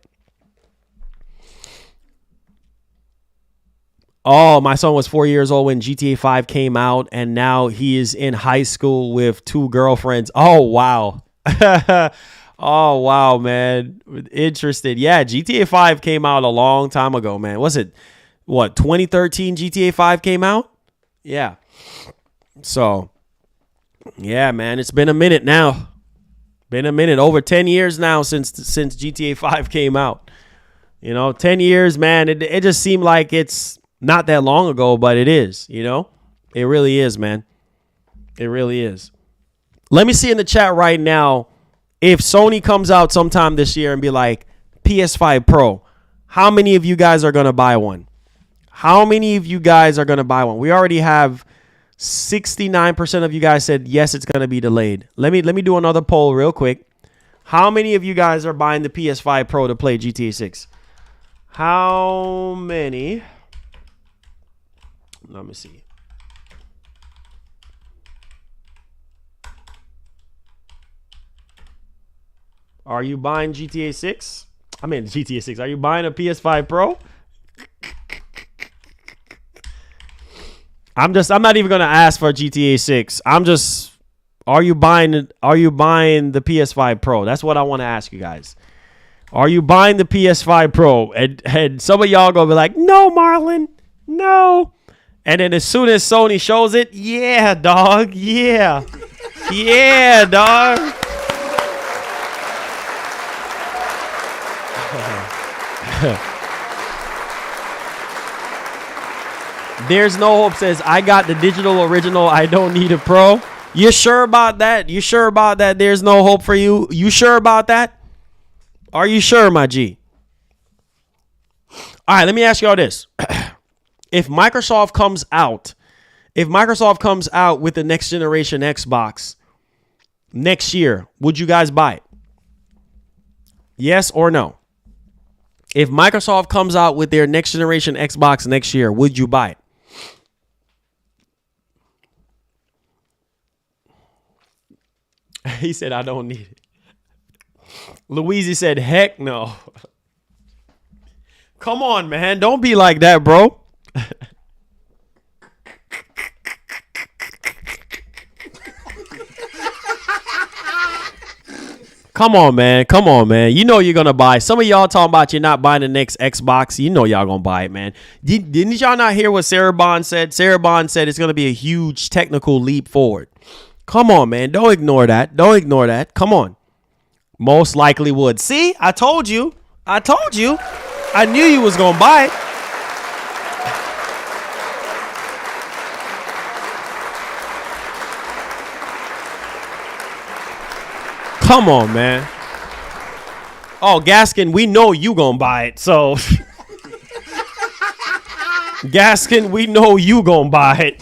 Oh, my son was 4 years old when GTA 5 came out, and now he is in high school with 2 girlfriends. Oh, wow. Oh, wow, man. Interested. Yeah, GTA 5 came out a long time ago, man. Was it what, 2013 GTA 5 came out? Yeah. So, yeah, man, it's been a minute now. Been a minute, over 10 years now since GTA 5 came out. 10 years, man. It just seemed like it's not that long ago, but it is, It really is, man. It really is. Let me see in the chat right now, if Sony comes out sometime this year and be like, PS5 Pro, how many of you guys are going to buy one? How many of you guys are going to buy one? We already have 69% of you guys said, yes, it's going to be delayed. Let me do another poll real quick. How many of you guys are buying the PS5 Pro to play GTA 6? How many? Let me see. Are you buying GTA 6? I mean GTA 6. Are you buying a PS5 Pro? I'm not even gonna ask for GTA 6. Are you buying the PS5 Pro? That's what I want to ask you guys. Are you buying the PS5 Pro? And some of y'all gonna be like, no, Marlon, no. And then as soon as Sony shows it, yeah, dog, yeah. Yeah, dog. There's no hope says, I got the digital original. I don't need a pro. You sure about that? You sure about that? There's no hope for you? You sure about that? Are you sure, my G? All right, let me ask y'all this. If Microsoft comes out with the next generation Xbox next year, would you guys buy it? Yes or no? If Microsoft comes out with their next generation Xbox next year, would you buy it? He said, I don't need it. Louise said, heck no. Come on, man. Don't be like that, bro. Come on, man. Come on, man. You know you're going to buy. Some of y'all talking about you're not buying the next Xbox. You know y'all going to buy it, man. Didn't y'all not hear what Sarah Bond said? Sarah Bond said it's going to be a huge technical leap forward. Come on, man. Don't ignore that. Don't ignore that. Come on. Most likely would. See, I told you. I told you. I knew you was going to buy it. Come on, man. Oh, Gaskin, we know you gonna buy it. So, Gaskin, we know you gonna buy it.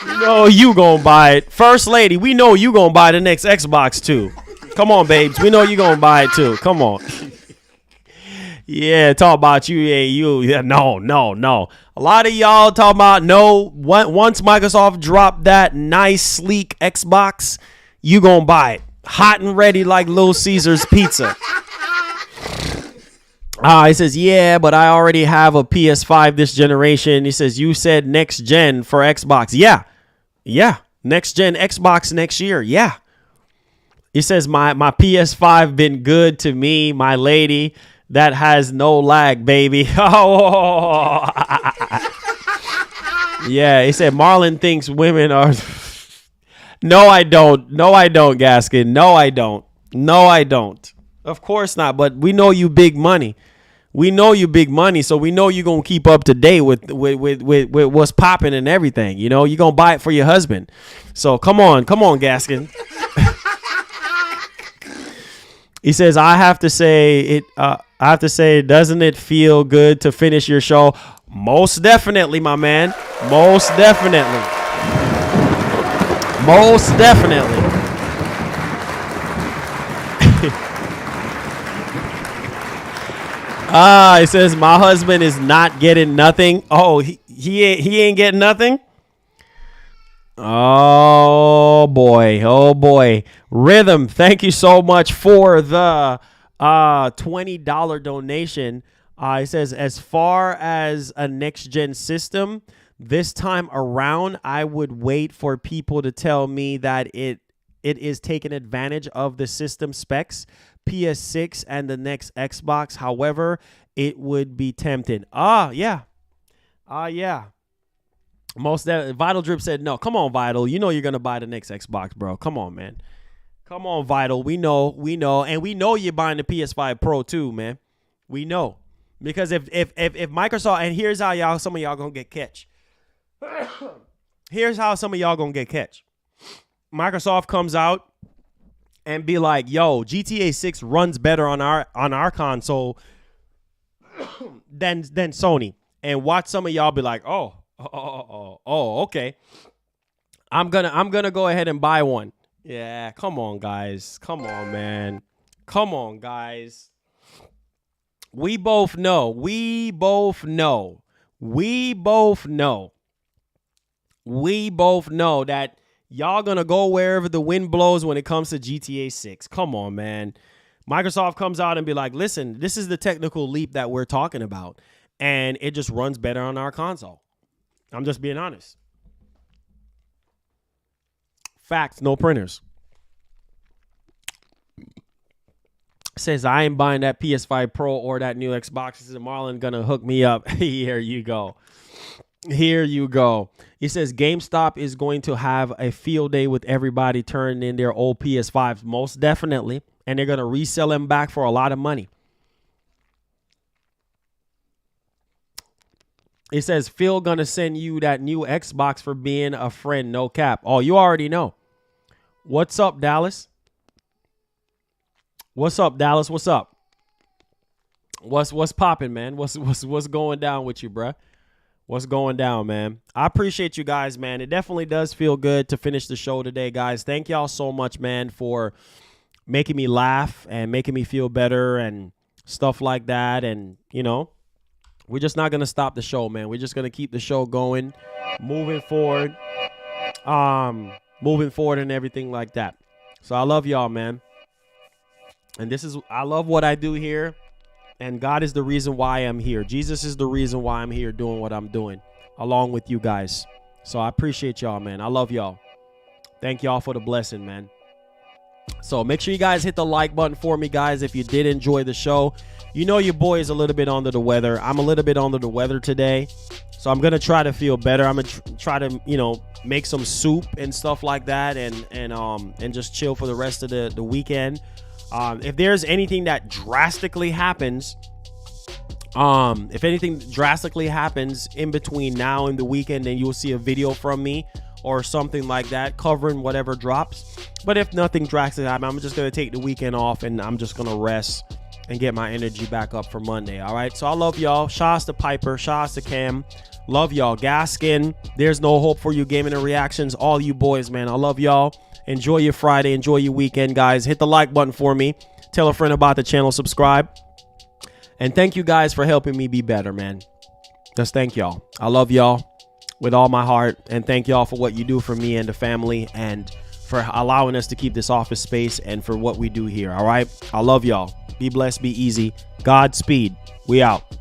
We know you gonna buy it. First Lady, we know you gonna buy the next Xbox too. Come on, babes. We know you gonna buy it too. Come on. Yeah, talk about you. Yeah, you. Yeah, no. A lot of y'all talk about no. Once Microsoft dropped that nice, sleek Xbox, you gonna buy it hot and ready like Little Caesar's pizza. He says, yeah, but I already have a PS5 this generation. He says, you said next gen for Xbox. Yeah. Next gen Xbox next year. Yeah. He says, my PS5 been good to me, my lady. That has no lag, baby. Oh. Yeah, he said, Marlon thinks women are... No, I don't. No, I don't, Gaskin. No, I don't. No, I don't. Of course not. But we know you big money. We know you big money, so we know you're going to keep up to date with what's popping and everything. You know, you're going to buy it for your husband. So come on, Gaskin. He says, I have to say, doesn't it feel good to finish your show? Most definitely, my man. Most definitely. Most definitely. It says my husband is not getting nothing. Oh, he ain't getting nothing. Oh boy. Rhythm, thank you so much for the $20 donation. It says, as far as a next gen system, this time around, I would wait for people to tell me that it is taking advantage of the system specs, PS6 and the next Xbox. However, it would be tempting. Yeah. Most that Vital Drip said no. Come on, Vital. You know you're gonna buy the next Xbox, bro. Come on, man. Come on, Vital. We know, and we know you're buying the PS5 Pro too, man. We know. Because if Microsoft, and here's how some of y'all gonna get catch. Here's how some of y'all gonna get catch. Microsoft comes out and be like, yo, GTA 6 runs better on our console than Sony. And watch some of y'all be like, oh, okay. I'm gonna go ahead and buy one. Yeah, come on, guys. Come on, man. Come on, guys. We both know that y'all gonna go wherever the wind blows when it comes to GTA 6. Come on, man. Microsoft comes out and be like, listen, this is the technical leap that we're talking about, and it just runs better on our console. I'm just being honest. Facts, no printers. Says, I ain't buying that PS5 Pro or that new Xbox. This is Marlon gonna hook me up. Here you go. Here you go. He says, GameStop is going to have a field day with everybody turning in their old PS5s. Most definitely. And they're going to resell them back for a lot of money. It says, Phil gonna send you that new Xbox for being a friend. No cap. Oh, you already know. What's up, Dallas? What's up, Dallas? What's up? What's popping, man? What's going down with you, bruh? What's going down, man? I appreciate you guys, man. It definitely does feel good to finish the show today, guys. Thank y'all so much, man, for making me laugh and making me feel better and stuff like that. And, you know, we're just not going to stop the show, man. We're just going to keep the show going, moving forward and everything like that. So I love y'all, man. And I love what I do here. And God is the reason why I'm here. Jesus is the reason why I'm here doing what I'm doing, along with you guys. So I appreciate y'all, man. I love y'all. Thank y'all for the blessing, man. So make sure you guys hit the like button for me, guys, if you did enjoy the show. You know your boy is a little bit under the weather. I'm a little bit under the weather today. So I'm going to try to feel better. I'm going to try to, make some soup and stuff like that and just chill for the rest of the weekend. If there's anything that drastically happens, in between now and the weekend, then you'll see a video from me or something like that covering whatever drops. But if nothing drastic happens, I'm just going to take the weekend off and I'm just going to rest and get my energy back up for Monday. All right. So I love y'all. Shouts to Piper. Shouts to Cam. Love y'all. Gaskin. There's no hope for you. Gaming and reactions. All you boys, man. I love y'all. Enjoy your Friday. Enjoy your weekend, guys. Hit the like button for me. Tell a friend about the channel. Subscribe. And thank you guys for helping me be better, man. Just thank y'all. I love y'all with all my heart. And thank y'all for what you do for me and the family and for allowing us to keep this office space and for what we do here. All right. I love y'all. Be blessed. Be easy. Godspeed. We out.